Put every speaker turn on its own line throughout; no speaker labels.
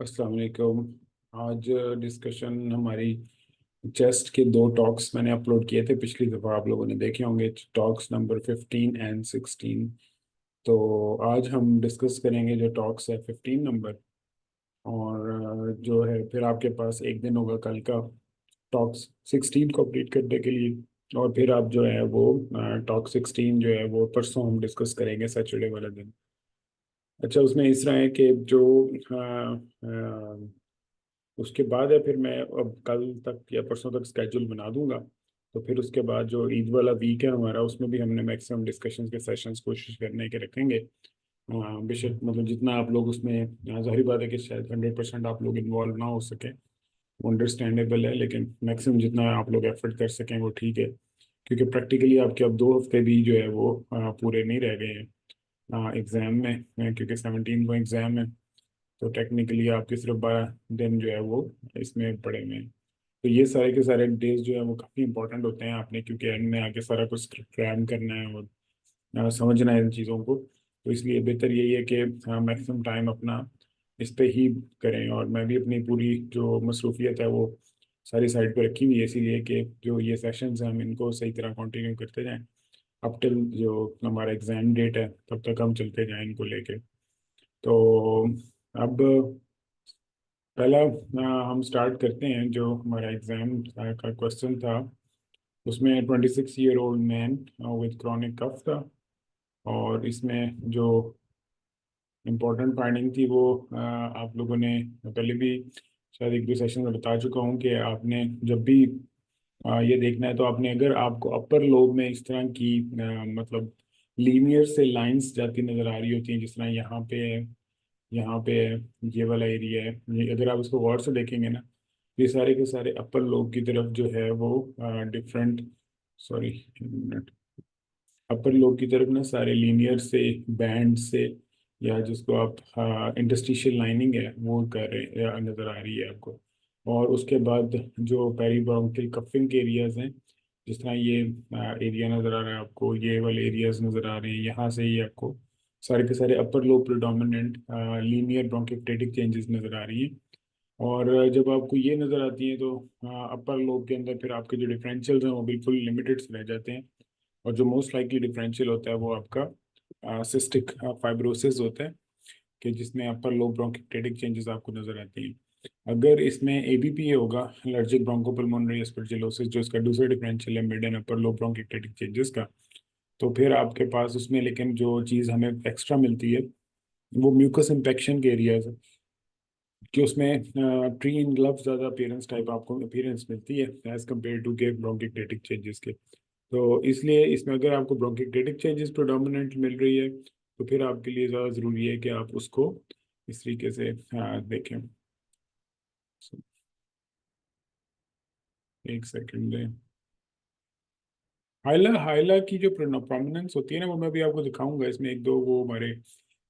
अस्सलाम वालेकुम। आज डिस्कशन हमारी चेस्ट के दो टॉक्स मैंने अपलोड किए थे पिछली दफ़ा, आप लोगों ने देखे होंगे, टॉक्स नंबर 15 एंड 16। तो आज हम डिस्कस करेंगे जो टॉक्स है 15 नंबर। और जो है फिर आपके पास एक दिन होगा कल का टॉक्स 16 कंप्लीट करने के लिए। और फिर आप जो है वो टॉक 16 जो है वो परसों हम डिस्कस करेंगे, सैटरडे वाला दिन। अच्छा, उसमें इस तरह है कि जो उसके बाद है, फिर मैं अब कल तक या परसों तक स्केड्यूल बना दूंगा। तो फिर उसके बाद जो ईद वाला वीक है हमारा, उसमें भी हमने मैक्सिमम डिस्कशंस के सेशंस कोशिश करने के रखेंगे। बेशक मतलब जितना आप लोग उसमें, जाहिर बात है कि शायद 100% आप लोग इन्वॉल्व ना हो सके, वो अंडरस्टैंडेबल है, लेकिन मैक्सिमम जितना आप लोग एफर्ट कर सकें वो ठीक है। क्योंकि प्रैक्टिकली आपके अब 2 हफ्ते भी जो है वो पूरे नहीं रह गए हैं एग्ज़ाम में, क्योंकि 17 को एग्ज़ाम है। तो टेक्निकली आपके सिर्फ 12 दिन जो है वो इसमें पड़े हुए हैं। तो ये सारे के सारे डेज जो है वो काफ़ी इंपॉर्टेंट होते हैं आपने, क्योंकि एंड में आके सारा कुछ क्रैम करना है और समझना है इन चीज़ों को। तो इसलिए बेहतर यही है कि मैक्सिमम टाइम अपना इस पे ही करें। और मैं भी अपनी पूरी जो मसरूफियत है वो सारी साइड पे रखी हुई है, इसीलिए कि जो ये सेशंस हैं हम इनको सही तरह कंटिन्यू करते जाएं अप टिल जो हमारा एग्ज़ाम डेट है, तब तक हम चलते जाएं इनको लेके। तो अब पहला हम स्टार्ट करते हैं। जो हमारा एग्जाम का क्वेश्चन था, उसमें 26 year old man with chronic cough था। और इसमें जो इम्पोर्टेंट फाइंडिंग थी वो आप लोगों ने पहले भी शायद एक दो सेशन में बता चुका हूँ कि आपने जब भी ये देखना है, तो आपने अगर आपको अपर लोब में इस तरह की मतलब लीनियर से लाइंस जाती नजर आ रही होती हैं, जिस तरह यहाँ पे है, यहाँ पे है, ये वाला एरिया है, ये अगर आप इसको गौर से देखेंगे ना, ये सारे के सारे अपर लोब की तरफ जो है वो डिफरेंट, सॉरी, अपर लोब की तरफ ना सारे लीनियर से बैंड से, या जिसको आप इंटरस्टिशियल लाइनिंग है वो कर रहे हैं या नज़र आ रही है आपको। और उसके बाद जो पेरीब्रोंकियल कफिंग के एरियाज हैं, जिस तरह ये एरिया नज़र आ रहा है आपको, ये वाले एरियाज नज़र आ रहे हैं, यहाँ से ही आपको सारे के सारे upper lobe predominant linear bronchiectatic changes नज़र आ रही हैं। और जब आपको ये नज़र आती है, तो अपर लोब के अंदर फिर आपके जो डिफरेंशियल्स हैं वो बिल्कुल लिमिटेड रह जाते हैं। और जो मोस्ट लाइकली डिफरेंशियल होता है वो आपका सिस्टिक फाइब्रोसिस होता है, कि जिसमें अपर लोब ब्रोंकोस्टेटिक चेंजेस आपको नजर आती हैं। अगर इसमें एबीपी होगा, एलर्जिक ब्रोंकोपल्मोनरी एस्परजिलोसिस, जो इसका दूसरा डिफरेंशियल है mid and upper lobe bronchiectatic changes का, तो फिर आपके पास उसमें लेकिन जो चीज़ हमें एक्स्ट्रा मिलती है वो म्यूकस इन्फेक्शन के एरियाज है, कि उसमें ट्री इन ग्लव्स ज़्यादा अपीयरेंस टाइप आपको अपीयरेंस मिलती है एज कम्पेयर टू के ब्रोंकोस्टेटिक चेंजेस के। तो इसलिए इसमें अगर आपको ब्रोंकोस्टेटिक चेंजेस प्रोडोमिनेंट मिल रही है, तो फिर आपके लिए ज़्यादा ज़रूरी है कि आप उसको इस तरीके से देखें। So, एक सेकंड दें। हाइला हाइला की जो प्रोमिनेंस होती है ना, वो मैं भी आपको दिखाऊंगा। इसमें एक दो वो हमारे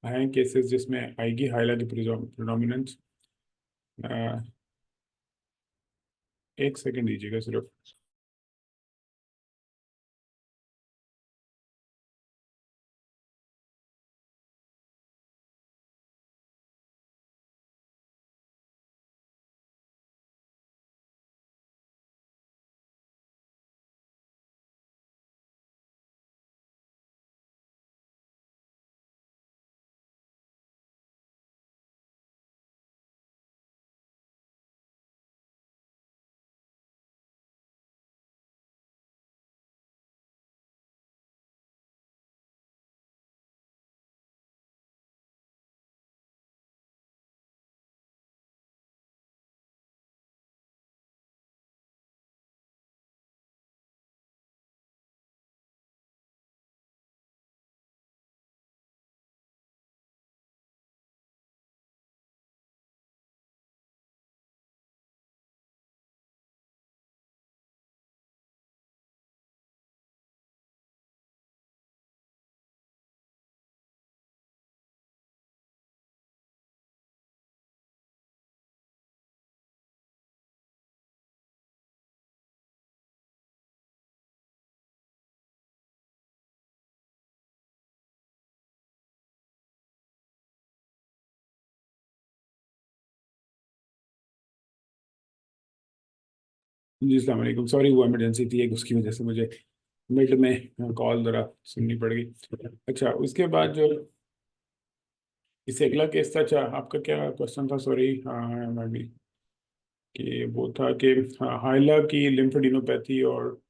हैं केसेस जिसमें आएगी हाइला की प्रोमिनेंस। एक सेकंड दीजिएगा सिर्फ। जी अस्सलाम वालेकुम, सॉरी वो इमरजेंसी थी एक, उसकी वजह से मुझे मिड में कॉल जरा सुननी पड़ गई। अच्छा, उसके बाद जो इससे अगला केस था, अच्छा आपका क्या क्वेश्चन था, सॉरी। हाँ मैं भी कि वो था कि हाइला की लिम्फेडिनोपैथी और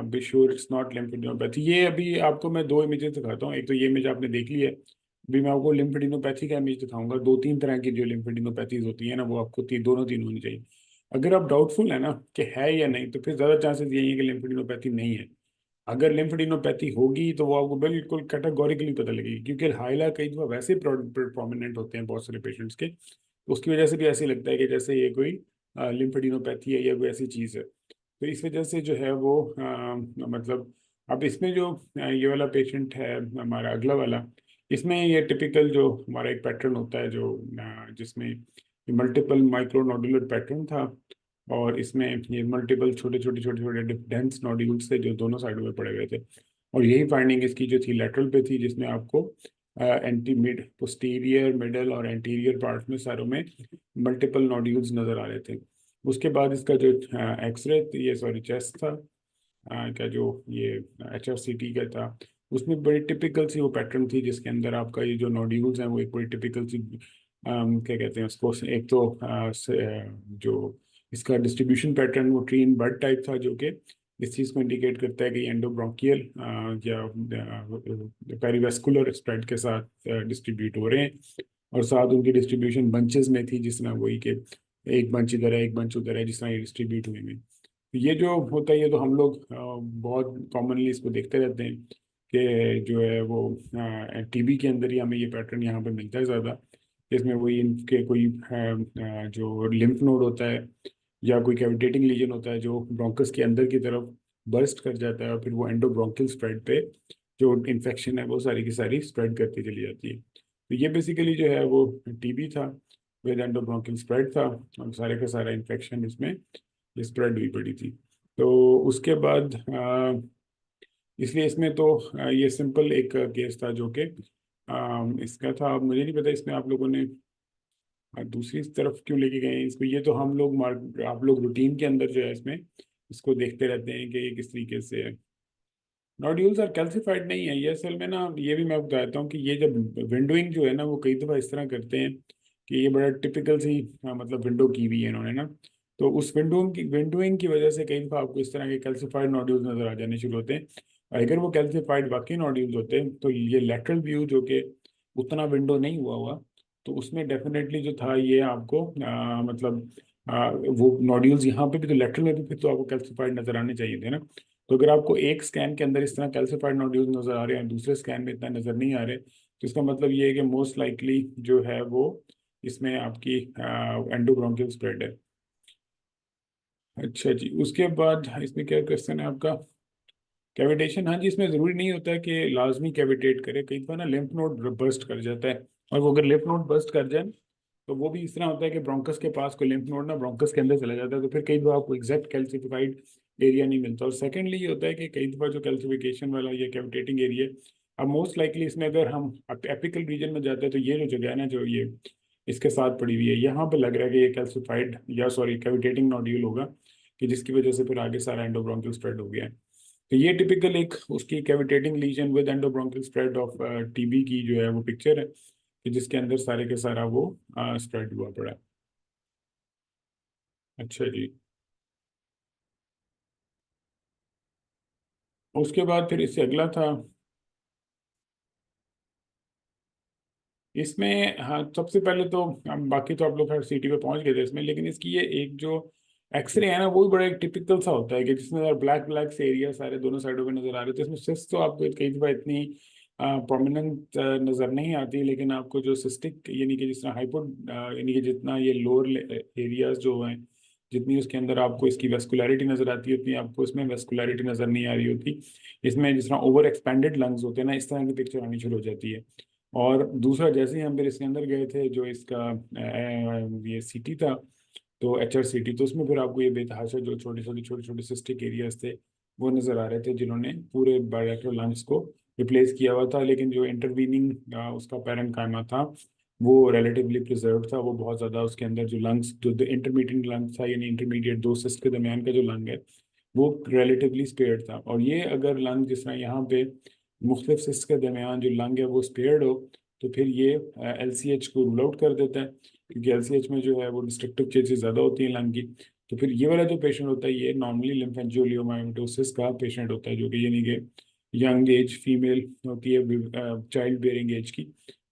be sure it's not lymphadenopathy. ये अभी आपको मैं दो इमेजेस दिखाता हूँ, एक तो ये इमेज आपने देख ली है, अभी मैं आपको लिम्फेडिनोपैथी का इमेज दिखाऊंगा। दो तीन तरह की जो लिम्फेडिनोपैथीज होती है ना, वो आपको दोनों तीन होनी चाहिए। अगर आप डाउटफुल है ना कि है या नहीं, तो फिर ज़्यादा चांसेस यही है कि लिम्फेडिनोपैथी नहीं है। अगर लिम्फेडिनोपैथी होगी तो वो आपको बिल्कुल कैटेगोरिकली पता लगेगी, क्योंकि हाइला कई दफा वैसे प्रोमिनेंट होते हैं बहुत सारे पेशेंट्स के, तो उसकी वजह से भी ऐसे लगता है कि जैसे ये कोई लिम्फेडिनोपैथी है या कोई ऐसी चीज़ है। तो इस वजह से जो है वो मतलब अब इसमें जो ये वाला पेशेंट है हमारा अगला वाला, इसमें ये टिपिकल जो हमारा एक पैटर्न होता है जो जिसमें मल्टीपल माइक्रो नोडुलर पैटर्न था, और इसमें ये मल्टीपल छोटे छोटे छोटे छोटे डेंस नोड्यूल्स थे जो दोनों साइडों में पड़े हुए थे। और यही फाइंडिंग इसकी जो थी लेटरल पे थी, जिसमें आपको एंटी मिड पोस्टीरियर मिडल और एंटीरियर पार्ट में सारों में मल्टीपल नोड्यूल्स नजर आ रहे थे। उसके बाद इसका जो एक्सरे, ये सॉरी चेस्ट था, क्या जो ये HRCT का था, उसमें बड़ी टिपिकल सी वो पैटर्न थी, जिसके अंदर आपका ये जो नोड्यूल्स हैं वो एक बड़ी टिपिकल सी क्या कहते हैं उसको, एक तो जो इसका डिस्ट्रीब्यूशन पैटर्न वो ट्री इन बर्ड टाइप था, जो कि इस चीज़ को इंडिकेट करता है कि एंडोब्रोंकियल या पेरिवेस्कुलर स्प्रेड के साथ डिस्ट्रीब्यूट हो रहे हैं। और साथ उनकी डिस्ट्रीब्यूशन बंचेस में थी, जिस तरह वही के एक बंच इधर है एक बंच उधर है, जिस तरह ये डिस्ट्रीब्यूट हुए हैं। ये जो होता है, ये तो हम लोग बहुत कॉमनली इसको देखते रहते हैं कि जो है वो TB के अंदर ही हमें ये पैटर्न यहाँ पे मिलता है ज़्यादा, जिसमें वही इनके कोई जो लिम्फ नोड होता है या कोई कैविटेटिंग लीजन होता है जो ब्रोंकस के अंदर की तरफ बर्स्ट कर जाता है, और फिर वो एंडोब्रोंकियल स्प्रेड पे जो इन्फेक्शन है वो सारी की सारी स्प्रेड करती चली जाती है। तो ये बेसिकली जो है वो TB था, विद एंडोब्रोंकियल स्प्रेड था, और सारे का सारा इन्फेक्शन इसमें स्प्रेड हुई पड़ी थी। तो उसके बाद इसलिए इसमें तो ये सिंपल एक केस था जो कि इसका था। अब मुझे नहीं पता इसमें आप लोगों ने दूसरी तरफ क्यों लेके गए हैं इसको, ये तो हम लोग आप लोग रूटीन के अंदर जो है इसमें इसको देखते रहते हैं कि ये किस तरीके से है। नोड्यूल्स और कैल्सिफाइड नहीं है ये असल में ना, ये भी मैं बताता हूँ कि ये जब विंडोइंग जो है ना, वो कई दफ़ा इस तरह करते हैं कि ये बड़ा टिपिकल सी मतलब विंडो की हुई है इन्होंने ना, तो उस विंडोइंग की वजह से कई दफ़ा आपको इस तरह के कैल्सिफाइड नोड्यूल्स नजर आ जाने शुरू होते हैं। और अगर वो कैल्सिफाइड वाकई नोड्यूल्स होते हैं, तो ये लेटरल व्यू जो कि उतना विंडो नहीं हुआ हुआ, तो उसमें डेफिनेटली जो था ये आपको मतलब वो नोड्यूल्स यहाँ पे भी तो लेटरल में भी फिर तो आपको कैल्सिफाइड नजर आने चाहिए थे ना। तो अगर आपको एक स्कैन के अंदर इस तरह कैल्सिफाइड नोड्यूल्स नजर आ रहे हैं, दूसरे स्कैन में इतना नजर नहीं आ रहे, तो इसका मतलब ये है कि मोस्ट लाइकली जो है वो इसमें आपकी एंडोब्रोंकियल स्प्रेड है। अच्छा जी, उसके बाद इसमें क्या क्वेश्चन है आपका, कैविटेशन। हाँ जी, इसमें ज़रूरी नहीं होता है कि लाजमी कैविटेट करे, कई बार ना लिम्फ नोड बर्स्ट कर जाता है, और वो अगर लिम्फ नोड बर्स्ट कर जाए तो वो भी इस तरह होता है कि ब्रोंकस के पास कोई लिम्फ नोड ना ब्रोंकस के अंदर चला जाता है, तो फिर कई बार आपको एग्जैक्ट कैल्सिफाइड एरिया नहीं मिलता। और सेकेंडली ये होता है कि कई दफा जो कैल्सिफिकेशन वाला या कैविटेटिंग एरिया, अब मोस्ट लाइकली इसमें अगर हम एपिकल रीजन में जाते हैं, तो ये जो जगह है ना जो ये इसके साथ पड़ी हुई है, यहाँ पे लग रहा है कि ये कैल्सिफाइड या सॉरी कैविटेटिंग नोड्यूल होगा, कि जिसकी वजह से फिर आगे सारा एंडोब्रोंकियल स्प्रेड हो गया है। तो ये टिपिकल एक उसकी cavitating lesion with endobronchial spread of TB की जो है वो पिक्चर है, कि जिसके अंदर सारे के सारा वो स्प्रेड हुआ पड़ा है। अच्छा जी, उसके बाद फिर इससे अगला था, इसमें हाँ सबसे पहले तो हम बाकी तो आप लोग हर सिटी पे पहुंच गए थे इसमें, लेकिन इसकी ये एक जो एक्सरे है ना, वो भी बड़ा एक टिपिकल सा होता है कि जिसमें ब्लैक ब्लैक से एरिया सारे दोनों साइडों पे नजर आ रहे थे। इसमें सिस्ट तो आपको कई दफा इतनी प्रोमिनेंट नजर नहीं आती, लेकिन आपको जो सिस्टिक यानी कि जिस तरह हाइपो यानी कि जितना ये लोअर एरियाज जो हैं, जितनी उसके अंदर आपको इसकी वेस्कुलरिटी नजर आती है, उतनी आपको इसमें वेस्कुलरिटी नजर नहीं आ रही होती। इसमें जिस तरह ओवर एक्सपेंडेड लंग्स होते हैं ना, इस तरह की पिक्चर आनी शुरू हो जाती है। और दूसरा, जैसे ही हम फिर इसके अंदर गए थे, जो इसका ये सिटी था, तो HRCT, तो उसमें फिर आपको ये बेतहाशा जो छोटे छोटे सिस्टिक एरियाज थे वो नज़र आ रहे थे, जिन्होंने पूरे बायोलेटरल लंग्स को रिप्लेस किया हुआ था, लेकिन जो इंटरवीनिंग उसका पैरेंकाइमा था वो रिलेटिवली प्रिजर्व था, वो बहुत ज़्यादा उसके अंदर जो लंग्स, जो इंटरमीडिएट लंग्स था, यानी इंटरमीडिएट दो सिस्ट के दरमियान का जो लंग है वो रिलेटिवली स्पेयर्ड था। और ये अगर लंग जिस तरह यहाँ पे मुख्तलिफ सिस्ट के दरमियान जो लंग है वो स्पेयर्ड हो, तो फिर ये LCH को रूल आउट कर देता है, क्योंकि LCH में जो है वो डिस्ट्रक्टिव चेंजेस ज़्यादा होती हैं लंग की। तो फिर ये वाला जो पेशेंट होता है ये नॉर्मली लिम्फेंजियोलियोमायोसिस का पेशेंट होता है, जो कि यानी कि यंग एज फीमेल होती है, चाइल्ड बेयरिंग एज की,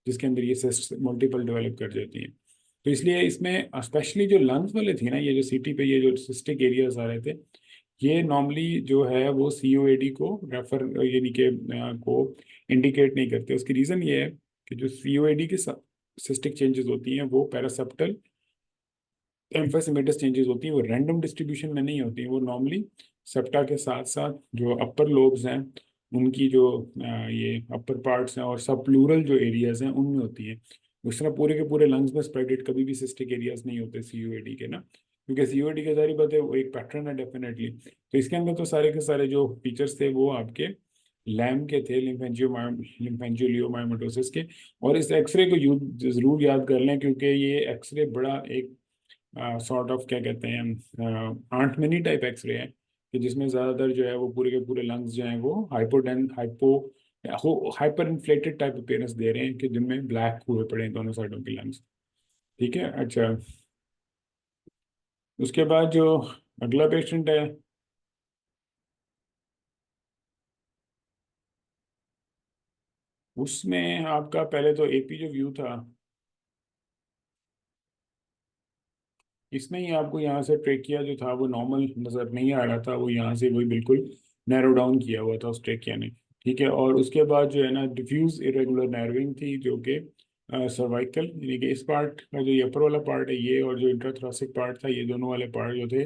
जिसके अंदर ये सिस्ट मल्टीपल डेवलप कर जाती हैं। तो इसलिए इसमें स्पेशली जो लंग्स वाले थी ना, ये जो सीटी पे ये जो सिस्टिक एरियाज आ रहे थे, ये नॉर्मली जो है वो COAD को रेफर यानी कि को इंडिकेट नहीं करते। उसकी रीज़न ये है कि जो COAD की सिस्टिक चेंजेस होती हैं वो पैरासेप्टल एम्फाइसेमेटस चेंजेस होती हैं, वो रैंडम डिस्ट्रीब्यूशन में नहीं होती हैं, वो नॉर्मली सेप्टा के साथ साथ जो अपर लोब्स हैं उनकी जो ये अपर पार्ट्स हैं और सब प्लूरल जो एरियाज हैं उनमें होती हैं। उस तरह पूरे के पूरे लंग्स में स्प्रेडेड कभी भी सिस्टिक एरियाज नहीं होते COAD के ना, क्योंकि COAD के सारी बात है वो एक पैटर्न है डेफिनेटली। तो इसके अंदर तो सारे के सारे जो फीचर्स थे वो आपके लैम के थे, लिम्फेंजियोलियोमायोसिस के। और इस एक्सरे को जरूर याद कर लें, क्योंकि ये एक्सरे बड़ा एक सॉर्ट ऑफ क्या कहते हैं आंट मिनी टाइप एक्सरे है, कि जिसमें ज़्यादातर जो है वो पूरे के पूरे लंग्स जो हैं वो हाइपर इन्फ्लेटेड टाइप अपीयरेंस दे रहे हैं, कि जिनमें ब्लैक हुए पड़े हैं दोनों साइडों के लंग्स। ठीक है, अच्छा। उसके बाद जो अगला पेशेंट है, उसमें आपका पहले तो AP जो व्यू था, इसमें ही आपको यहाँ से ट्रेकिया जो था वो नॉर्मल नज़र नहीं आ रहा था, वो यहाँ से वही बिल्कुल नैरो डाउन किया हुआ था उस ट्रेकिया ने। ठीक है, और उसके बाद जो है ना डिफ्यूज इरेगुलर नर्विंग थी, जो कि सर्वाइकल यानी कि इस पार्ट का जो ये अपर वाला पार्ट है ये, और जो इंट्राथोरेसिक पार्ट था, ये दोनों वाले पार्ट जो थे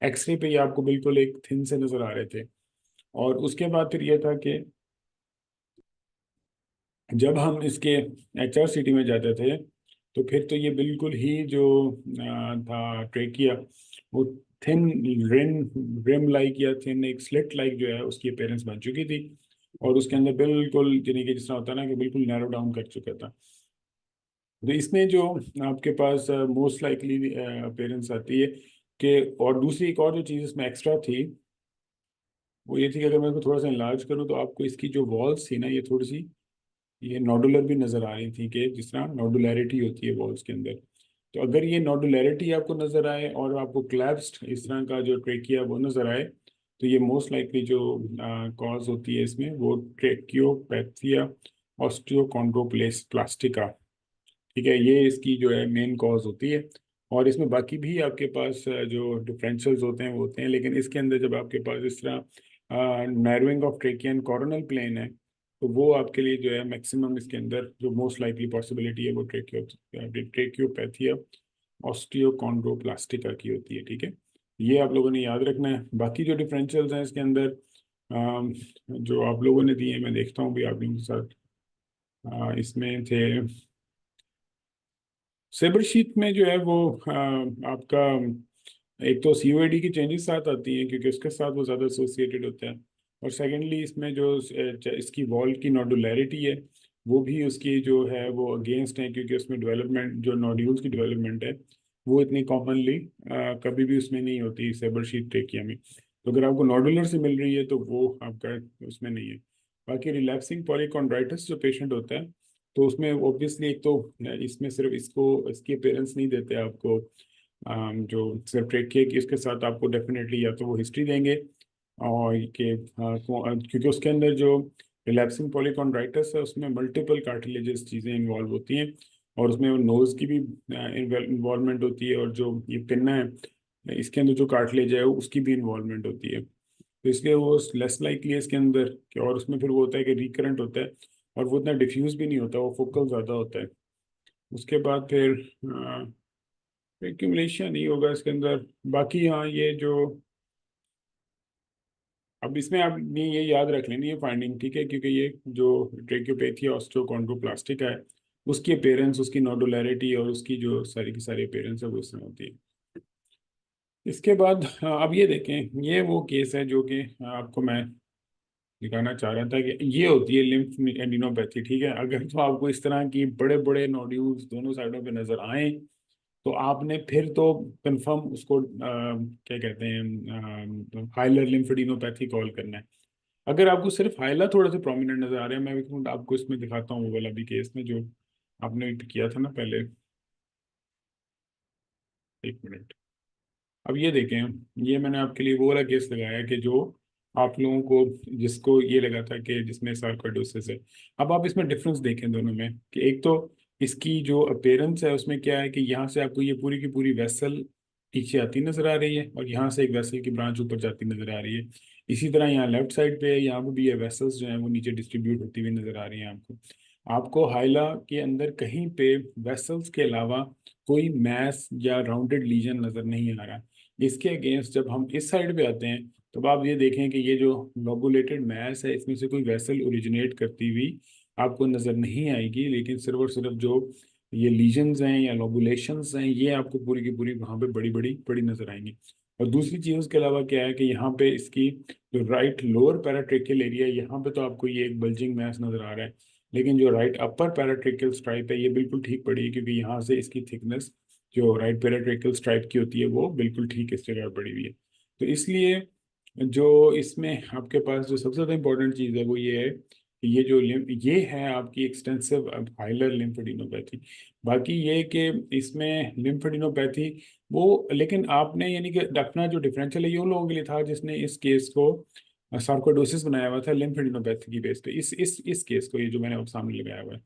एक्सरे पे ये आपको बिल्कुल एक थिन से नजर आ रहे थे। और उसके बाद फिर ये था कि जब हम इसके HRCT में जाते थे, तो फिर तो ये बिल्कुल ही जो था ट्रेकिया, वो थिन रिम रिम लाइक या थिन एक स्लिट लाइक जो है उसकी अपीयरेंस बन चुकी थी, और उसके अंदर बिल्कुल यानी कि जिस तरह होता है ना कि बिल्कुल नैरो डाउन कर चुका था। तो इसमें जो आपके पास मोस्ट लाइकली अपीयरेंस आती है कि, और दूसरी एक और जो चीज़ इसमें एक्स्ट्रा थी वो ये थी कि अगर मैं इसको थोड़ा सा इलाज करूँ तो आपको इसकी जो वॉल्स थी ना ये थोड़ी सी ये नॉडुलर भी नजर आ रही थी, कि जिस तरह नॉडुलैरिटी होती है वॉल्स के अंदर। तो अगर ये नॉडुलैरिटी आपको नजर आए और आपको क्लैप्स्ड इस तरह का जो ट्रेकिया वो नजर आए, तो ये मोस्ट लाइकली जो कॉज होती है इसमें वो ट्रेकियोपैथिया ऑस्टियोकॉन्ड्रोप्लास्टिका। ठीक है, ये इसकी जो है मेन कॉज होती है। और इसमें बाकी भी आपके पास जो डिफरेंशियल्स होते हैं वो होते हैं, लेकिन इसके अंदर जब आपके पास इस तरह नर्विंग ऑफ ट्रेकियन कोरोनल प्लेन है, तो वो आपके लिए जो है मैक्सिमम इसके अंदर जो मोस्ट लाइकली पॉसिबिलिटी है वो ट्रेकियोपैथिया ऑस्टियोकॉन्ड्रोप्लास्टिका की होती है। ठीक है, ये आप लोगों ने याद रखना है। बाकी जो डिफरेंशियल्स हैं इसके अंदर जो आप लोगों ने दिए हैं, मैं देखता हूँ भी आप लोगों के साथ इसमें थे। सेबर शीट में जो है वो आपका एक तो COAD की चेंजेस साथ आती हैं, क्योंकि उसके साथ वो ज़्यादा एसोसिएटेड होता है। और सेकेंडली इसमें जो इसकी वॉल की नोडुलैरिटी है वो भी उसकी जो है वो अगेंस्ट है, क्योंकि उसमें डेवलपमेंट जो नोड्यूल्स की डेवलपमेंट है वो इतनी कॉमनली कभी भी उसमें नहीं होती सेबर शीट ट्रेकिया में। तो अगर आपको नोडुलर से मिल रही है तो वो आपका उसमें नहीं है। बाकी रिलैप्सिंग पॉलीकॉन्ड्राइटिस जो पेशेंट होता है, तो उसमें ऑब्वियसली एक तो इसमें सिर्फ इसको इसकी अपेयरेंस नहीं देते आपको जो सिर्फ ट्रेकिया की, इसके साथ आपको डेफिनेटली या तो वो हिस्ट्री देंगे, और क्योंकि उसके अंदर जो रिलैप्सिंग पॉलीकॉन्ड्राइटिस है उसमें मल्टीपल कार्टिलेजेस चीज़ें इन्वॉल्व होती हैं, और उसमें नोज की भी इन्वॉल्वमेंट होती है, और जो ये पिन्ना है इसके अंदर जो कार्टिलेज है उसकी भी इन्वॉल्वमेंट होती है। तो इसलिए वो लेस लाइकली है इसके अंदर और उसमें फिर वो होता है कि रिकरेंट होता है, और वो इतना डिफ्यूज भी नहीं होता, वो फोकल ज़्यादा होता है। उसके बाद फिर एक्यूमुलेशन नहीं होगा इसके अंदर। बाकी हाँ ये जो अब इसमें आप ये याद रख लेनी ये फाइंडिंग, ठीक है, क्योंकि ये जो ट्रेक्योपैथी ऑस्टियोकॉन्ड्रोप्लास्टिक है उसकी अपेयरेंस, उसकी नोडुलैरिटी और उसकी जो सारी की सारी अपेयरेंस है वो इसमें होती है। इसके बाद अब ये देखें, ये वो केस है जो कि आपको मैं दिखाना चाह रहा था कि ये होती है लिम्फ एडिनोपैथी, ठीक है। अगर तो आपको इस तरह की बड़े बड़े नोड्यूल्स दोनों साइडों पे नजर आए, तो आपने फिर तो कंफर्म उसको क्या कहते हैं, हाइलर लिम्फेडिनोपैथी कॉल करना है। अगर आपको सिर्फ हाइला थोड़े से प्रोमिनेंट नजर आ रहे हैं, मैं भी आपको इसमें दिखाता हूँ वो वाला भी केस में जो आपने किया था ना पहले। एक मिनट। अब ये देखें, ये मैंने आपके लिए वो वाला केस लगाया कि जो आप लोगों को, जिसको ये लगा था कि जिसमें सार्कोइडोसिस है। अब आप इसमें डिफरेंस देखें दोनों में कि एक तो इसकी जो अपेयरेंस है उसमें क्या है कि यहाँ से आपको ये पूरी की पूरी वेसल पीछे आती नजर आ रही है, और यहाँ से एक वेसल की ब्रांच ऊपर जाती नजर आ रही है। इसी तरह यहाँ लेफ्ट साइड पे यहाँ पे भी ये वेसल्स जो है वो नीचे डिस्ट्रीब्यूट होती हुई नजर आ रही हैं आपको। आपको हाइला के अंदर कहीं पे वेसल्स के अलावा कोई मैस या राउंडेड लीजन नजर नहीं आ रहा। इसके अगेंस्ट जब हम इस साइड पे आते हैं, तब आप ये देखें कि ये जो लोबुलेटेड मैस है इसमें से कोई वेसल ओरिजिनेट करती हुई आपको नजर नहीं आएगी, लेकिन सिर्फ और सिर्फ जो ये लीजन्स हैं या लोबुलेशंस हैं ये आपको पूरी की पूरी वहाँ पे बड़ी बड़ी बड़ी नजर आएंगी। और दूसरी चीज़ उसके अलावा क्या है कि यहाँ पे इसकी जो राइट लोअर पैराट्रेकियल एरिया, यहाँ पे तो आपको ये एक बल्जिंग मैस नजर आ रहा है, लेकिन जो राइट अपर पैराट्रेकियल स्ट्राइप है ये बिल्कुल ठीक पड़ी है, क्योंकि यहाँ से इसकी थिकनेस जो राइट पैराट्रेकियल स्ट्राइप की होती है वो बिल्कुल ठीक इस जगह पड़ी हुई है। तो इसलिए जो इसमें आपके पास जो सबसे ज़्यादा इंपॉर्टेंट चीज़ है वो ये है कि ये जो ये है आपकी एक्सटेंसिव हाइलर लिम्फेडिनोपैथी। बाकी ये कि इसमें लिम्फेडिनोपैथी वो, लेकिन आपने यानी कि अपना जो डिफरेंशियल है ये उन लोगों के लिए था जिसने इस केस को सार्कोइडोसिस बनाया हुआ था लिम्फेडिनोपैथी की बेस पे, इस केस को, ये जो मैंने अब सामने लगाया हुआ है।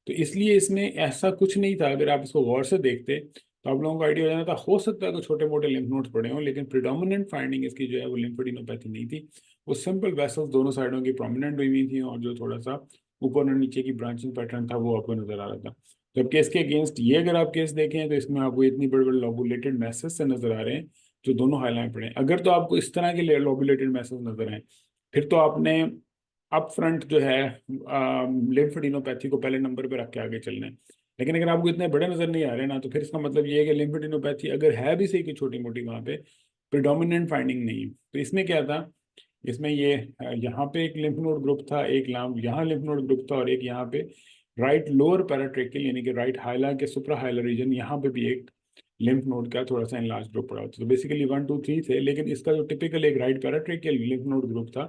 तो इसलिए इसमें ऐसा कुछ नहीं था। अगर आप इसको गौर से देखते तो आप लोगों को आइडिया हो जाना था, हो सकता है कि छोटे मोटे लिम्फ नोड्स पड़े हों, लेकिन प्रिडोमिनेंट फाइंडिंग इसकी जो है वो लिम्फेडिनोपैथी नहीं थी। वो सिंपल वेसल्स दोनों साइडों की प्रोमिनेंट हुई हुई थी, और जो थोड़ा सा ऊपर और नीचे की ब्रांचिंग पैटर्न था वो आपको नजर आ रहा था। जबकि इसके अगेंस्ट ये अगर आप केस देखें तो इसमें आपको इतनी बड़े बड़े लोबुलेटेड मैसेज से नजर आ रहे हैं जो दोनों हाइलाइट पड़े हैं। अगर तो आपको इस तरह के लोबुलेटेड मैसेज नजर आए, फिर तो आपने अप फ्रंट जो है लिम्फेडिनोपैथी को पहले नंबर पे रख के आगे चलना है। लेकिन अगर आपको इतने बड़े नजर नहीं आ रहे ना, तो फिर इसका मतलब ये है कि लिम्फेडिनोपैथी अगर है भी सही कि छोटी मोटी वहाँ पे प्रिडोमिनेंट फाइंडिंग नहीं है। तो इसमें क्या था, इसमें ये यहाँ पे एक लिम्फ नोड ग्रुप था, एक लाम यहाँ लिम्फ नोड ग्रुप था, और एक यहाँ पे राइट लोअर पैराट्रेकियल यानी कि राइट हाइला के सुप्रा हाइलर रीजन, यहाँ पे भी एक लिम्फ नोड का थोड़ा सा एनलार्ज ग्रुप पड़ा होता। तो बेसिकली 1 2 3 थे, लेकिन इसका जो टिपिकल एक right paratracheal lymph node group था,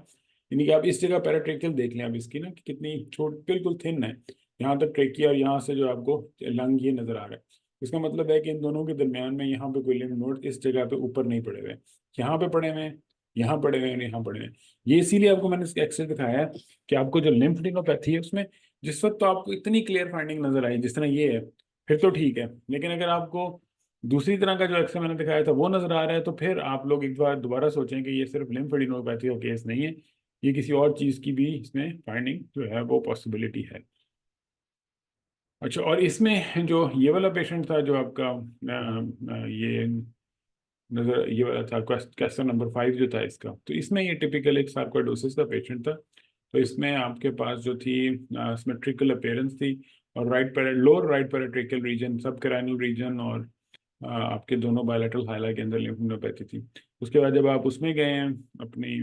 यानी कि आप इस जगह पैराट्रेकियल देख लें अब इसकी ना कि कितनी छोट बिल्कुल थिन है। यहाँ तक ट्रेकिया और यहाँ से जो आपको लंग ये नजर आ रहा है। इसका मतलब है कि इन दोनों के दरमियान में यहाँ पे कोई लिम्फ नोड इस जगह पे ऊपर नहीं पड़े हुए, यहाँ पे पड़े हुए हैं, यहाँ पड़े हुए हैं, यहाँ पड़े हुए हैं। ये इसीलिए आपको मैंने इसका एक्सरे दिखाया है कि आपको जो लिम्फेडिनोपैथी है उसमें जिस वक्त तो आपको इतनी क्लियर फाइंडिंग नजर आई जिस तरह ये है, फिर तो ठीक है। लेकिन अगर आपको दूसरी तरह का जो एक्सरे मैंने दिखाया था वो नजर आ रहा है, तो फिर आप लोग एक बार दोबारा सोचें कि ये सिर्फ लिम्फेडिनोपैथी का केस नहीं है, ये किसी और चीज की भी इसमें फाइंडिंग जो है वो पॉसिबिलिटी है। अच्छा, और इसमें जो ये वाला पेशेंट था जो आपका ये नजर ये वाला था, क्वेश्चन नंबर 5 जो था इसका, तो इसमें ये टिपिकल एक सार्कोइडोसिस का पेशेंट था। तो इसमें आपके पास जो थी सिमेट्रिकल अपेयरेंस थी, और लोअर राइट पैराट्रेकियल रीजन, सब कैराइनल रीजन, और आपके दोनों बायलैटरल हाइला के अंदर लिम्फोडेनोपैथी थी। उसके बाद जब आप उसमें गए हैं अपनी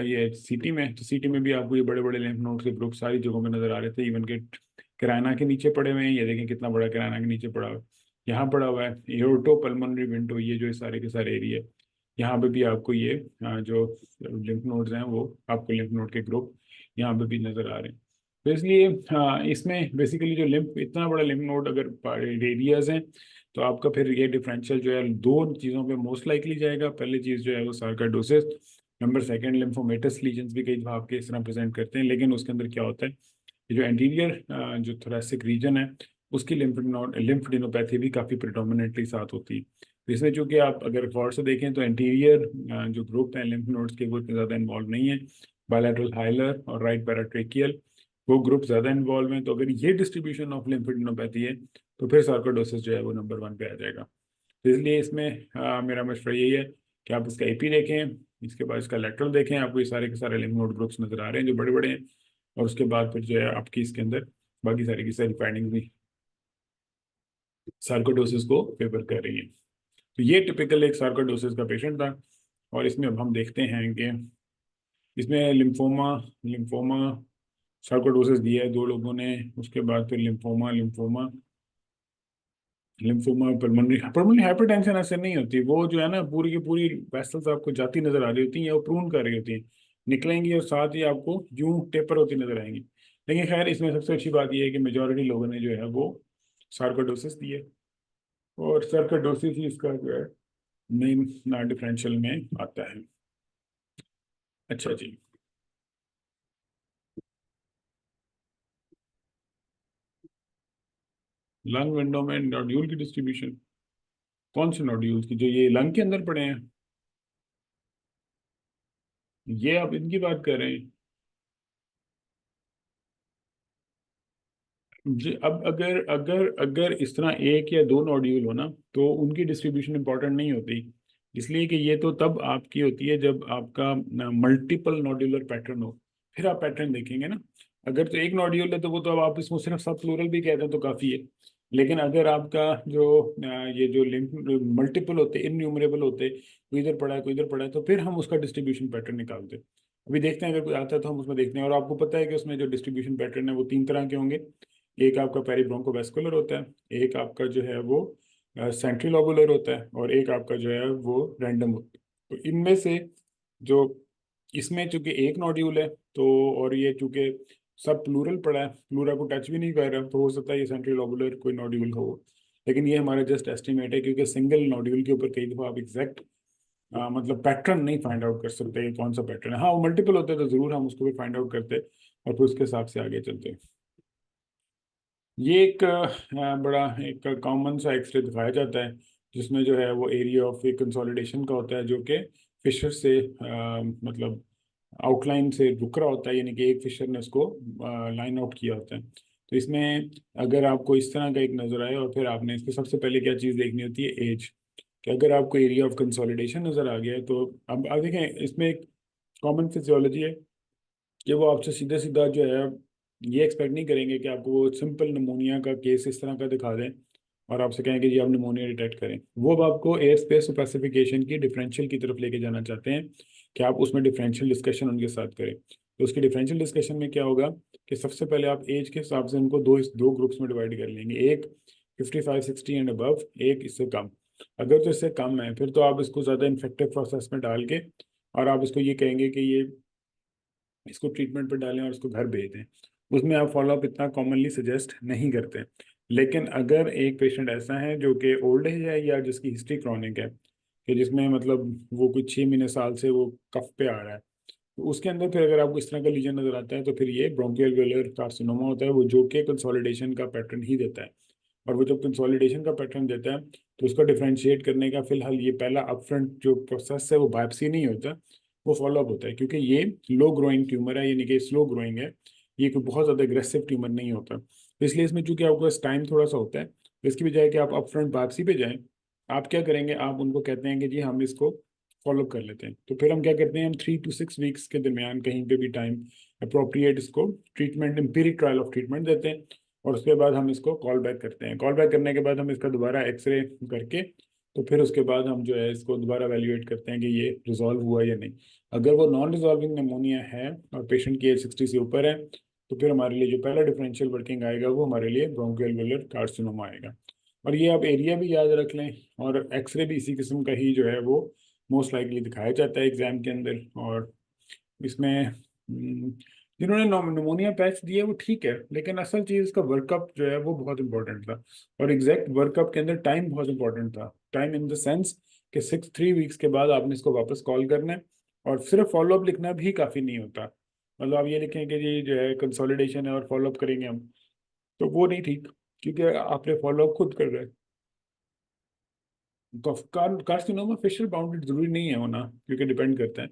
ये सीटी में, तो सीटी में भी आपको ये बड़े बड़े लिम्फ नोड के ग्रुप सारी जगहों पे नजर आ रहे थे, इवन के कैराना के नीचे पड़े हुए हैं। ये देखें कितना बड़ा कैराना के नीचे पड़ा हुआ है, यहाँ पड़ा हुआ है एओर्टो पल्मोनरी विंडो, ये जो सारे के सारे एरिया, यहाँ पे भी आपको ये जो लिम्फ नोड्स हैं वो आपको लिम्फ नोड के ग्रुप यहाँ पे भी नजर आ रहे हैं। तो इसलिए इसमें बेसिकली जो लिम्फ, इतना बड़ा लिम्फ नोड अगर एरियाज हैं, तो आपका फिर ये डिफरेंशियल जो है दो चीज़ों पे मोस्ट लाइकली जाएगा। पहली चीज़ जो है वो सार्कोइडोसिस, नंबर सेकंड लिम्फोमेटस लीजन्स भी कई दफा आपके इस तरह प्रेजेंट करते हैं, लेकिन उसके अंदर क्या होता है, ये जो एंटीरियर जो थोरेसिक रीजन है उसकी लिम्फेडिनोपैथी भी काफ़ी प्रिडोमिनेटली साथ होती है। तो इसमें चूंकि आप अगर गौर से देखें तो एंटीरियर जो ग्रुप है लिम्फ नोड्स के वो इतने ज़्यादा इन्वॉल्व नहीं है, बायलैटरल हाइलर और राइट पैराट्रेकियल वो ग्रुप ज़्यादा इन्वॉल्व हैं। तो अगर ये डिस्ट्रीब्यूशन ऑफ लिम्फेडिनोपैथी है तो फिर सार्कोइडोसिस जो है वो नंबर 1 पे आ जाएगा। तो इसलिए इसमें मेरा मशवरा यही है कि आप इसका एपी देखें, इसके बाद इसका लेटरल देखें, आपको ये सारे के सारे लिम्फ नोड ग्रुप्स नजर आ रहे हैं जो बड़े बड़े हैं, और उसके बाद फिर जो है आपकी इसके अंदर बाकी सारी की सारी फाइंडिंग भी सार्कोइडोसिस को फेवर कर रही है। तो ये टिपिकल एक सार्कोइडोसिस का पेशेंट था। और इसमें अब हम देखते हैं कि इसमें लिम्फोमा लिम्फोमा सार्कोइडोसिस दिया है 2 लोगों ने। उसके बाद फिर lymphoma lymphoma lymphoma pulmonary pulmonary hypertension ऐसे नहीं होती, वो जो है ना पूरी की पूरी वेसल्स आपको जाती नजर आ रही होती हैं या वो प्रून कर रही होती हैं, निकलेंगी और साथ ही आपको यूं टेपर होती नजर आएंगी। लेकिन खैर इसमें सबसे अच्छी बात यह है कि मेजोरिटी लोगों ने जो है वो सार्कोइडोसिस दी है, और सार्कोइडोसिस ही इसका जो है मेन डिफरेंशियल में आता है। अच्छा जी। लंग विंडो में नोड्यूल की डिस्ट्रीब्यूशन, कौन से नोड्यूल्स की, जो ये लंग के अंदर पड़े हैं, ये आप इनकी बात कर रहे हैं? जी, अब अगर अगर अगर इस तरह एक या दो नोड्यूल हो ना, तो उनकी डिस्ट्रीब्यूशन इंपॉर्टेंट नहीं होती, इसलिए कि ये तो तब आपकी होती है जब आपका मल्टीपल नोड्यूलर पैटर्न हो, फिर आप पैटर्न देखेंगे ना। अगर तो एक नोड्यूल है तो वो तो अब आप इसको सिर्फ सब प्लूरल भी कहते हैं तो काफ़ी है। लेकिन अगर आपका जो ये जो लिंक मल्टीपल होते, इनन्यूमरेबल होते, कोई इधर पड़ा है कोई इधर पड़ा है, तो फिर हम उसका डिस्ट्रीब्यूशन पैटर्न निकालते हैं। अभी देखते हैं, अगर कोई आता है तो हम उसमें देखते हैं। और आपको पता है कि उसमें जो डिस्ट्रीब्यूशन पैटर्न है वो 3 तरह के होंगे। एक आपका पेरिब्रोंकोवैस्कुलर होता है, एक आपका जो है वो सेंट्री लोबुलर होता है, और एक आपका जो है वो रैंडम होता है। तो इनमें से जो इसमें चूंकि एक नोड्यूल है, तो और ये चूंकि सब प्लूरल पड़ा है, प्लूरा को टच भी नहीं कर रहा, तो हो सकता है ये सेंट्री लोबुलर कोई नोड्यूल हो। लेकिन ये हमारा जस्ट एस्टिमेट है, क्योंकि सिंगल नोड्यूल के ऊपर कई दफा आप एग्जैक्ट मतलब पैटर्न नहीं फाइंड आउट कर सकते कि कौन सा पैटर्न है। हाँ, वो मल्टीपल होते तो जरूर हम उसको भी फाइंड आउट करते और फिर उसके हिसाब से आगे चलते। ये एक बड़ा एक कॉमन सा एक्सरे दिखाया जाता है, जिसमें जो है वो एरिया ऑफ एक कंसोलिडेशन का होता है, जो कि फिशर से मतलब आउटलाइन से रुक रहा होता है, यानी कि एक फिशर ने उसको लाइन आउट किया होता है। तो इसमें अगर आपको इस तरह का एक नज़र आए, और फिर आपने इसको सबसे पहले क्या चीज़ देखनी होती है, एज। कि अगर आपको एरिया ऑफ कंसोलिडेशन नज़र आ गया है, तो अब आप देखें इसमें एक कॉमन फिजियोलॉजी है कि वो आपसे सीधा सीधा जो है ये एक्सपेक्ट नहीं करेंगे कि आपको वो सिंपल निमोनिया का केस इस तरह का दिखा दें और आपसे कहें कि जी आप निमोनिया डिटेक्ट करें। वो अब आपको एयर स्पेस स्पेसिफिकेशन की डिफरेंशियल की तरफ लेके जाना चाहते हैं कि आप उसमें डिफरेंशियल डिस्कशन उनके साथ करें। तो उसकी डिफरेंशियल डिस्कशन में क्या होगा कि सबसे पहले आप एज के हिसाब से उनको दो ग्रुप्स में डिवाइड कर लेंगे, एक 55-60 एंड अबव, एक इससे कम। अगर तो इससे कम है फिर तो आप इसको ज़्यादा इन्फेक्टिव प्रोसेस में डाल के और आप इसको ये कहेंगे कि ये इसको ट्रीटमेंट पे डालें और इसको घर भेज दें। उसमें आप फॉलोअप इतना कॉमनली सजेस्ट नहीं करते। लेकिन अगर एक पेशेंट ऐसा है जो कि ओल्ड एज है या जिसकी हिस्ट्री क्रॉनिक है, कि जिसमें मतलब वो कुछ 6 महीने साल से वो कफ पे आ रहा है, तो उसके अंदर फिर अगर आपको इस तरह का लीजन नजर आता है, तो फिर ये ब्रोंकियल वेलर कार्सिनोमा होता है, वो जो कि कंसोलिडेशन का पैटर्न ही देता है। और वो जब कंसोलिडेशन का पैटर्न देता है, तो उसको डिफ्रेंशिएट करने का फिलहाल ये पहला अपफ्रंट जो प्रोसेस है वो बायोप्सी नहीं होता, वो फॉलोअप होता है, क्योंकि ये लो ग्रोइंग ट्यूमर है, यानी कि स्लो ग्रोइंग है, ये कोई बहुत ज़्यादा एग्रेसिव ट्यूमर नहीं होता। तो इसलिए इसमें चूंकि आपको टाइम थोड़ा सा होता है, तो इसकी बजाय कि आप अपफ्रंट बायोप्सी पे जाएं, आप क्या करेंगे, आप उनको कहते हैं कि जी हम इसको फॉलो कर लेते हैं। तो फिर हम क्या करते हैं, हम 3 to 6 वीक्स के दरमियान कहीं पे भी टाइम अप्रोप्रिएट इसको ट्रीटमेंट, एम्पिरिक ट्रायल ऑफ ट्रीटमेंट देते हैं, और उसके बाद हम इसको कॉल बैक करते हैं। कॉल बैक करने के बाद हम इसका दोबारा एक्सरे करके, तो फिर उसके बाद हम जो है इसको दोबारा वैल्यूएट करते हैं कि ये रिजॉल्व हुआ या नहीं। अगर वो नॉन रिजॉल्विंग निमोनिया है और पेशेंट की एज 60 से ऊपर है, तो फिर हमारे लिए जो पहला डिफरेंशियल वर्किंग आएगा वो हमारे लिए ब्रोंकियल वेलर कार्सिनोमा आएगा। और ये आप एरिया भी याद रख लें, और एक्सरे भी इसी किस्म का ही जो है वो मोस्ट लाइकली दिखाया जाता है एग्जाम के अंदर। और इसमें जिन्होंने निमोनिया पैच दिया वो ठीक है, लेकिन असल चीज़ इसका वर्कअप जो है वो बहुत इंपॉर्टेंट था। और एग्जैक्ट वर्कअप के अंदर टाइम बहुत इंपॉर्टेंट था, टाइम इन द सेंस कि 3 वीक्स के बाद आपने इसको वापस कॉल करना है। और सिर्फ फॉलोअप लिखना भी काफ़ी नहीं होता, मतलब आप ये लिखें कि जी जो है कंसोलिडेशन है और फॉलोअप करेंगे हम, तो वो नहीं ठीक, क्योंकि आपने फॉलोअप खुद कर रहे हैं। कार्सिनोमा फिशर बाउंडेड जरूरी नहीं है होना, क्योंकि डिपेंड करता है।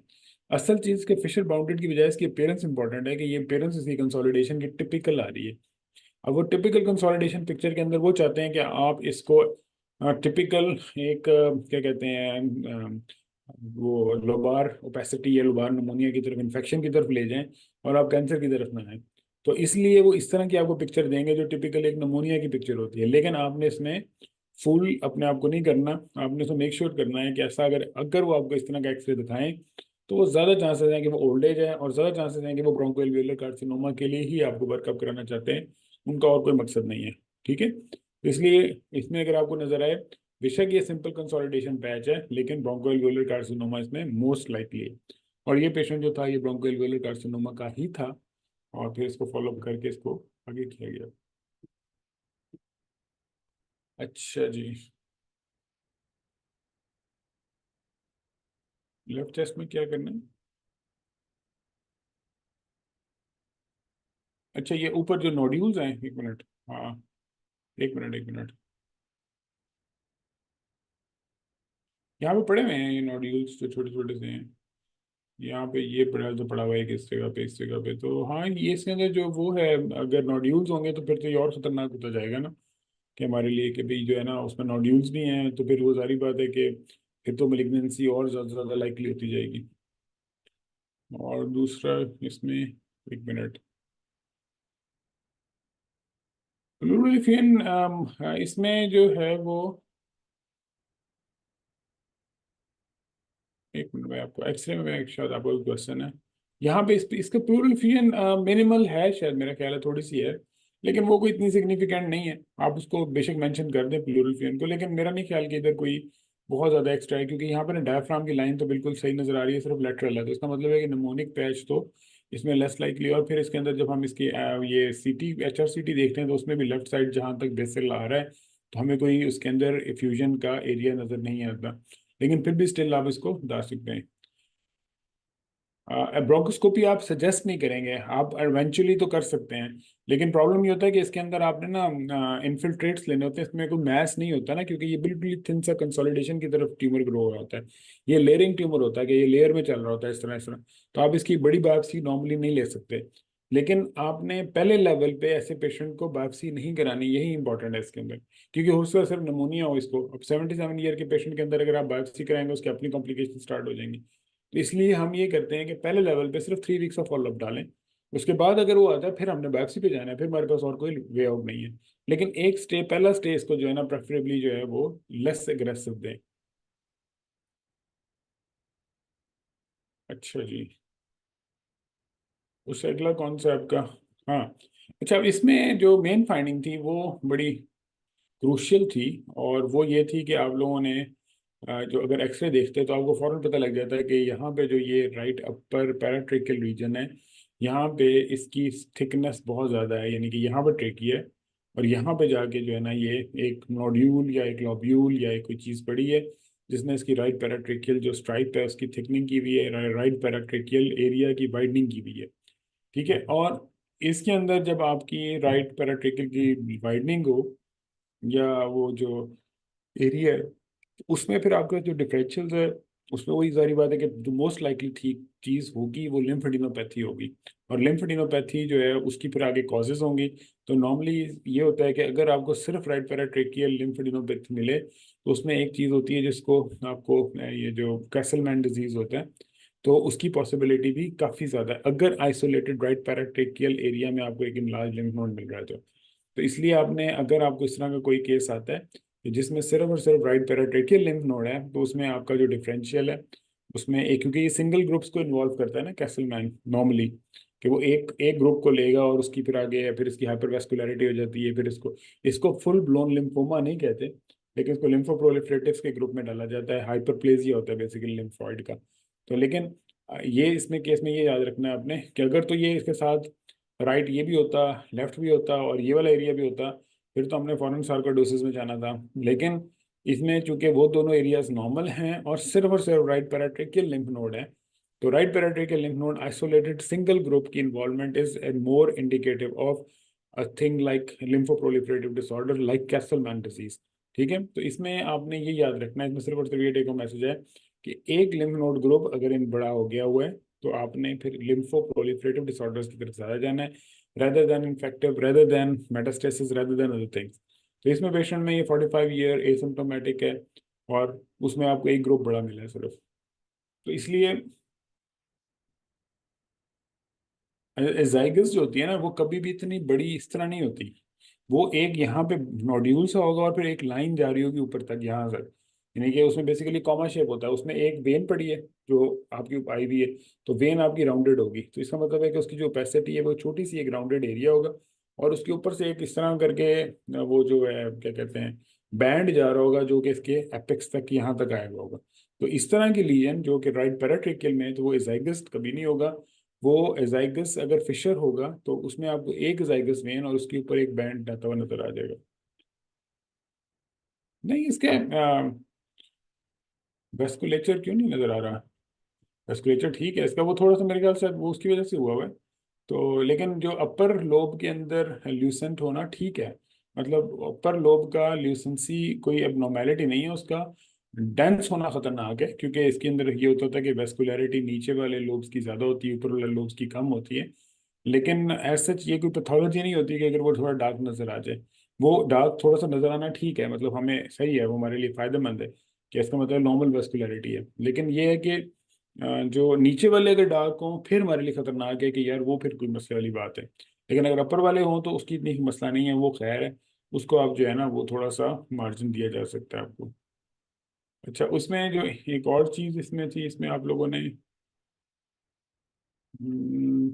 असल चीज के फिशर बाउंडेड की बजाय इसकी अपीयरेंस इंपॉर्टेंट है, कि ये अपीयरेंस इसकी कंसोलिडेशन की टिपिकल आ रही है। अब वो टिपिकल कंसोलिडेशन पिक्चर के अंदर वो चाहते हैं कि आप इसको टिपिकल एक क्या कहते हैं वो लोबार ओपेसिटी या लोबार नमोनिया की तरफ, इन्फेक्शन की तरफ ले जाएं, और आप कैंसर की तरफ ना आए। तो इसलिए वो इस तरह की आपको पिक्चर देंगे जो टिपिकल एक नमोनिया की पिक्चर होती है। लेकिन आपने इसमें फुल अपने आप को नहीं करना, आपने तो मेक श्योर करना है कि ऐसा अगर अगर वो आपको इस तरह का एक्सरे दिखाएं, तो वो ज़्यादा चांसेस हैं कि वो ओल्ड एज है, और ज़्यादा चांसेस हैं कि वो ब्रोंकोएल्वियोलर कार्सिनोमा के लिए ही आपको वर्कअप कराना चाहते हैं, उनका और कोई मकसद नहीं है। ठीक है, तो इसलिए इसमें अगर आपको नजर आए, बेशक ये सिंपल कंसोलिडेशन पैच है, लेकिन ब्रोंकोएल्वियोलर कार्सिनोमा इसमें मोस्ट लाइकली है। और ये पेशेंट जो था ये ब्रोंकोएल्वियोलर कार्सिनोमा का ही था, और फिर इसको फॉलोअप करके इसको आगे किया गया। अच्छा जी। लेफ्ट चेस्ट में क्या करना है? अच्छा, ये ऊपर जो नोड्यूल्स हैं, एक मिनट। हाँ, एक मिनट एक मिनट। यहाँ पे पड़े हुए हैं ये नोड्यूल्स जो छोटे छोटे से हैं। यहाँ पे ये पड़ा जो पड़ा हुआ है कि इस जगह पे, इस जगह पे, तो हाँ ये इसके अंदर जो वो है, अगर नोड्यूल्स होंगे तो फिर तो ये और खतरनाक होता जाएगा ना, कि हमारे लिए कि भाई जो है ना उसमें नोड्यूल्स भी हैं, तो फिर वो सारी बात है कि फिर तो मेलिग्नेंसी और ज़्यादा लाइकली होती जाएगी। और दूसरा इसमें, एक मिनट, प्लूरल्फियन इसमें जो है वो, एक मिनट में आपको एक्सरे में शायद आपको क्वेश्चन है। यहाँ पे इसका प्लूरल्फियन मिनिमल है शायद, मेरा ख्याल है थोड़ी सी है, लेकिन वो कोई इतनी सिग्निफिकेंट नहीं है। आप उसको बेशक मेंशन कर दें प्लूरल्फियन को, लेकिन मेरा नहीं ख्याल कि इधर कोई बहुत ज़्यादा एक्स्ट्रा है, क्योंकि यहाँ पर ना डायफ्राम की लाइन तो बिल्कुल सही नज़र आ रही है, सिर्फ लेटरल है, तो इसका मतलब है कि निमोनिक पैच तो इसमें लेस लाइकली। और फिर इसके अंदर जब हम इसकी ये सीटी HRCT देखते हैं तो उसमें भी लेफ्ट साइड जहाँ तक बेसिल आ रहा है, तो हमें कोई उसके अंदर फ्यूजन का एरिया नज़र नहीं आता, लेकिन फिर भी स्टिल आप इसको डाल सकते हैं। ब्रोंकोस्कोपी आप सजेस्ट नहीं करेंगे, आप एवेंचुअली तो कर सकते हैं, लेकिन प्रॉब्लम ये होता है कि इसके अंदर आपने ना इन्फिल्ट्रेट्स लेने होते हैं, इसमें कोई मैस नहीं होता ना, क्योंकि ये बिल्कुल थिन सा कंसोलिडेशन की तरफ ट्यूमर ग्रो हो रहा होता है। ये लेयरिंग ट्यूमर होता है कि ये लेयर में चल रहा होता है इस तरह इस तरह, तो आप इसकी बड़ी बायोप्सी नॉर्मली नहीं ले सकते। लेकिन आपने पहले लेवल पे ऐसे पेशेंट को बायोप्सी नहीं करानी, यही इंपॉर्टेंट है इसके अंदर, क्योंकि हो सकता है सिर्फ नमूनिया हो इसको। अब 77 ईयर के पेशेंट के अंदर अगर आप बायोप्सी कराएंगे उसकी अपनी कॉम्प्लिकेशन स्टार्ट हो जाएंगी। तो इसलिए हम ये करते हैं कि पहले लेवल पे सिर्फ 3 वीक्स ऑफ फॉलोअप डालें, उसके बाद अगर वो आता है फिर हमने बायोप्सी पे जाना है, फिर हमारे पास और कोई वे आउट नहीं है। लेकिन एक स्टे, पहला स्टे इसको जो है ना प्रेफरेबली जो है वो लेस एग्रेसिव दें। अच्छा जी। उससे अगला कौन सा आपका? हाँ। अच्छा, अब इसमें जो मेन फाइंडिंग थी वो बड़ी क्रूशियल थी, और वो ये थी कि आप लोगों ने जो अगर एक्सरे देखते हैं तो आपको फौरन पता लग जाता है कि यहाँ पे जो ये राइट अपर पैराट्रेकियल रीजन है, यहाँ पे इसकी थिकनेस बहुत ज़्यादा है, यानी कि यहाँ पर ट्रेकी है, और यहाँ पे जाके जो है ना ये एक नोड्यूल या एक लॉब्यूल या एक कोई चीज़ पड़ी है, जिसने इसकी राइट पैराट्रेकियल जो स्ट्राइप है उसकी थिकनिंग की हुई है, राइट पैराट्रेकियल एरिया की वाइडनिंग की हुई है। ठीक है, और इसके अंदर जब आपकी राइट पैराट्रेकियल की वाइडनिंग हो, या वो जो एरिया है उसमें फिर आपका जो डिफरेंशियल्स है, उसमें वही सारी बात है कि जो मोस्ट लाइकली थी चीज़ होगी वो लिम्फेडिनोपैथी होगी। और लिम्फेडिनोपैथी जो है उसकी फिर आगे कॉजेज होंगी। तो नॉर्मली ये होता है कि अगर आपको सिर्फ राइट पैराट्रेकियल लिम्फेडिनोपैथी मिले तो उसमें एक चीज़ होती है जिसको आपको ये जो कैसलमैन डिजीज होता है, तो उसकी पॉसिबिलिटी भी काफ़ी ज़्यादा है अगर आइसोलेटेड राइट पैराट्रेकियल एरिया में आपको एक लार्ज लिम्फ नोड मिल रहा है तो इसलिए आपने, अगर आपको इस तरह का कोई केस आता है जिसमें सिर्फ और सिर्फ राइट पैराट्रेकियल लिम्फ नोड है, तो उसमें आपका जो डिफरेंशियल है उसमें एक, क्योंकि ये सिंगल ग्रुप्स को इन्वॉल्व करता है ना कैसलमैन नॉर्मली, कि वो एक एक ग्रुप को लेगा और उसकी फिर आगे फिर इसकी हाइपरवेस्कुलरिटी हो जाती है, फिर इसको इसको फुल ब्लोन लिम्फोमा नहीं कहते, लेकिन इसको लिम्फोप्रोलिफरेटिव्स के ग्रुप में डाला जाता है, हाइपरप्लेजिया होता है बेसिकली लिम्फॉइड का। तो लेकिन ये इसमें केस में ये याद रखना है आपने कि अगर तो ये इसके साथ राइट ये भी होता, लेफ्ट भी होता और ये वाला एरिया भी होता, फिर तो हमने फॉरेन सार्कोइडोसिस में जाना था। लेकिन इसमें चूंकि वो दोनों एरियाज नॉर्मल हैं और सिर्फ राइट पैराट्रेकियल लिम्फ नोड है, तो right paratracheal lymph node isolated single group की involvement is a more indicative of a thing like lymphoproliferative disorder like Castleman disease. ठीक है, तो इसमें आपने ये याद रखना है, इसमें सिर्फ और सिर्फ ये टेक होम मैसेज है कि एक लिम्फ नोड ग्रुप अगर इन बड़ा हो गया हुआ है तो आपने फिर लिम्फोप्रोलिफरेटिव डिसऑर्डर्स की तरफ ज्यादा जाना है, rather than infective, rather than metastasis, rather than other things। तो इसमें पेशेंट में ये 45 ईयर एसिम्टोमेटिक है, और उसमें आपको एक ग्रुप बड़ा मिला है सिर्फ, तो इसलिए एजाइगस जो होती है ना वो कभी भी इतनी बड़ी इस तरह नहीं होती। वो एक यहाँ पे नोड्यूल सा होगा और फिर एक लाइन जा रही होगी ऊपर तक यहाँ से, यानी कि उसमें बेसिकली कॉमा शेप होता है, उसमें एक वेन पड़ी है जो आपकी आई हुई है, तो वेन आपकी राउंडेड होगी, तो इसका मतलब है कि उसकी जो ओपेसिटी है वो छोटी सी एक राउंडेड एरिया होगा, और उसके ऊपर से एक इस तरह करके वो जो है क्या कहते हैं बैंड जा रहा होगा, जो कि इसके एपेक्स तक यहाँ तक आएगा होगा। तो इस तरह की लीजन जो कि राइट पैराट्रिकल में है, तो वो एजाइगस कभी नहीं होगा। वो एजाइगस अगर फिशर होगा तो उसमें आपको एक एजाइगस वेन और उसके ऊपर एक बैंड जाता हुआ नजर आ जाएगा। नहीं, इसके वेस्कुलेचर क्यों नहीं नजर आ रहा? वेस्कुलेचर ठीक है इसका, वो थोड़ा सा मेरे ख्याल से वो उसकी वजह से हुआ हुआ है। तो लेकिन जो अपर लोब के अंदर ल्यूसेंट होना ठीक है, मतलब अपर लोब का ल्यूसेंसी कोई एबनॉर्मेलिटी नहीं है उसका। डेंस होना खतरनाक है, क्योंकि इसके अंदर ये होता था कि वेस्कुलरिटी नीचे वाले लोब्स की ज़्यादा होती है, ऊपर वाले लोब्स की कम होती है। लेकिन एज सच ये कोई पैथोलॉजी नहीं होती कि अगर वो थोड़ा डार्क नजर आ जाए, वो डार्क थोड़ा सा नजर आना ठीक है, मतलब हमें सही है, वो हमारे लिए फायदेमंद है कि इसका मतलब नॉर्मल वेस्कुलरिटी है। लेकिन ये है कि जो नीचे वाले अगर डार्क हों फिर हमारे लिए खतरनाक है कि यार वो फिर कोई मसले वाली बात है। लेकिन अगर अपर वाले हों तो उसकी इतनी मसला नहीं है, वो खैर है, उसको आप जो है ना वो थोड़ा सा मार्जिन दिया जा सकता है आपको। अच्छा, उसमें जो एक और चीज़ इसमें थी, इसमें आप लोगों ने हम्म,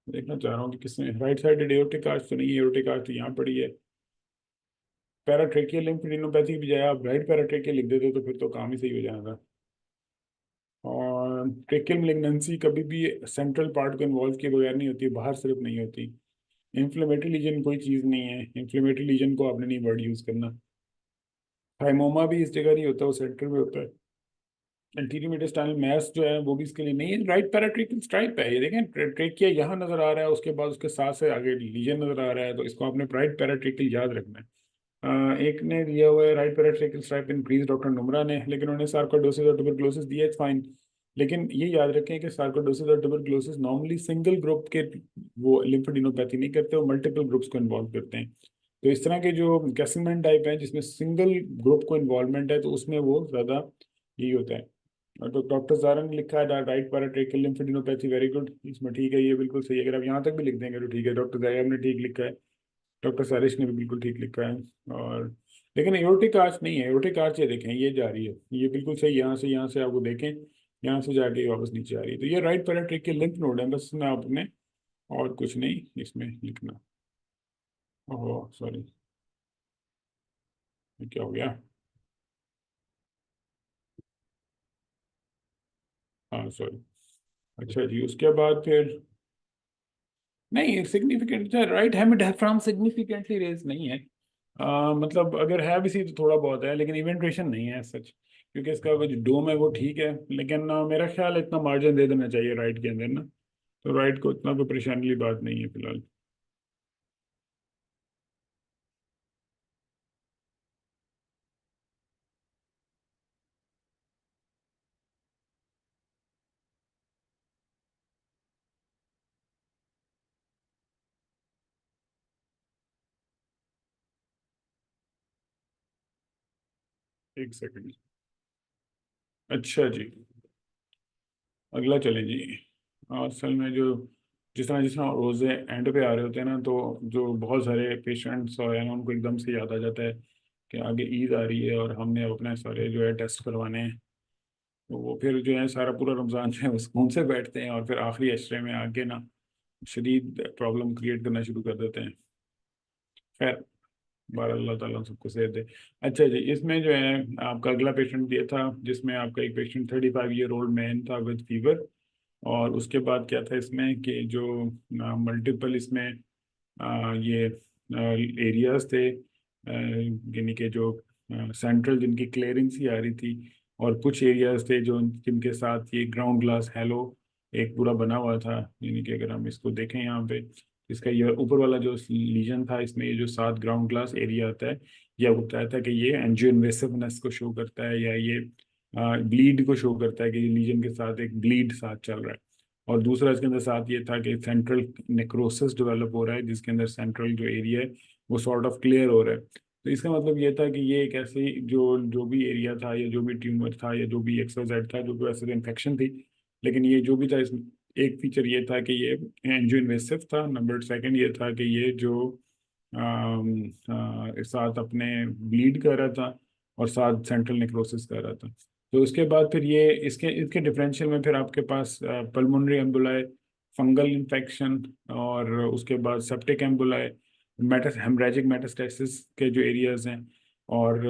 देखना चाह रहा हूँ कि किसने राइट साइड एओर्टिक आर्च तो नहीं है, एओर्टिक आर्च तो यहाँ पड़ी है। पैराट्रेकियल लिम्फेडिनोपैथी की बजाय आप राइट पैराट्रेकियल लिख देते तो फिर तो काम ही सही हो जाएगा। और ट्रेकियल मेलिग्नेंसी कभी भी सेंट्रल पार्ट को इन्वॉल्व किए बगैर नहीं होती, बाहर सिर्फ नहीं होती। इन्फ्लेमेटरी लीजन कोई चीज़ नहीं है, इन्फ्लेमेटरी लीजन को आपने नहीं वर्ड यूज़ करना। थाइमोमा भी इस जगह नहीं होता, वो सेंटर में होता है। एंटीरियर मेडिस्टाइनल मैस जो है वो भी इसके लिए नहीं है, राइट पैराट्रेकियल स्ट्राइप है ये, देखें ट्रेकिया यहाँ नजर आ रहा है, उसके बाद उसके साथ से आगे लीजन नजर आ रहा है, तो इसको आपने राइट पैराट्रेकियल याद रखना है। एक ने दिया हुआ है right paratracheal stripe increase, doctor Numra ने, लेकिन उन्होंने सार्कोइडोसिस और ट्यूबरकुलोसिस दिया, इट्स फाइन। लेकिन ये याद रखें कि सार्कोइडोसिस और ट्यूबरकुलोसिस नॉर्मली सिंगल ग्रुप के वो लिम्फोडिनोपैथी नहीं करते, वो मल्टीपल ग्रुप्स को इन्वॉल्व करते हैं। तो इस तरह के जो कैसिलमैन टाइप है जिसमें सिंगल ग्रुप को इन्वॉल्वमेंट है, तो उसमें वो ज़्यादा यही होता है। तो डॉक्टर जारा ने लिखा है राइट पैराट्रेकियल लिम्फोडिनोपैथी, वेरी गुड, इसमें ठीक है, ये बिल्कुल सही है, अगर आप यहाँ तक भी लिख देंगे तो ठीक है। डॉक्टर जायब ने ठीक लिखा है, डॉक्टर सारिश ने भी बिल्कुल ठीक लिखा है। और लेकिन एओर्टिक आर्च नहीं है, एओर्टिक आर्च ये देखें ये जा रही है, ये बिल्कुल सही, यहाँ से आपको देखें, यहाँ से जाके ये वापस नीचे आ रही है, तो ये राइट पैराट्रेकियल लिम्फ नोड है, बस इसमें आपने और कुछ नहीं इसमें लिखना। ओहो सॉरी, ये क्या हो गया? हाँ सॉरी। अच्छा जी, उसके बाद फिर नहीं सिग्निफिकेंट राइट हेमिडायफ्राम सिग्निफिकेंटली रेज नहीं है। मतलब अगर है भी सी तो थोड़ा बहुत है, लेकिन इवेंट्रेशन नहीं है सच, क्योंकि इसका वो जो डोम है वो ठीक है, लेकिन मेरा ख्याल है इतना मार्जिन दे देना चाहिए राइट के अंदर ना, तो राइट को इतना कोई परेशानी वाली बात नहीं है फिलहाल। एक सेकंड। अच्छा जी, अगला चलें जी। असल में जो जिस तरह रोज़े एंड पे आ रहे होते हैं ना, तो जो बहुत सारे पेशेंट्स और हैं उनको एकदम से याद आ जाता है कि आगे ईद आ रही है और हमने अपने सारे जो है टेस्ट करवाने हैं, तो वो फिर जो है सारा पूरा रमज़ान जो है वो सुकून से बैठते हैं, और फिर आखिरी अशरे में आके ना शदीद प्रॉब्लम क्रिएट करना शुरू कर देते हैं। खैर, बार अल्लाह ताला सबको सेहत दे। अच्छा जी, इसमें जो है आपका अगला पेशेंट ये था, जिसमें आपका एक पेशेंट 35 ईयर ओल्ड मैन था विद फीवर। और उसके बाद क्या था इसमें कि जो मल्टीपल इसमें ये एरियाज थे, यानी कि जो सेंट्रल जिनकी क्लियरेंस ही आ रही थी, और कुछ एरियाज थे जो जिनके साथ ये ग्राउंड ग्लास हेलो एक पूरा बना हुआ था, यानी कि अगर हम इसको देखें यहाँ पे, इसका ये ऊपर वाला जो लीजन था, इसमें ये जो सात ग्राउंड ग्लास एरिया आता है, यह बताता है कि ये एंजियो इन्वेसिवनेस को शो करता है, या ये ब्लीड को शो करता है कि ये लीजन के साथ एक ब्लीड साथ चल रहा है। और दूसरा इसके अंदर साथ ये था कि सेंट्रल नेक्रोसिस डेवलप हो रहा है, जिसके अंदर सेंट्रल जो एरिया है वो सॉर्ट ऑफ क्लियर हो रहा है। तो इसका मतलब ये था कि ये एक ऐसी जो जो भी एरिया था, या जो भी ट्यूमर था, या जो भी एक्सोसाइट था, जो भी ऐसे इन्फेक्शन थी, लेकिन ये जो भी था इसमें एक फीचर ये था कि ये एंजियो इन्वेसिव था। नंबर सेकंड ये था कि ये जो साथ अपने ब्लीड कर रहा था। और साथ सेंट्रल नेक्रोसिस कर रहा था। तो उसके बाद फिर ये इसके इसके डिफरेंशियल में फिर आपके पास पल्मोनरी एम्बुलाई, फंगल इन्फेक्शन, और उसके बाद सेप्टिक एम्बुलाई, मेटास हेमरेजिक मेटास्टेसिस के जो एरियाज हैं, और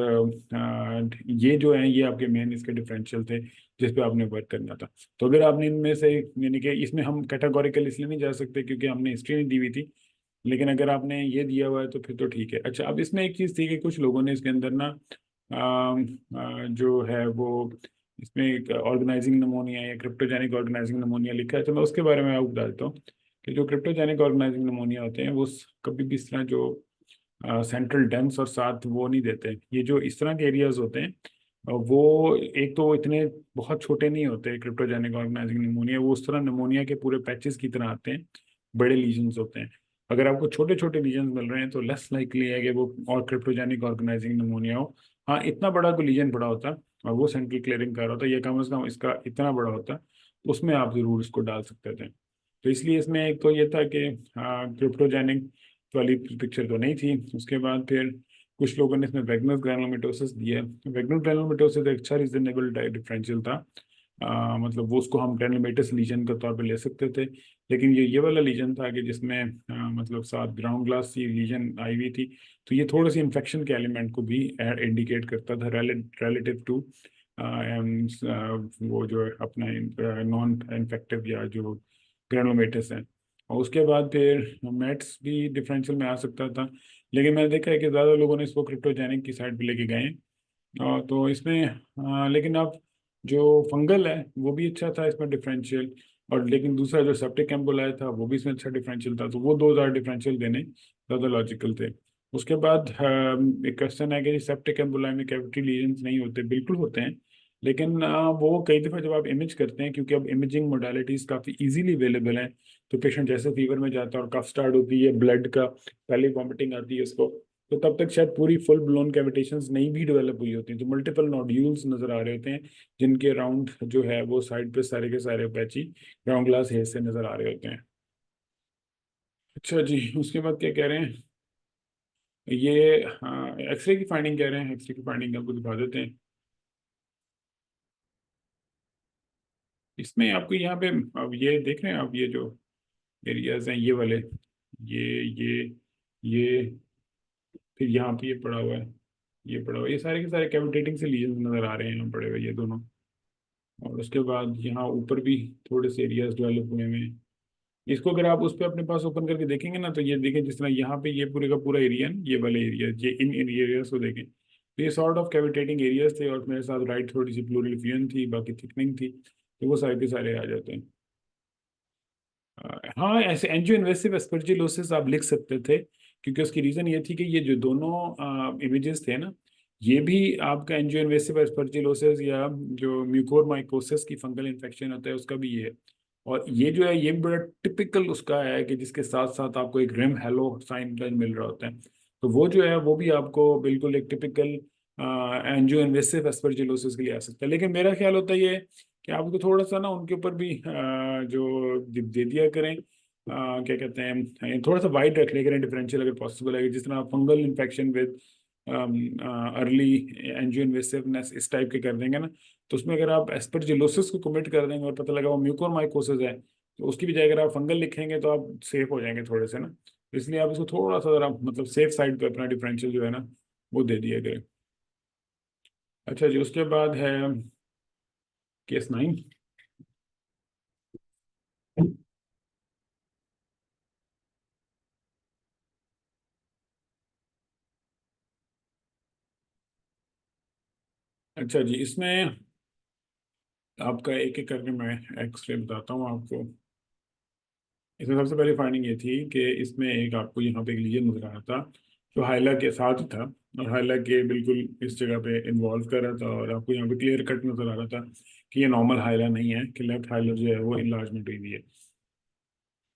ये जो हैं ये आपके मेन इसके डिफरेंशियल थे जिस पे आपने वर्क करना था। तो अगर आपने इनमें से, यानी कि इसमें हम कैटेगोरिकल इसलिए नहीं जा सकते क्योंकि हमने हिस्ट्री नहीं दी हुई थी, लेकिन अगर आपने ये दिया हुआ है तो फिर तो ठीक है। अच्छा, अब इसमें एक चीज़ थी कि कुछ लोगों ने इसके अंदर ना जो है वो इसमें एक ऑर्गेनाइजिंग नमोनिया या क्रिप्टोजेनिक ऑर्गेनाइजिंग नमोनिया लिखा है, तो मैं उसके बारे में आपको बता देता हूँ कि जो क्रिप्टोजेनिक ऑर्गेनाइजिंग नमोनिया होते हैं वो कभी भी इस तरह जो सेंट्रल डेंस और साथ वो नहीं देते। ये जो इस तरह के एरियाज होते हैं वो एक तो इतने बहुत छोटे नहीं होते क्रिप्टोजेनिक ऑर्गेनाइजिंग निमोनिया, वो उस तरह निमोनिया के पूरे पैचेस की तरह आते हैं, बड़े लीजन्स होते हैं। अगर आपको छोटे छोटे लीजन्स मिल रहे हैं तो लेस लाइकली है कि वो और क्रिप्टोजेनिक ऑर्गेनाइजिंग निमोनिया हो। हाँ, इतना बड़ा कोई लीजन बड़ा होता है और वो सेंट्रल क्लियरिंग कर रहा होता है, ये कम से कम इसका इतना बड़ा होता है, उसमें आप जरूर इसको डाल सकते थे। तो इसलिए इसमें एक तो ये था कि क्रिप्टोजेनिक वाली पिक्चर तो नहीं थी। उसके बाद फिर कुछ लोगों ने इसमें वैगनस ग्रैनुलोमेटोसिस दिया। वैगनस ग्रैनुलोमेटोसिस एक अच्छा रीजनेबल डिफरेंशियल था। मतलब वो उसको हम ग्रैनुलोमेटस लीजन के तौर पे ले सकते थे, लेकिन ये वाला लीजन था कि जिसमें मतलब साथ ग्राउंड ग्लास की लीजन आई हुई थी, तो ये थोड़ी सी इन्फेक्शन के एलिमेंट को भी इंडिकेट करता था रिलेटिव टू वो जो अपना नॉन इन्फेक्टिव या जो ग्रेनुलोमेटस है। और उसके बाद फिर मेट्स भी डिफरेंशियल में आ सकता था, लेकिन मैंने देखा है कि ज़्यादा लोगों ने इसको क्रिप्टोजेनिक की साइड पे लेके गए हैं। तो इसमें लेकिन अब जो फंगल है वो भी अच्छा था इसमें डिफरेंशियल, और लेकिन दूसरा जो सेप्टिक एम्बोलाई था वो भी इसमें अच्छा डिफरेंशियल था, तो वो 2,000 डिफरेंशियल देने ज़्यादा लॉजिकल थे। उसके बाद एक क्वेश्चन है कि सेप्टिक एम्बोलाई में कैविटी लीजन्स नहीं होते, बिल्कुल होते हैं, लेकिन वो कई दफ़ा जब आप इमेज करते हैं, क्योंकि अब इमेजिंग मोडालिटीज़ काफ़ी इजीली अवेलेबल हैं, तो पेशेंट जैसे फीवर में जाता है और कफ स्टार्ट होती है, ब्लड का पहले वॉमिटिंग आती है उसको, तो तब तक शायद पूरी फुल ब्लोन कैविटेशंस नहीं भी डेवलप हुई होती, तो मल्टीपल नोड्यूल्स नजर आ रहे होते हैं जिनके राउंड जो है वो साइड पे सारे के सारे पैची ग्राउंड ग्लास हेयर से नजर आ रहे होते हैं। अच्छा जी, उसके बाद क्या कह रहे हैं ये, हाँ, एक्सरे की फाइंडिंग कह रहे हैं, एक्सरे की फाइंडिंग आपको दिखा देते हैं। इसमें आपको यहाँ पे अब ये देख रहे हैं आप, ये जो एरियाज हैं ये वाले, ये ये फिर यहाँ पे ये पड़ा हुआ है, ये पड़ा हुआ है, ये सारे के सारे कैविटेटिंग से लीजन नजर आ रहे हैं यहाँ पड़े हुए ये दोनों। और उसके बाद यहाँ ऊपर भी थोड़े से एरियाज डेवलप हुए हैं। इसको अगर आप उस पर अपने पास ओपन करके देखेंगे ना, तो ये देखें जिस तरह यहाँ पे ये पूरे का पूरा एरिया, ये वाले एरिया, ये इन एरियाज को देखें, तो ये सॉर्ट ऑफ कैविटेटिंग एरियाज थे, और मेरे साथ राइट थोड़ी सी प्लूरल फ्यूजन थी, बाकी थिकनिंग थी, तो वो सारे के सारे आ जाते हैं। हाँ, ऐसे एंजियो इन्वेसिव एस्परजिलोसिस आप लिख सकते थे, क्योंकि उसकी रीजन ये थी कि ये जो दोनों इमेजेस थे ना, ये भी आपका एंजियो इन्वेसिव एस्परजिलोसिस या जो म्यूकोरमाइकोसिस की फंगल इन्फेक्शन होता है उसका भी ये है। और ये जो है ये भी बड़ा टिपिकल उसका है कि जिसके साथ साथ आपको एक रिम हेलो साइन मिल रहा होता है, तो वो जो है वो भी आपको बिल्कुल एक टिपिकल एंजियो इन्वेसिव एस्परजिलोसिस के लिए आ सकता है। लेकिन मेरा ख्याल होता है ये कि आपको थोड़ा सा ना उनके ऊपर भी जो दे दिया करें, क्या कहते हैं, थोड़ा सा वाइड रख लिया करें डिफरेंशियल अगर पॉसिबल है, जिस तरह fungal infection with early angio invasiveness इस टाइप के कर देंगे ना, तो उसमें अगर आप एस्परजिलोसिस को कमिट कर देंगे और पता लगा वो म्यूकोरमाइकोसिस है, तो उसकी बजाय अगर आप फंगल लिखेंगे तो आप सेफ हो जाएंगे थोड़े से ना। तो इसलिए आप इसको थोड़ा सा जरा मतलब सेफ साइड पे अपना डिफरेंशियल जो है ना वो दे दिया करें। अच्छा जी, उसके बाद है केस 9। अच्छा जी, इसमें आपका एक एक करके मैं एक्सरे बताता हूँ आपको। इसमें सबसे पहली फाइंडिंग ये थी कि इसमें एक आपको यहाँ पे एक लीजन नजर आ रहा था जो हाइला के साथ ही था, और हाइला के बिल्कुल इस जगह पे इन्वॉल्व कर रहा था, और आपको यहाँ पे क्लियर कट नजर आ रहा था कि ये नॉर्मल हाइला नहीं है, कि लेफ्ट हाइला जो है वो इनलार्जमेंट हुई हुई है।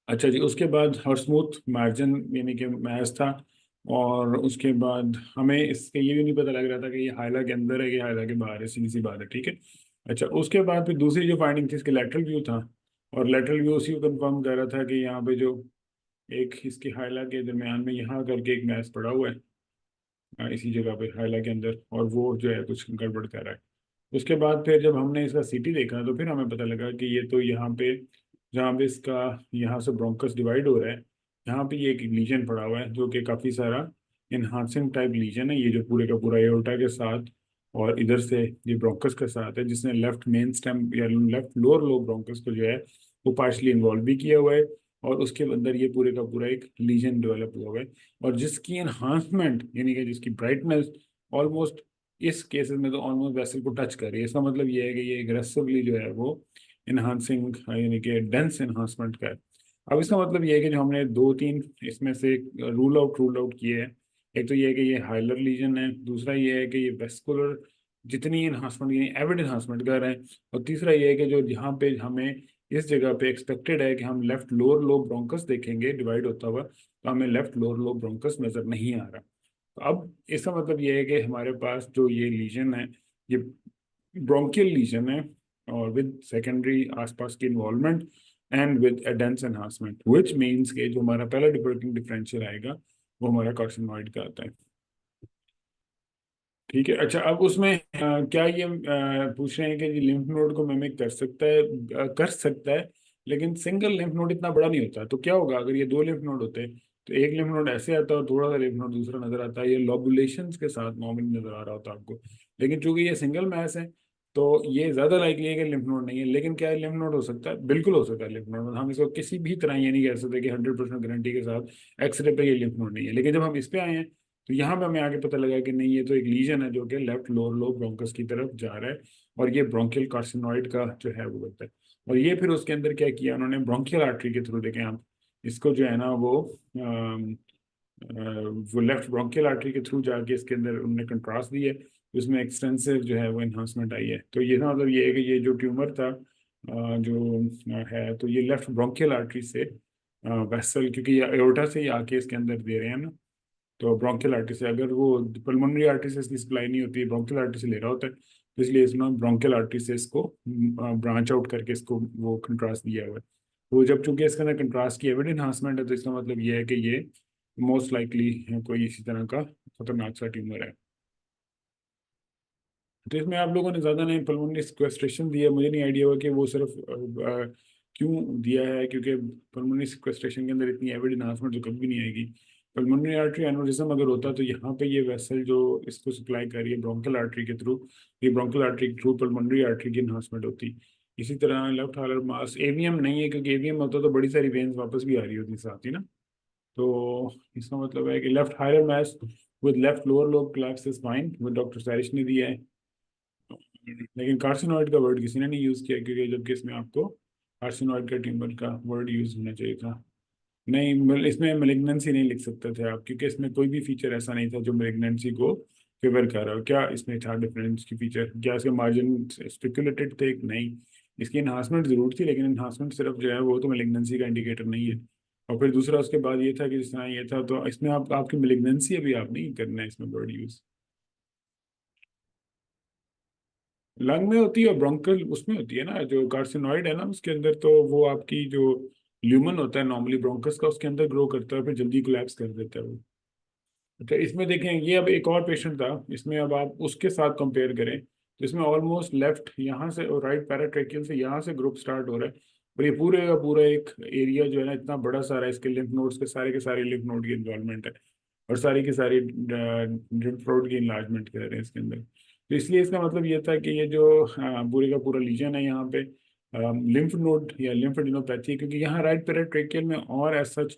अच्छा जी, उसके बाद और स्मूथ मार्जिन यानी कि मैच था, और उसके बाद हमें इसके ये भी नहीं पता लग रहा था कि ये हाइला के अंदर है कि हाइला के बाहर है, सीधी सी बात है, ठीक है। अच्छा, उसके बाद फिर दूसरी जो फाइंडिंग थी इसके लेटरल व्यू था, और लेटरल व्यू उसी को कंफर्म कर रहा था कि यहाँ पे जो एक इसकी हाइला के दरमियान में यहाँ करके एक मैच पड़ा हुआ है, इसी जगह पे हाइला के अंदर, और वो जो है कुछ गड़बड़ कर रहा है। उसके बाद फिर जब हमने इसका सीटी देखा तो फिर हमें पता लगा कि ये तो यहाँ पे, जहाँ पे इसका यहाँ से ब्रोंकस डिवाइड हो रहा है, यहाँ पे ये एक लीजन पड़ा हुआ है जो कि काफ़ी सारा इन्हांसिंग टाइप लीजन है, ये जो पूरे का पूरा एओर्टा के साथ और इधर से ये ब्रोंकस के साथ है, जिसने लेफ्ट मेन स्टेम या लेफ्ट लोअर लो ब्रोंकस को जो है वो पार्शली इन्वॉल्व भी किया हुआ है, और उसके अंदर ये पूरे का पूरा एक लीजन डेवलप हुआ हुआ है, और जिसकी एनहांसमेंट यानी कि जिसकी ब्राइटनेस ऑलमोस्ट इस केसेस में तो ऑलमोस्ट वेसल को टच कर रही है। इसका मतलब ये है कि ये एग्रेसिवली जो है वो इन्हांसिंग यानी कि डेंस एनहांसमेंट का है। अब इसका मतलब ये है कि जो हमने दो तीन इसमें से रूल आउट किए हैं, एक तो ये है कि ये हाइलर लीजन है, दूसरा ये है कि ये वेस्कुलर जितनी इन्हांसमेंट यानी एविड इन्हांसमेंट कर रहे हैं, और तीसरा ये है कि जो यहाँ पे हमें इस जगह पे एक्सपेक्टेड है कि हम लेफ्ट लोअर लो ब्रोंकस देखेंगे डिवाइड होता हुआ, तो हमें लेफ्ट लोअर लो ब्रोंकस नजर नहीं आ रहा। तो अब इसका मतलब ये है कि हमारे पास जो ये लीजन है, ये ब्रोंकियल लीजन है, और विद सेकेंडरी आसपास की इन्वॉल्वमेंट एंड विद एडेंस एनहांसमेंट, व्हिच मींस के जो हमारा पहला डिफरेंशियल डिफरेंशियल आएगा वो हमारा कार्सिनोइड का आता है। ठीक है, अच्छा अब उसमें क्या ये पूछ रहे हैं कि ये लिम्फ नोड को मिमिक कर सकता है? कर सकता है, लेकिन सिंगल लिम्फ नोड इतना बड़ा नहीं होता। तो क्या होगा अगर ये दो लिम्फ नोड होते, तो एक लिम्फ नोड ऐसे आता है और थोड़ा सा लिम्फ नोड दूसरा नजर आता है, ये लॉबुलेशंस के साथ नॉर्मली नजर आ रहा होता आपको। लेकिन चूंकि ये सिंगल मैस है, तो ये ज्यादा लाइकली है कि लिम्फ नोड नहीं है। लेकिन क्या लिम्फ नोड हो सकता है? बिल्कुल हो सकता है लिम्फ नोड। हम इसको किसी भी तरह ये नहीं कह सकते कि 100% गारंटी के साथ एक्सरे पे ये लिम्फ नोड नहीं है। लेकिन जब हम इस पे आए हैं, तो यहाँ पे हमें आगे पता लगा कि नहीं, ये तो एक लीजन है जो कि लेफ्ट लोअर लोब ब्रोंकस की तरफ जा रहा है, और ये ब्रोंकियल कार्सिनोइड का जो है वो बनता है। और ये फिर उसके अंदर क्या किया उन्होंने, ब्रोंकियल आर्टरी के थ्रू, देखें आप इसको जो है ना वो लेफ्ट ब्रोंकियल आर्टरी के थ्रू जाके इसके अंदर उन्होंने कंट्रास्ट दी है, उसमें एक्सटेंसिव जो है वो एनहांसमेंट आई है। तो ये ना मतलब ये है कि ये जो ट्यूमर था जो है, तो ये लेफ्ट ब्रोंकियल आर्टरी से वेसल, क्योंकि ये एओर्टा से ही आके इसके अंदर दे रहे हैं ना, तो ब्रोंकियल आर्टरी से, अगर वो पल्मोनरी आर्टरी से इसकी सप्लाई नहीं होती है, ब्रोंकियल आर्टरी से ले रहा होता है, तो इसलिए इसने ब्रोंकियल आर्टरी से इसको ब्रांच आउट करके इसको वो कंट्रास्ट दिया हुआ है। तो जब चूंकि इसके अंदर कंट्रास्ट की एविड एनहांसमेंट है, तो इसका मतलब ये है कि ये मोस्ट लाइकली कोई इसी तरह का खतरनाक सा ट्यूमर है। तो इसमें आप लोगों ने ज़्यादा नहीं पल्मोनरी सिक्वेस्ट्रेशन दिया, मुझे नहीं आइडिया हुआ कि वो सिर्फ क्यों दिया है, क्योंकि पल्मोनरी सिक्वेस्ट्रेशन के अंदर इतनी एविड एनहांसमेंट तो कभी भी नहीं आएगी। पल्मोनरी आर्टरी एनोरिज्म अगर होता तो यहाँ पे ये वेसल जो इसको सप्लाई कर रही है ब्रोंकल आर्टरी के थ्रू, ये ब्रोंकल आर्टरी के थ्रू पल्मोनरी आर्टरी की एनहांसमेंट होती। इसी तरह लेफ्ट हालर मास एवीएम नहीं है, क्योंकि एवीएम होता तो बड़ी सारी वेन्स वापस भी आ रही होती साथ ही ना। तो इसका मतलब है कि left hilar mass with left lower lobe collapse is fine, with doctor Sarish ने दिया है। लेकिन कार्सिनोइड का वर्ड किसी ने नहीं यूज किया, क्योंकि जबकि इसमें आपको कार्सिनोइड का ट्यूमर का वर्ड यूज होना चाहिए था। नहीं, इसमें मेलिग्नेंसी नहीं लिख सकते थे आप, क्योंकि इसमें कोई भी फीचर ऐसा नहीं था जो मेलिग्नेंसी को फेवर कर रहा हो। क्या इसमें था डिफरेंस की फीचर? क्या इसके मार्जिन स्पेकुलेटेड थे? नहीं, इसकी इन्हांसमेंट जरूर थी, लेकिन इन्हांसमेंट सिर्फ जो है वो तो मेलिग्नेंसी का इंडिकेटर नहीं है। और फिर दूसरा उसके बाद ये था कि जिस तरह ये था, तो इसमें आप आपकी मेलिग्नेंसी अभी आप नहीं करना है इसमें वर्ड यूज। लंग में होती है और ब्रोंकल उसमें होती है ना, जो कार्सिनोइड है ना उसके अंदर, तो वो आपकी जो ल्यूमन होता है नॉर्मली ब्रोंकस का, उसके अंदर ग्रो करता है, फिर जल्दी कोलैप्स कर देता है वो। अच्छा, इसमें देखें ये अब एक और पेशेंट था, इसमें अब आप उसके साथ कंपेयर करें, तो इसमें ऑलमोस्ट लेफ्ट यहाँ से और राइट पैराट्रेकियल से यहाँ से ग्रुप स्टार्ट हो रहा है, और ये पूरे का पूरा एक एरिया जो है ना इतना बड़ा सारा, इसके लिम्फ नोड्स के सारे लिम्फ नोड की इन्वॉल्वमेंट है, और सारी की सारी लिम्फ नोड की इन्लार्जमेंट कर रहे हैं इसके अंदर। तो इसलिए इसका मतलब ये था कि ये जो पूरे का पूरा लीजन है यहाँ पे लिम्फ नोड या लिम्फेडिनोपैथी, क्योंकि यहाँ राइट पैराट्रेकियल में और एज सच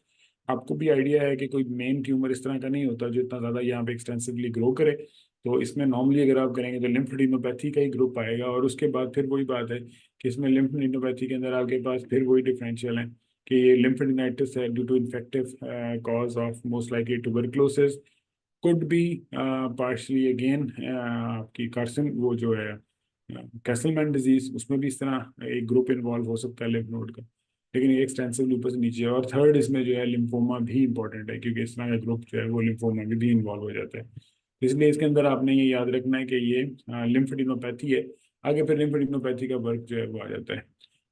आपको भी आइडिया है कि कोई मेन ट्यूमर इस तरह का नहीं होता जो इतना ज़्यादा यहाँ पे एक्सटेंसिवली ग्रो करे। तो इसमें नॉर्मली अगर आप करेंगे तो लिम्फेडिनोपैथी का ही ग्रुप आएगा, और उसके बाद फिर वही बात है कि इसमें लिम्फेडिनोपैथी के अंदर आपके पास फिर वही डिफरेंशियल है कि ये लिम्फेडिनाइटिस है due to infective cause of most likely tuberculosis, could be partially again आपकी कार्सन वो जो है कैसलमैन डिजीज, उसमें भी इस तरह एक ग्रुप इन्वॉल्व हो सकता है लिम्फ नोड का। लेकिन ये एक्सटेंसिव ऊपर से नीचे है। और थर्ड इसमें जो है लिम्फोमा भी इंपॉर्टेंट है, क्योंकि इस तरह का ग्रुप जो है वो लिम्फोमा में भी इन्वॉल्व हो जाता है। तो इसलिए इसके अंदर आपने ये याद रखना है कि ये लिम्फेडिनोपैथी है। आगे फिर लिम्फेडिनोपैथी का वर्क जो है वो आ जाता है।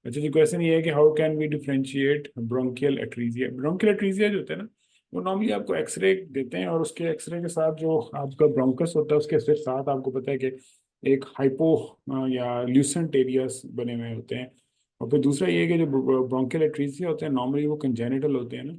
अच्छा जी, क्वेश्चन ये है कि how can we differentiate bronchial atresia? Bronchial atresia जो होता है ना, वो नॉर्मली आपको एक्सरे देते हैं, और उसके एक्सरे के साथ जो आपका ब्रोंकस होता है उसके फिर साथ आपको पता है कि एक हाइपो या ल्यूसेंट एरियाज बने हुए होते हैं। और फिर दूसरा ये है कि जो ब्रोंकियल एट्रीजिया होते हैं नॉर्मली वो कंजेनिटल होते हैं ना,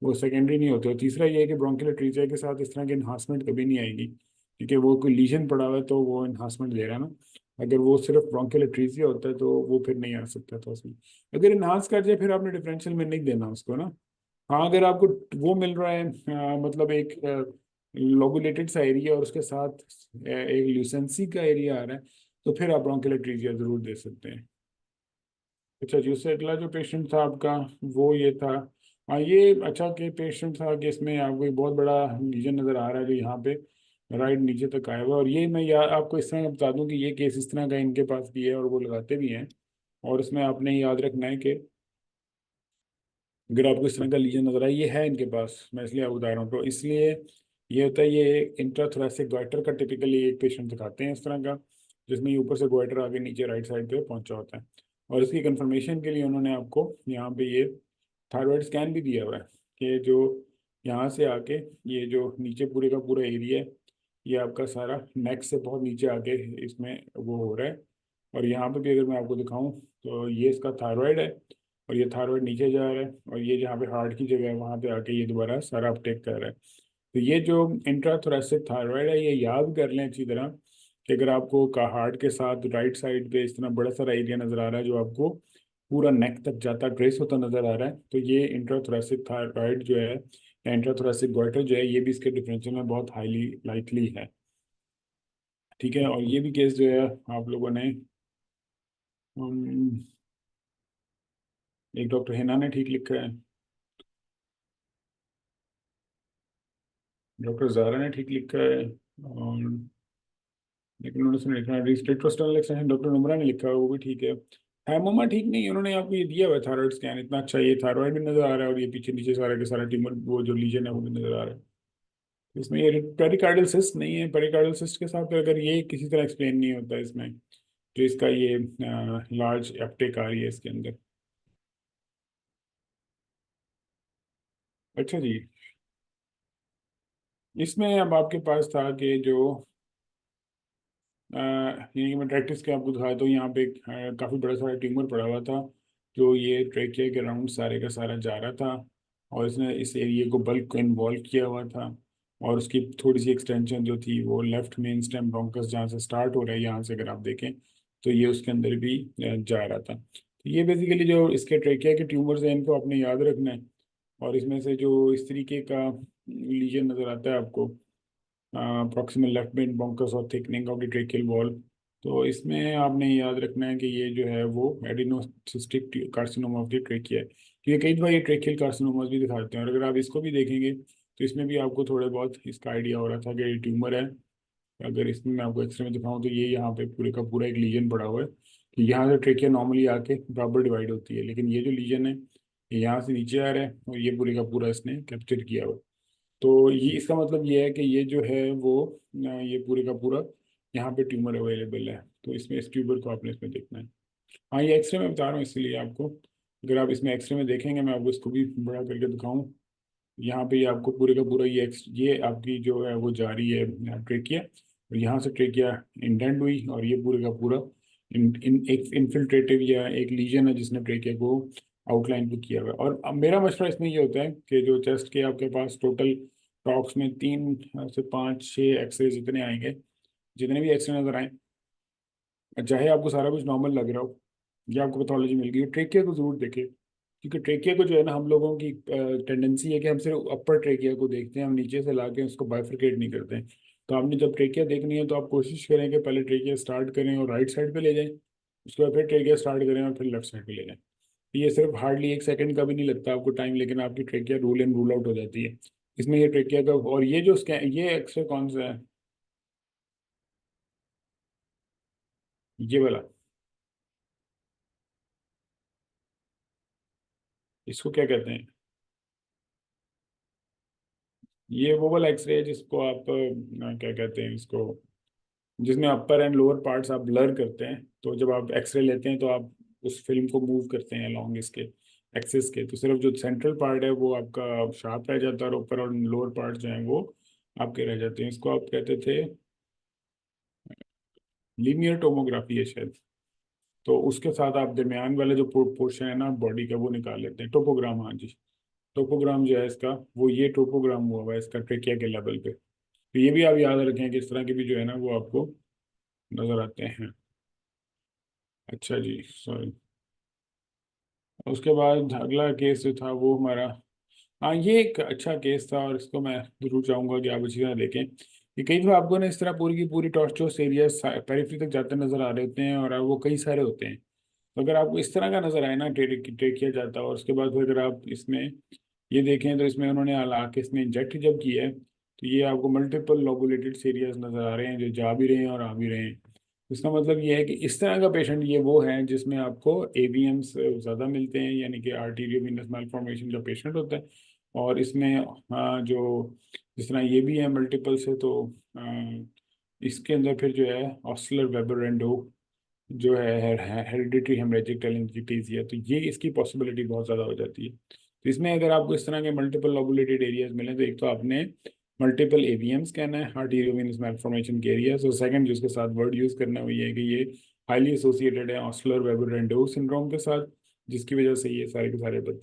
वो सेकेंडरी नहीं होते। और तीसरा ये है कि ब्रोंकियल एट्रीजिया के साथ इस तरह की इन्हांसमेंट कभी नहीं आएगी, क्योंकि वो कोई लीजन पड़ा हुआ है तो वो इन्हांसमेंट दे रहा है ना। अगर वो सिर्फ ब्रोंकियल एट्रीजिया होता है तो वो फिर नहीं आ सकता था उसमें। अगर इन्हांस कर जाए फिर आपने डिफरेंशियल में नहीं देना उसको ना। हाँ, अगर आपको वो मिल रहा है मतलब एक लोबुलेटेड सा एरिया और उसके साथ एक ल्यूसेंसी का एरिया आ रहा है, तो फिर आप ब्रोंकियोलेट्रीजिया जरूर दे सकते हैं। अच्छा जी, उससे अगला जो पेशेंट था आपका वो ये था। हाँ, ये अच्छा कि पेशेंट था कि इसमें आपको एक बहुत बड़ा लीजन नज़र आ रहा है जो यहाँ पे राइट नीचे तक आया हुआ है। और ये मैं आपको इस तरह बता दूं कि ये केस इस तरह का इनके पास भी है और वो लगाते भी हैं। और इसमें आपने याद रखना है कि अगर आपको इस तरह का लीजन नजर आए, ये है इनके पास, मैं इसलिए आपको बता रहा हूँ। तो इसलिए ये होता है, ये इंट्राथोरेसिक गॉइटर का टिपिकली एक पेशेंट दिखाते हैं इस तरह का, जिसमें ये ऊपर से गॉइटर आगे नीचे राइट साइड पे पहुंचा होता है। और इसकी कंफर्मेशन के लिए उन्होंने आपको यहाँ पे ये थायराइड स्कैन भी दिया हुआ है कि जो यहाँ से आके ये जो नीचे पूरे का पूरा एरिया है, ये आपका सारा नेक से बहुत नीचे आके इसमें वो हो रहा है। और यहाँ पे भी अगर मैं आपको दिखाऊं तो ये इसका थायराइड है, और ये थायराइड नीचे जा रहा है, और ये जहाँ पे हार्ट की जगह है वहाँ पे आके ये दोबारा सारा अपटेक कर रहा है। तो ये जो इंट्राथोरेसिक थायराइड है, ये याद कर लें अच्छी तरह कि अगर आपको का हार्ट के साथ राइट साइड पे इस तरह बड़ा सारा एरिया नजर आ रहा है जो आपको पूरा नेक तक जाता ट्रेस होता नजर आ रहा है, तो ये इंट्राथोरेसिक थायराइड जो है या इंट्राथोरेसिक गॉइटर जो है, ये भी इसके डिफरेंशियल में बहुत हाईली लाइकली है। ठीक है, और ये भी केस जो है आप लोगों ने एक डॉक्टर हिना ने ठीक लिखा है, डॉक्टर जारा ने ठीक लिखा है, और लेकिन उन्होंने उसने लिखा रिस्ट्रिक्टोस्टेरॉल एक्सटेंशन डॉक्टर नुमरा ने लिखा है, वो भी ठीक है। हैमोमा ठीक नहीं है, उन्होंने आपको ये दिया हुआ है थायराइड स्कैन इतना अच्छा, ये थायराइड भी नजर आ रहा है और ये पीछे नीचे सारा के सारा ट्यूमर वो जो लीजन है वो भी नजर आ रहा है। इसमें ये पेरिकार्डियल सिस्ट नहीं है, पेरिकार्डियल सिस्ट के साथ अगर ये किसी तरह एक्सप्लेन नहीं होता है इसमें, जो इसका ये लार्ज अपटेक आ रही है इसके अंदर। अच्छा जी, इसमें अब आपके पास था कि जो यानी कि मैं प्रैक्टिस के आपको दिखाया तो यहाँ पे काफ़ी बड़ा सारा ट्यूमर पड़ा हुआ था, जो ये ट्रेकिया के राउंड सारे का सारा जा रहा था, और इसने इस एरिया को बल्क को इन्वॉल्व किया हुआ था। और उसकी थोड़ी सी एक्सटेंशन जो थी वो लेफ्ट मेन स्टेम ब्रोंकस जहाँ से स्टार्ट हो रहा है यहाँ से अगर आप देखें, तो ये उसके अंदर भी जा रहा था। तो ये बेसिकली जो इसके ट्रेकिया के ट्यूमर्स हैं इनको आपने याद रखना है। और इसमें से जो इस तरीके का लीजन नज़र आता है आपको, प्रॉक्सिमल लेफ्ट मेन ब्रोंकस और thickening of the tracheal wall, तो इसमें आपने याद रखना है कि ये जो है वो एडिनोसिस्टिक कार्सिनोमा ऑफ द ट्रेकिया है, क्योंकि कई बार ये ट्रेकियल कार्सिनोमास भी दिखाते हैं। और अगर आप इसको भी देखेंगे तो इसमें भी आपको थोड़े बहुत इसका आइडिया हो रहा था कि ये ट्यूमर है। अगर इसमें मैं आपको एक्सरे में दिखाऊं तो ये यहाँ पे पूरे का पूरा एक लीजन पड़ा हुआ है कि यहाँ से ट्रेकिया नॉर्मली आके बराबर डिवाइड होती है, लेकिन ये जो लीजन है ये यहाँ से नीचे आ रहा है और ये पूरे का पूरा इसने कैप्चर किया हुआ है। तो ये इसका मतलब ये है कि ये जो है वो ये पूरे का पूरा यहाँ पे ट्यूमर अवेलेबल है, तो इसमें इस ट्यूबर को आपने इसमें देखना है। हाँ, ये एक्सरे में बता रहा हूँ इसलिए आपको, अगर आप इसमें एक्सरे में देखेंगे, मैं आपको इसको भी बड़ा करके दिखाऊँ, यहाँ पे ये आपको पूरे का पूरा ये आपकी जो है वो जा रही है ट्रेकिया, और यहाँ से ट्रेकिया इंडेंट हुई और ये पूरे का पूरा एक इन्फिल्ट्रेटिव या एक लीजन है जिसने ट्रेकिया को आउटलाइन पे किया हुआ है। और अब मेरा मशवरा इसमें ये होता है कि जो चेस्ट के आपके पास टोटल टॉक्स में 3 से 5 6 एक्सरे जितने आएंगे, जितने भी एक्सरे नजर आए, चाहे आपको सारा कुछ नॉर्मल लग रहा हो या आपको पैथोलॉजी मिल गई, ट्रेकिया को जरूर देखें। क्योंकि ट्रेकिया को जो है ना, हम लोगों की टेंडेंसी है कि हम सिर्फ अपर ट्रेकिया को देखते हैं, हम नीचे से ला के उसको बाइफरकेट नहीं करते हैं। तो आपने जब ट्रेकिया देखनी है तो आप कोशिश करें कि पहले ट्रेकिया स्टार्ट करें और राइट साइड पे ले जाएं, उसके बाद फिर ट्रेकिया स्टार्ट करें और फिर लेफ्ट साइड पे ले जाएं। ये सिर्फ हार्डली 1 सेकंड का भी नहीं लगता आपको टाइम, लेकिन आपकी trachea rule in rule out हो जाती है। इसमें ये ट्रेकिया का और ये जो स्कैन, ये एक्सरे कौन सा है, ये वाला, इसको क्या कहते हैं? ये वो वाला एक्सरे है जिसको आप क्या कहते हैं इसको, जिसमें अपर एंड लोअर पार्ट्स आप ब्लर करते हैं, तो जब आप एक्सरे लेते हैं तो आप उस फिल्म को मूव करते हैं अलॉन्ग इसके, एक्सिस के, तो सिर्फ जो सेंट्रल पार्ट है वो आपका शार्प रह जाता है और ऊपर और लोअर पार्ट जो है वो आपके रह जाते हैं। इसको आप कहते थे लीनियर टोमोग्राफी है शायद। तो उसके साथ आप दरमियान वाले जो पोर्शन है ना बॉडी का वो निकाल लेते हैं, टोपोग्राम, हाँ जी। टोपोग्राम जो है इसका, वो ये टोपोग्राम हुआ हुआ है इसका ट्रेकिया के लेवल पे। तो ये भी आप याद रखें कि इस तरह के भी जो है ना वो आपको नजर आते हैं। अच्छा जी, सॉरी। उसके बाद अगला केस जो था वो हमारा, हाँ ये एक अच्छा केस था और इसको मैं जरूर चाहूंगा कि आप अच्छी तरह देखें कि कई दफा आपको ना इस तरह पूरी की पूरी टॉर्चोस एरिया पेरिफेरी तक जाते नजर आ रहे होते हैं और वो कई सारे होते हैं। तो अगर आपको इस तरह का नजर आए ना ट्रेक किया जाता है और उसके बाद फिर अगर आप इसमें ये देखें तो इसमें उन्होंने हालांकि इसमें इंजेक्ट जब किया है तो ये आपको मल्टीपल लोबुलेटेड एरियाज नजर आ रहे हैं जो जा भी रहे हैं और आ भी रहे हैं। इसका मतलब ये है कि इस तरह का पेशेंट ये वो है जिसमें आपको एवीएम्स ज़्यादा मिलते हैं, यानी कि आर्टीरियो वीनस मालफॉर्मेशन का पेशेंट होता है। और इसमें जो जिस तरह ये भी है मल्टीपल से, तो इसके अंदर फिर जो है ऑस्लर वेबर रेंडो जो है हेरिडिटरी हेमरेजिक टेलेंजिटीज है, तो ये इसकी पॉसिबिलिटी बहुत ज़्यादा हो जाती है। तो इसमें अगर आपको इस तरह के मल्टीपल लोबुलेटेड एरियाज मिले तो एक तो आपने मल्टीपल एवीएम्स कहना है, आर्टीरियोवेनस मैलफॉर्मेशन के एरियाज, और सेकंड जिसके साथ वर्ड यूज़ करना है वो ये है कि ये हाईली एसोसिएटेड है ऑस्लर वेबर रेंडो सिंड्रोम के साथ, जिसकी वजह से ये सारे के सारे बद।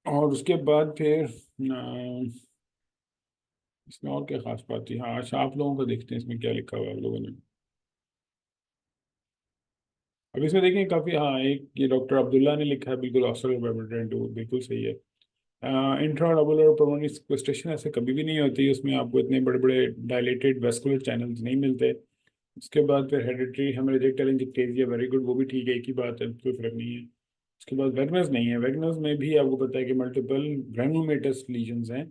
और उसके बाद फिर इसमें और क्या खास बात थी, हाँ अच्छा आप लोगों को देखते हैं इसमें क्या लिखा हुआ है आप लोगों ने। अब इसमें देखें काफ़ी, हाँ एक ये डॉक्टर अब्दुल्ला ने लिखा है बिल्कुल ऑस्ट्रल वेबरेंडो, बिल्कुल सही है। इंट्राओरबुलर पल्मोनरी सिक्वेस्ट्रेशन ऐसे कभी भी नहीं होती, उसमें आपको इतने बड़े बड़े डायलेटेड वेस्कुलर चैनल्स नहीं मिलते। उसके बाद फिर हेरिडिटरी हेमरेजिक टेलेंजिक्टेसिया, वेरी गुड, वो भी ठीक है, एक ही बात है, कोई फर्क नहीं है। उसके बाद वेगनस नहीं है, वेगनस में भी आपको पता है कि मल्टीपल ग्रैनुलोमेटस लीजन्स हैं।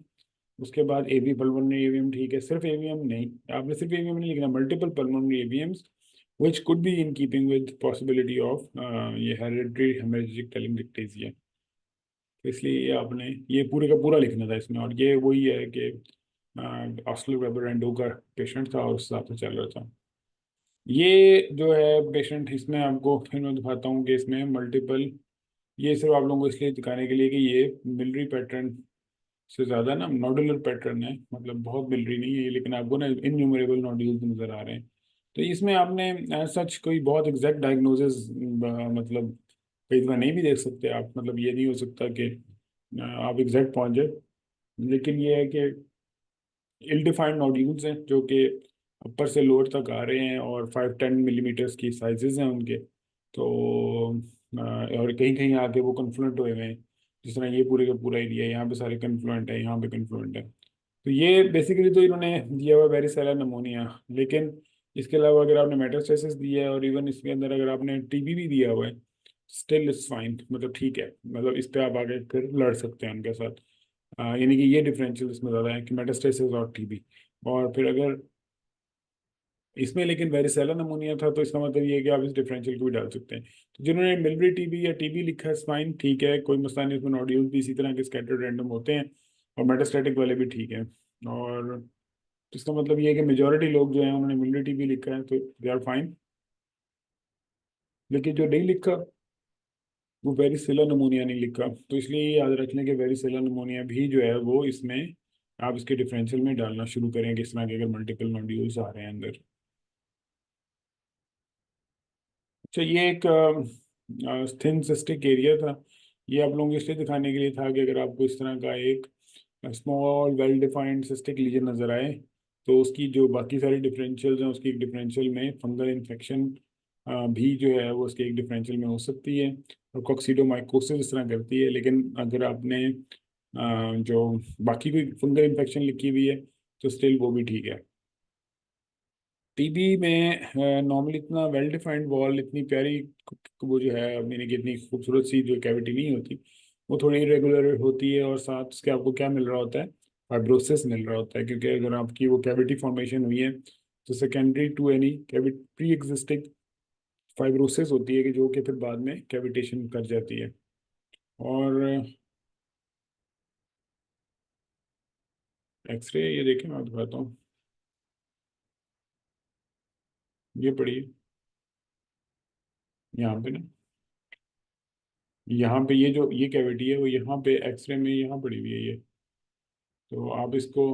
उसके बाद एवी पल्मोनरी एवीएम ठीक है, सिर्फ एवीएम नहीं, आपने सिर्फ एवीएम नहीं लिखना, multiple pulmonary AVMs which could be in keeping with possibility of ये hereditary hemorrhagic telangiectasia। तो इसलिए ये आपने ये पूरे का पूरा लिखना था इसमें, और ये वही है कि ऑस्लो वेबर एंडो का पेशेंट था और उस हिसाब से चल रहा था। ये जो है पेशेंट, इसमें आपको फिर मैं दिखाता हूँ कि इसमें मल्टीपल, ये सिर्फ आप लोगों को इसलिए दिखाने के लिए कि ये मिलिट्री पैटर्न से ज़्यादा ना नोडुलर पैटर्न है, मतलब बहुत मिलिट्री नहीं है ये, लेकिन आपको ना इनन्यूमरेबल नोड्यूल्स नज़र आ रहे हैं। तो इसमें आपने सच कोई बहुत एग्जैक्ट डायग्नोसिस मतलब कई बार नहीं भी देख सकते आप, मतलब ये नहीं हो सकता कि आप एग्जैक्ट पहुंच जाए। लेकिन ये है कि इल डिफाइंड नोड्यूल्स हैं जो कि ऊपर से लोअर तक आ रहे हैं और 5-10 मिलीमीटर्स की साइजेस हैं उनके। तो और कहीं कहीं आके वो कन्फ्लुएंट हुए हुए हैं, जिस तरह ये पूरे का पूरा एरिया यहाँ पे सारे कन्फ्लुएंट है, यहाँ पे कन्फ्लुएंट है। तो ये बेसिकली तो इन्होंने दिया हुआ वेरिसेला नमोनिया, लेकिन इसके अलावा अगर आपने मेटास्टेसिस दिया है और इवन इसके अंदर अगर आपने टीबी भी दिया हुआ है, स्टिल इट्स फाइन, मतलब ठीक है, मतलब इस पे आप आगे फिर लड़ सकते हैं उनके साथ। यानी कि ये डिफरेंशियल इसमें ज़्यादा है कि मेटास्टेसिस और टीबी। और फिर अगर इसमें लेकिन वेरिसेला नमूनिया था तो इसका मतलब ये है कि आप इस डिफरेंशियल को भी डाल सकते हैं। तो जिन्होंने मिलिट्री टीबी या टीबी लिखा है स्पाइन ठीक है, कोई मसला नहीं, उसमें नोड्यूल्स भी इसी तरह के स्कैटर्ड रैंडम होते हैं और मेटास्टैटिक वाले भी ठीक है। और तो इसका मतलब ये है कि मेजोरिटी लोग जो हैं उन्होंने मिलिट्री टीबी लिखा है तो दे आर फाइन। लेकिन जो नहीं लिखा वो वेरिसेला नमूनिया नहीं लिखा, तो इसलिए ये याद रख लें कि वेरिसेला नमूनिया भी जो है वो इसमें आप इसके डिफरेंशियल में डालना शुरू करें इस तरह के अगर मल्टीपल नोड्यूल्स आ रहे हैं अंदर। अच्छा ये एक थिन सिस्टिक एरिया था, ये आप लोगों को इसलिए दिखाने के लिए था कि अगर आपको इस तरह का एक small well defined cystic lesion नजर आए तो उसकी जो बाकी सारी डिफरेंशियल्स हैं उसकी एक डिफरेंशियल में फंगल इन्फेक्शन भी जो है वो उसके एक डिफरेंशियल में हो सकती है, और कॉक्सीडोमाइकोसिस इस तरह करती है। लेकिन अगर आपने जो बाकी कोई फंगल इन्फेक्शन लिखी हुई है तो स्टिल वो भी ठीक है। टीबी में नॉर्मली इतना वेल डिफाइंड वॉल, इतनी प्यारी वो जो है यानी कि इतनी खूबसूरत सी जो कैविटी नहीं होती, वो थोड़ी इरेगुलर होती है और साथ उसके आपको क्या मिल रहा होता है, फाइब्रोसिस मिल रहा होता है, क्योंकि अगर आपकी वो कैविटी फॉर्मेशन हुई है तो secondary to any cavity pre existing fibrosis होती है कि जो कि फिर बाद में कैविटेशन कर जाती है। और एक्सरे ये देखें मैं दिखाता हूँ, ये पढ़िए यहाँ पे ना, यहाँ पे ये जो ये कैविटी है वो यहाँ पे एक्सरे में यहाँ पड़ी हुई है ये। तो आप इसको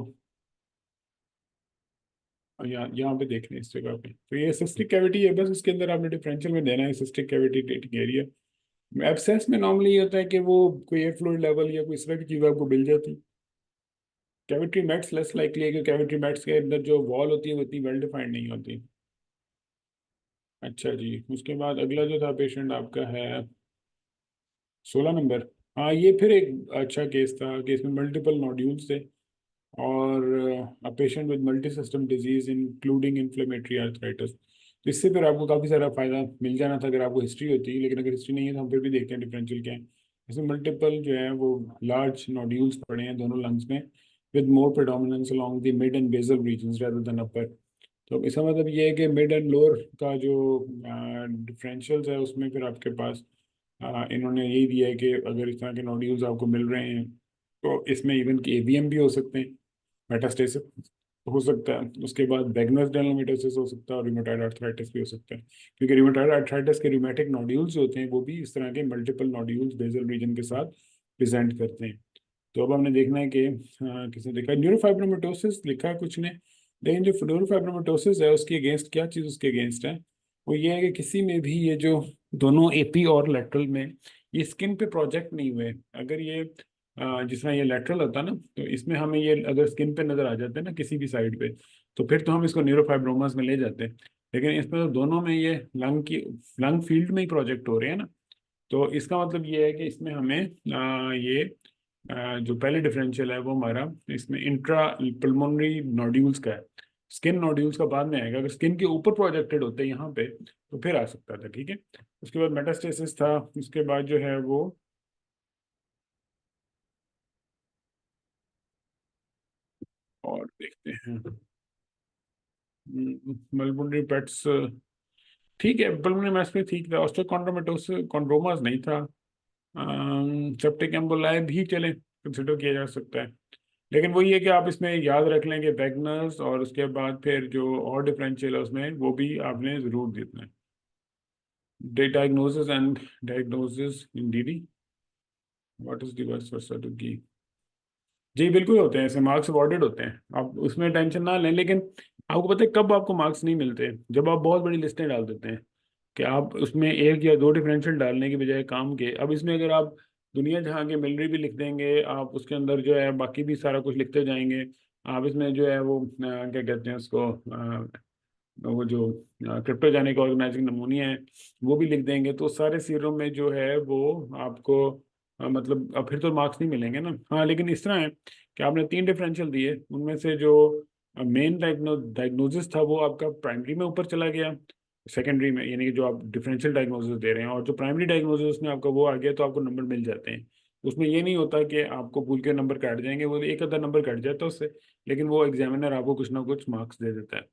यहाँ पे देख लें इस जगह पे, तो ये सिस्टिक कैविटी है, बस उसके अंदर आपने डिफरेंशियल में देना है सिस्टिक कैविटी टेटिंग एरिया। एब्सेस में नॉर्मली ये होता है कि वो कोई एयर फ्लूइड लेवल या कोई इस तरह की चीज़ आपको मिल जाती। कैविटी मैट्स लेस लाइकली है कि कैविटी मैट्स के अंदर जो वॉल होती है वो इतनी वेल डिफाइंड नहीं होती। अच्छा जी, उसके बाद अगला जो था पेशेंट आपका है 16 नंबर। हाँ ये फिर एक अच्छा केस था कि इसमें मल्टीपल नोड्यूल्स थे, और a patient with multi system disease including inflammatory arthritis. तो इससे फिर आपको काफ़ी सारा फायदा मिल जाना था अगर आपको हिस्ट्री होती, लेकिन अगर हिस्ट्री नहीं है तो हम फिर भी देखते हैं डिफरेंशियल क्या है। इसमें मल्टीपल जो है वो लार्ज नोड्यूल्स पड़े हैं दोनों लंग्स में, with more predominance along the mid and basal region rather than upper. तो इसका मतलब ये है कि मिड एंड लोअर का जो डिफरेंशियल्स है उसमें फिर आपके पास इन्होंने यही दिया है कि अगर इस तरह के नोड्यूल्स आपको मिल रहे हैं तो इसमें इवन की एवीएम भी हो सकते हैं, मेटास्टेसिस हो सकता है, उसके बाद बैगनस डेनोमिटोसिस हो सकता है, और रिमेटॉइड आर्थराइटिस भी हो सकता है। क्योंकि रिमेटॉइड आर्थराइटिस के रिमेटिक नोड्यूल्स होते हैं वो भी इस तरह के मल्टीपल नोड्यूल्स बेसल रीजन के साथ प्रेजेंट करते हैं। तो अब हमने देखना है कि किसने देखा न्यूरोफाइब्रोमेटोसिस, लिखा है कुछ ने, लेकिन जो न्यूरोफाइब्रोमेटोसिस है उसके अगेंस्ट क्या चीज़ उसके अगेंस्ट है, वो ये है कि किसी में भी ये जो दोनों एपी और लेटरल में ये स्किन पे प्रोजेक्ट नहीं हुए। अगर ये जिस तरह ये लेटरल होता है ना, तो इसमें हमें ये अगर स्किन पे नजर आ जाते हैं ना किसी भी साइड पे, तो फिर तो हम इसको न्यूरोफाइब्रोमास में ले जाते हैं। लेकिन इसमें तो दोनों में ये लंग फील्ड में ही प्रोजेक्ट हो रहे हैं ना। तो इसका मतलब ये है कि इसमें हमें ये जो पहले डिफरेंशियल है वो हमारा इसमें इंट्रा पल्मोनरी नोड्यूल्स का है। स्किन नोड्यूल्स का बाद में आएगा, अगर स्किन के ऊपर प्रोजेक्टेड होते हैं यहाँ पे तो फिर आ सकता था, ठीक है। उसके बाद मेटास्टेसिस था, उसके बाद जो है वो और देखते हैं मलबुनरी पेट्स, ठीक है पल्मोनरी मैस में ठीक था, ऑस्टियोकॉन्ड्रोमेटोसिस कॉन्ड्रोमास नहीं था। सेप्टिक एम्बोलाई भी चले कंसिडर किया जा सकता है। लेकिन वही है कि आप इसमें याद रख लेंगे बैगनर्स, और उसके बाद फिर जो और डिफरेंशियल है उसमें वो भी आपने जरूर देखना है। Diagnosis and diagnosis in DD, what is device for सर्टिफिकी। जी बिल्कुल होते हैं ऐसे, मार्क्स अवॉर्डेड होते हैं, आप उसमें टेंशन ना लें। लेकिन आपको पता है कब आपको मार्क्स नहीं मिलते, जब आप बहुत बड़ी लिस्टें डाल देते हैं कि आप उसमें एक या दो डिफरेंशियल डालने के बजाय काम के, अब इसमें अगर आप दुनिया जहाँ के मिल रही भी लिख देंगे, आप उसके अंदर जो है बाकी भी सारा कुछ लिखते जाएंगे, आप इसमें जो है वो क्या कहते हैं उसको वो जो क्रिप्टोजेनिक ऑर्गेनाइजिंग नमूनिया है वो भी लिख देंगे, तो सारे सीरों में जो है वो आपको मतलब अब फिर तो मार्क्स नहीं मिलेंगे ना। हाँ लेकिन इस तरह है कि आपने तीन डिफरेंशियल दिए, उनमें से जो मेन डायग्नोसिस था वो आपका प्राइमरी में ऊपर चला गया, सेकेंडरी में यानी कि जो आप डिफरेंशियल डायग्नोसिस दे रहे हैं, और जो प्राइमरी डायग्नोसिस में आपका वो आ गया तो आपको नंबर मिल जाते हैं। उसमें ये नहीं होता कि आपको पूल के नंबर काट जाएंगे, वो एक आधा नंबर कट जाता है उससे, लेकिन वो एग्जामिनर आपको कुछ ना कुछ मार्क्स दे देता है।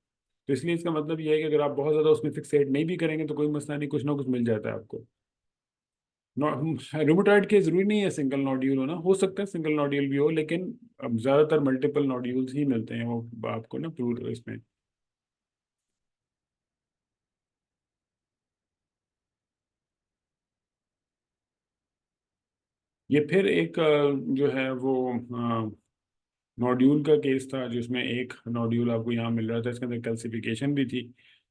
तो इसलिए इसका मतलब ये है कि अगर आप बहुत ज़्यादा उसमें फिक्सेट नहीं भी करेंगे तो कोई मसला नहीं, कुछ ना कुछ मिल जाता है आपको। रूमेटॉइड के जरूरी नहीं है सिंगल नोड्यूल होना, हो सकता है सिंगल नोड्यूल भी हो, लेकिन अब ज़्यादातर मल्टीपल नोड्यूल्स ही मिलते हैं वो आपको ना प्रूव इसमें। ये फिर एक जो है वो नोड्यूल का केस था जिसमें एक नोड्यूल आपको यहाँ मिल रहा था, इसके अंदर कैल्सिफिकेशन भी थी।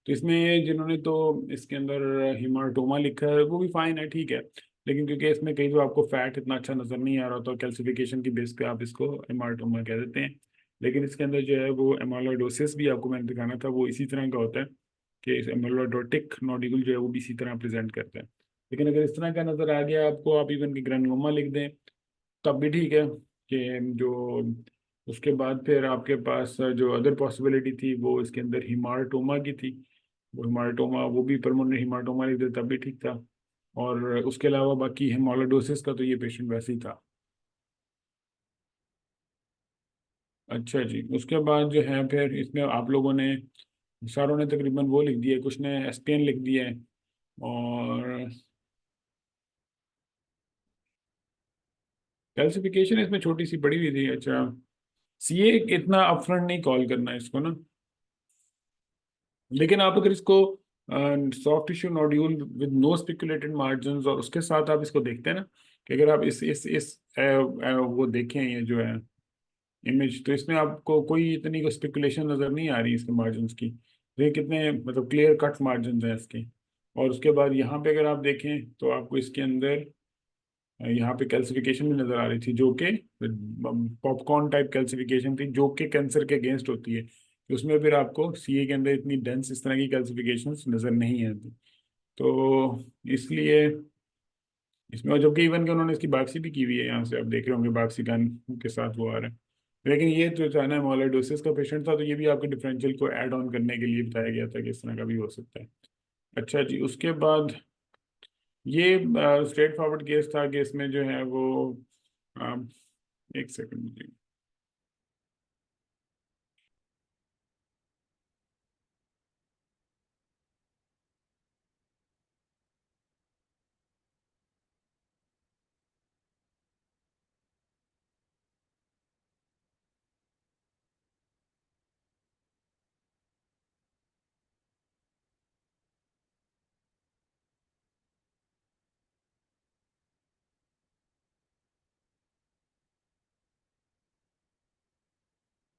तो इसमें जिन्होंने तो इसके अंदर हिमाटोमा लिखा है वो भी फाइन है, ठीक है। लेकिन क्योंकि इसमें कई तो आपको फैट इतना अच्छा नजर नहीं आ रहा, तो कैल्सिफिकेशन की बेस पे आप इसको हिमाटोमा कह देते हैं। लेकिन इसके अंदर जो है वो एमाइलोइडोसिस भी आपको मैंने दिखाना था, वो इसी तरह का होता है कि एमाइलोइडोटिक नोड्यूल जो है वो भी इसी तरह प्रेजेंट करता है। लेकिन अगर इस तरह का नजर आ गया आपको, आप इवन की ग्रेनुलोमा लिख दें तब भी ठीक है। कि जो उसके बाद फिर आपके पास जो अदर पॉसिबिलिटी थी वो इसके अंदर हिमार्टोमा की थी, वो हिमार्टोमा वो भी परमानेंट हिमार्टोमा लिख दे तब भी ठीक था। और उसके अलावा बाकी हेमोलाइडोसिस का तो ये पेशेंट वैसे ही था। अच्छा जी, उसके बाद जो है फिर इसमें आप लोगों ने सारों ने तकरीबन वो लिख दिया, कुछ ने एसपीएन लिख दिया है, और कैल्सिफिकेशन इसमें छोटी सी पड़ी हुई थी। अच्छा, सीए इतना अपफ्रंट नहीं कॉल करना है इसको ना, लेकिन आप अगर इसको soft tissue nodule with no spiculated margin, और उसके साथ आप इसको देखते हैं ना कि अगर आप इस वो देखें, ये जो है इमेज, तो इसमें आपको कोई इतनी को स्पेकुलेशन नजर नहीं आ रही इसके मार्जिन्स की। तो ये कितने मतलब क्लियर कट मार्जिन हैं इसके। और उसके बाद यहाँ पे अगर आप देखें तो आपको इसके अंदर यहाँ पे कैल्सिफिकेशन भी नजर आ रही थी, जो कि पॉपकॉर्न टाइप कैल्सिफिकेशन थी, जो कि कैंसर के अगेंस्ट होती है। उसमें फिर आपको सीए के अंदर इतनी डेंस इस तरह की कैल्सिफिकेशन नजर नहीं आती। तो इसलिए इसमें, और जबकि इवन कि उन्होंने इसकी बाइप्सी भी की हुई है, यहाँ से आप देख रहे होंगे बाइप्सी गन के साथ वो आ रहा है। लेकिन ये जो था ना, मोलाइडोसिस का पेशेंट था, तो ये भी आपके डिफरेंशियल को ऐड ऑन करने के लिए बताया गया था कि इस तरह का भी हो सकता है। अच्छा जी, उसके बाद ये स्ट्रेट फॉरवर्ड केस था कि इसमें जो है वो अ, एक सेकंड।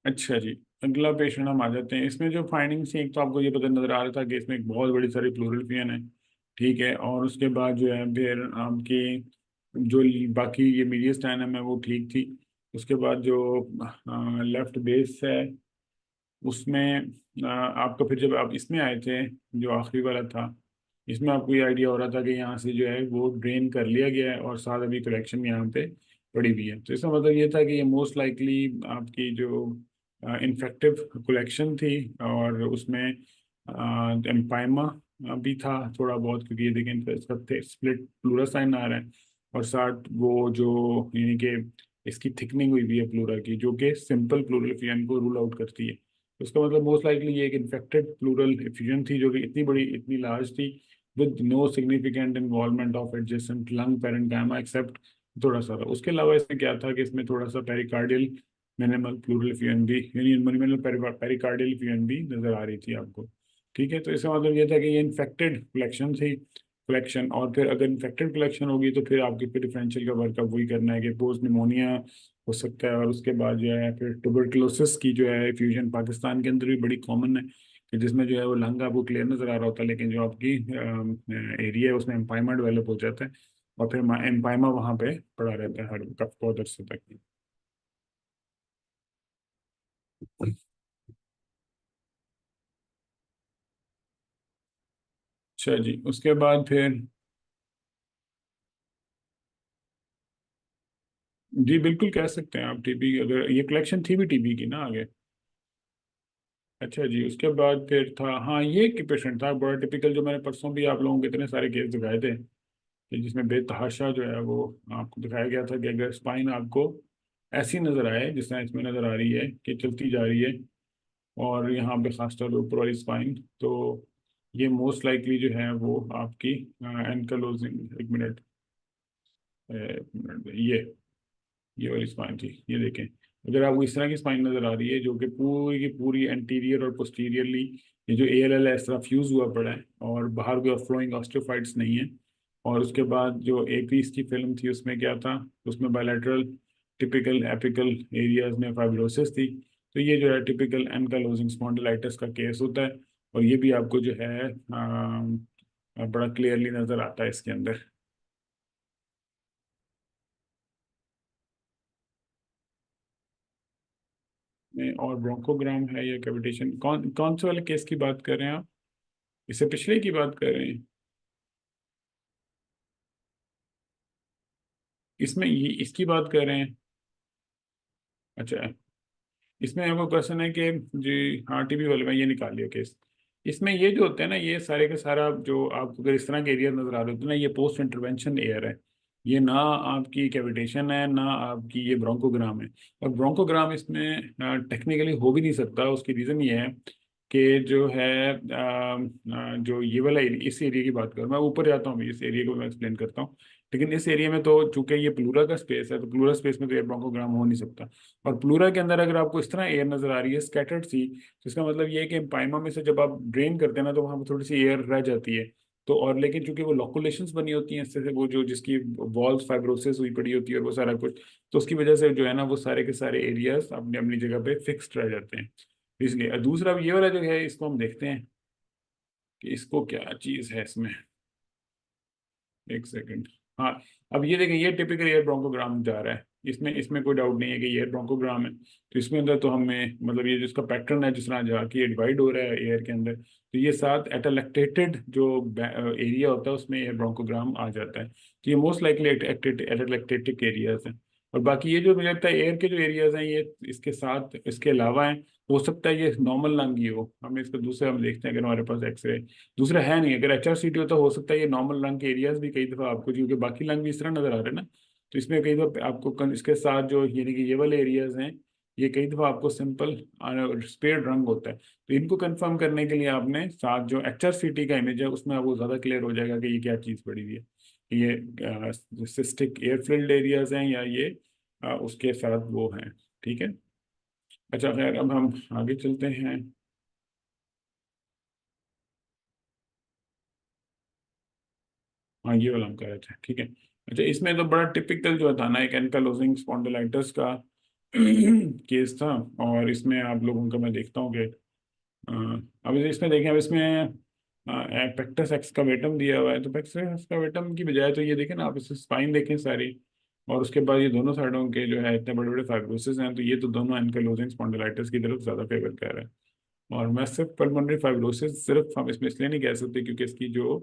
अच्छा जी, अगला पेशेंट हम आ जाते हैं। इसमें जो फाइंडिंग्स हैं, एक तो आपको ये पता नजर आ रहा था कि इसमें एक बहुत बड़ी सारी प्लूरल फियन है। ठीक है, और उसके बाद जो है फिर आपकी जो बाकी ये मीडियस्टाइनम है वो ठीक थी। उसके बाद जो लेफ्ट बेस है उसमें आपका फिर जब आप इसमें आए थे, जो आखिरी वाला था, इसमें आपको ये आइडिया हो रहा था कि यहाँ से जो है वो ड्रेन कर लिया गया है और साथ अभी कलेक्शन यहाँ पे पड़ी हुई है। तो इसका मतलब ये था कि ये मोस्ट लाइकली आपकी जो इन्फेक्टिव कलेक्शन थी, और उसमें एम्पाइमा भी था थोड़ा बहुत, क्योंकि ये देखें तो इसका स्प्लिट प्लूरल साइन आ रहा है, और साथ वो जो यानी कि इसकी थिकनिंग हुई भी है प्लूरा की, जो कि सिंपल प्लूरल एफिजन को रूल आउट करती है। उसका मतलब मोस्ट लाइकली ये एक इन्फेक्टेड प्लूरल एफिजन थी, जो कि इतनी बड़ी इतनी लार्ज थी, with no significant involvement of adjacent lung parenchyma except थोड़ा सा था। उसके अलावा इसमें क्या था कि इसमें थोड़ा सा पेरिकार्डियल मिनिमल प्लूरल एफिजन भी, यानी मिनिमल पेरिकार्डियल एफिजन भी नजर आ रही थी आपको। ठीक है, तो इसका मतलब ये था कि ये इन्फेक्टेड कलेक्शन थी, कलेक्शन। और फिर अगर इन्फेक्टेड कलेक्शन होगी तो फिर आपके फिर डिफरेंशियल का वर्कअप वही करना है कि पोस्ट निमोनिया हो सकता है, और उसके बाद जो है फिर ट्यूबरकुलोसिस की जो है फ्यूजन पाकिस्तान के अंदर भी बड़ी कॉमन है, कि जिसमें जो है वो लंग आपको क्लियर नजर आ रहा होता है, लेकिन जो आपकी एरिया है उसमें एम्पाइमा डेवलप हो जाता है, और फिर एम्पाइमा वहाँ पे पड़ा रहता है हर कफ बहुत अरसे तक। अच्छा जी, उसके बाद फिर जी बिल्कुल कह सकते हैं आप टीबी, अगर ये कलेक्शन थी भी टीबी की ना आगे। अच्छा जी, उसके बाद फिर था, हाँ ये एक पेशेंट था बड़ा टिपिकल, जो मैंने परसों भी आप लोगों को इतने सारे केस दिखाए थे, कि जिसमें बेतहाशा जो है वो आपको दिखाया गया था कि अगर स्पाइन आपको ऐसी नजर आए जिस तरह इसमें नजर आ रही है कि चलती जा रही है, और यहाँ पे खासतौर पर ऊपर वाली स्पाइन, तो ये मोस्ट लाइकली जो है वो आपकी एनकलोजिंग, एक मिनट, ये वाली स्पाइन थी, ये देखें। अगर आपको इस तरह की स्पाइन नजर आ रही है, जो कि पूरी की पूरी एंटीरियर और पोस्टीरियरली ये जो एएलएल है इस तरह फ्यूज हुआ पड़ा है, और बाहर कोई फ्लोइंग ऑस्टियोफाइट्स नहीं है। और उसके बाद जो एपीस की फिल्म थी उसमें क्या था, उसमें बायलैटरल टिपिकल एपिकल एरियाज में फाइब्रोसिस थी। तो ये जो है टिपिकल एनकालोजिंग स्पॉन्डिलाइटिस का केस होता है, और ये भी आपको जो है बड़ा क्लियरली नजर आता है इसके अंदर में। और ब्रोंकोग्राम है या कैविटेशन, कौन कौन से वाले केस की बात कर रहे हैं आप? इससे पिछले की बात कर रहे हैं? इसमें ये इसकी बात कर रहे हैं? अच्छा, इसमें आपको क्वेश्चन है कि जी, हाँ टीबी वाले में ये निकाल लिया केस। इसमें ये जो होते हैं ना, ये सारे का सारा जो आपको अगर इस तरह के एरिया नजर आ रहे होते हैं ना, ये पोस्ट इंटरवेंशन एयर है। ये ना आपकी कैविटेशन है, ना आपकी ये ब्रोंकोग्राम है। और ब्रोंकोग्राम इसमें टेक्निकली हो भी नहीं सकता। उसकी रीज़न ये है कि जो है जो ये वाला इस एरिया की बात करूँ, मैं ऊपर जाता हूँ अभी, इस एरिया को मैं एक्सप्लेन करता हूँ। लेकिन इस एरिया में तो चूंकि ये प्लूरा का स्पेस है, तो प्लूरा स्पेस में तो एयर ब्रोंकोग्राम हो नहीं सकता। और प्लूरा के अंदर अगर आपको इस तरह एयर नजर आ रही है स्कैटर्ड सी, तो इसका मतलब ये है कि पाइमा में से जब आप ड्रेन करते हैं ना, तो वहाँ पर थोड़ी सी एयर रह जाती है। तो और लेकिन चूंकि वो लॉकुलेशंस बनी होती हैं इससे से, वो जो जिसकी वॉल्स फाइब्रोसिस हुई पड़ी होती है और वो सारा कुछ, तो उसकी वजह से जो है ना वो सारे के सारे एरियाज अपनी अपनी जगह पे फिक्स्ड रह जाते हैं। इसलिए दूसरा ये वाला जो है इसको हम देखते हैं कि इसको क्या चीज़ है इसमें। एक सेकंड। हाँ, अब ये देखें, ये टिपिकल एयर ब्रोंकोग्राम जा रहा है, इसमें इसमें कोई डाउट नहीं है कि ये एयर ब्रोंकोग्राम है। तो इसमें अंदर तो हमें मतलब ये जिसका पैटर्न है जिस तरह जाके ये डिवाइड हो रहा है एयर के अंदर, तो ये साथ एटेलेक्टेटेड जो एरिया होता है उसमें एयर ब्रोंकोग्राम आ जाता है। तो ये मोस्ट लाइकली एटेलेक्टेटिक एरियाज हैं। और बाकी ये जो मुझे लगता है एयर के जो एरियाज हैं ये इसके साथ इसके अलावा हैं। हो सकता है ये नॉर्मल लंग ही हो, हमें इसको दूसरे हम देखते हैं अगर हमारे पास एक्सरे दूसरा है नहीं। अगर HRCT होता हो सकता है ये नॉर्मल लंग के एरियाज भी कई दफा आपको, क्योंकि बाकी लंग भी इस तरह नजर आ रहे हैं ना, तो इसमें कई दफा आपको इसके साथ जो यानी कि ये वाले एरियाज हैं ये कई दफा आपको सिंपल स्पेड रंग होता है। तो इनको कंफर्म करने के लिए आपने साथ जो HRCT का इमेज है उसमें आपको ज्यादा क्लियर हो जाएगा कि ये क्या चीज पड़ी हुई है, कि ये सिस्टिक एयर फिल्ड एरियाज हैं या ये उसके साथ वो हैं। ठीक है। अच्छा खैर, अब हम आगे चलते हैं। हाँ, ये वाला हम कह रहे थे, ठीक है। अच्छा, इसमें तो बड़ा टिपिकल जो था ना एक एनकालोजिंग स्पॉन्डिलाइटिस का केस था। और इसमें आप लोगों का मैं देखता हूँ कि अब इसमें देखें, अब इसमें पेक्टस एक्सकवेटम दिया हुआ है। तो पेक्टस एक्सकवेटम की बजाय तो ये देखें ना आप, इससे स्पाइन देखें सारी, और उसके बाद ये दोनों साइडों के जो है इतने बड़े बड़े फाइब्रोसिस हैं, तो ये तो दोनों एनकालोजिंग स्पॉन्डिलाइटिस की तरफ ज़्यादा फेवर कर रहा है। और मैसिव पल्मोनरी फाइब्रोसिस सिर्फ हम इसमें इसलिए नहीं कह सकते क्योंकि इसकी जो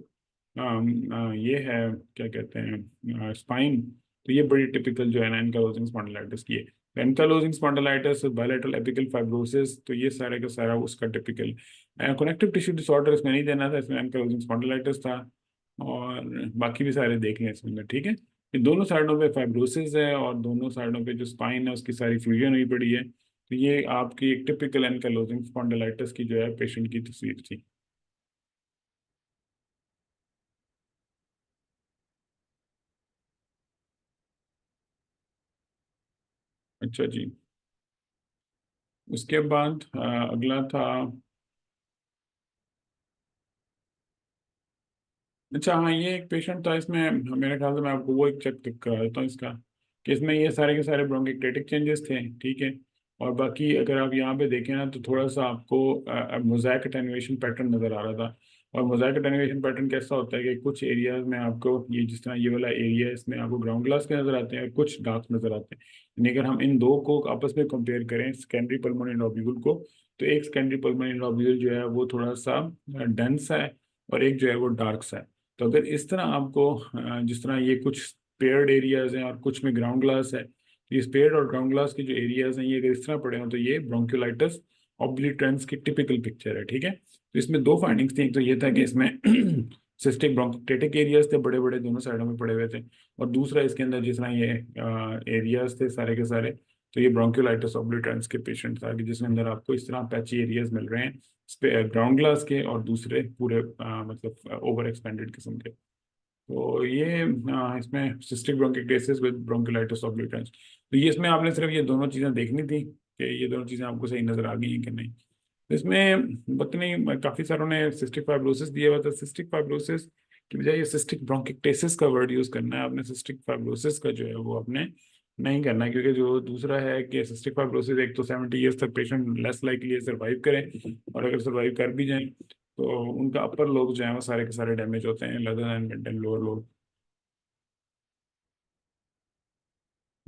ये है क्या कहते हैं स्पाइन, तो ये बड़ी टिपिकल जो है ना एनकालोजिंग स्पॉन्डिलाइटिस की है। एनकालोजिंग स्पॉन्डिलाइटिस, बायलैटरल एपिकल फाइब्रोसिस, तो ये सारे का सारा उसका टिपिकल। कनेक्टिव टिश्यू डिसऑर्डर इसमें नहीं देना था, इसमें एनकालोजिंग स्पॉन्डिलाइटिस था। और बाकी भी सारे देख लें इसमें, ठीक है। ये दोनों साइडों पे फाइब्रोसिस है और दोनों साइडों पे जो स्पाइन है उसकी सारी फ्यूजन हुई पड़ी है। तो ये आपकी एक टिपिकल एनकालोजिंग स्पॉन्डिलाइटिस की जो है पेशेंट की तस्वीर थी। अच्छा जी। उसके बाद अगला था। अच्छा हाँ, ये एक पेशेंट था इसमें, मेरे ख्याल से मैं आपको वो एक चेक करा देता हूँ इसका, कि इसमें ये सारे के सारे ब्रोंकिक्टेटिक चेंजेस थे, ठीक है। और बाकी अगर आप यहाँ पे देखें ना, तो थोड़ा सा आपको मोज़ेक अटेन्युएशन पैटर्न नज़र आ रहा था। और मोज़ेक अटेन्युएशन पैटर्न कैसा होता है कि कुछ एरियाज में आपको ये जिस तरह ये वाला एरिया है इसमें आपको ग्राउंड ग्लास के नज़र आते हैं और कुछ डार्क नज़र आते हैं। यानी अगर हम इन दो को आपस में कंपेयर करें, सेकेंडरी पल्मोनरी लोब्यूल को, तो एक सेकेंडरी पल्मोनरी लोब्यूल जो है वो थोड़ा सा डेंस है और एक जो है वो डार्क सा है। तो अगर इस तरह आपको जिस तरह ये कुछ पेयर्ड एरियाज हैं और कुछ में ग्राउंड ग्लास है, तो ये पेयर्ड और ग्राउंड ग्लास के जो एरियाज हैं ये अगर इस तरह पड़े हों तो ये ब्रोंक्यूलाइटिस ऑब्लिटरेंस की टिपिकल पिक्चर है, ठीक है। तो इसमें दो फाइंडिंग्स थी, एक तो ये था कि इसमें सिस्टिक ब्रोंकिक्टेटिक एरियाज थे बड़े बड़े दोनों साइडों में पड़े हुए थे। और दूसरा इसके अंदर जिस तरह ये एरियाज थे सारे के सारे, तो ये ब्रोंक्यूलाइटिस ऑब्लिटरेंस के पेशेंट था कि जिसके अंदर आपको इस तरह पैची एरियाज मिल रहे हैं ग्राउंड ग्लास के और दूसरे पूरे मतलब ओवर एक्सपेंडेड किस्म के। तो ये इसमें सिस्टिक ब्रोंकिक्टेसिस विद ब्रोंकुलाइटिस ऑब्लिटरेंस, तो ये इसमें आपने सिर्फ ये दोनों चीज़ें देखनी थी कि ये दोनों चीज़ें आपको सही नजर आ गई हैं कि नहीं। तो इसमें पत्नी काफ़ी सारों ने सिस्टिक फाइब्रोसिस दिया हुआ था। सिस्टिक फाइब्रोसिस की बजाय ये सिस्टिक ब्रोंकिक्टेसिस का वर्ड यूज़ करना है आपने, सिस्टिक फाइब्रोसिस का जो है वो आपने नहीं करना है, क्योंकि जो दूसरा है कि सिस्टिक फाइब्रोसिस एक तो 70 ईयर्स तक पेशेंट लेस लाइकली है सर्वाइव करें, और अगर सर्वाइव कर भी जाएं तो उनका अपर लोग जो है वो सारे के सारे डैमेज होते हैं, leather and mid and lower लोग।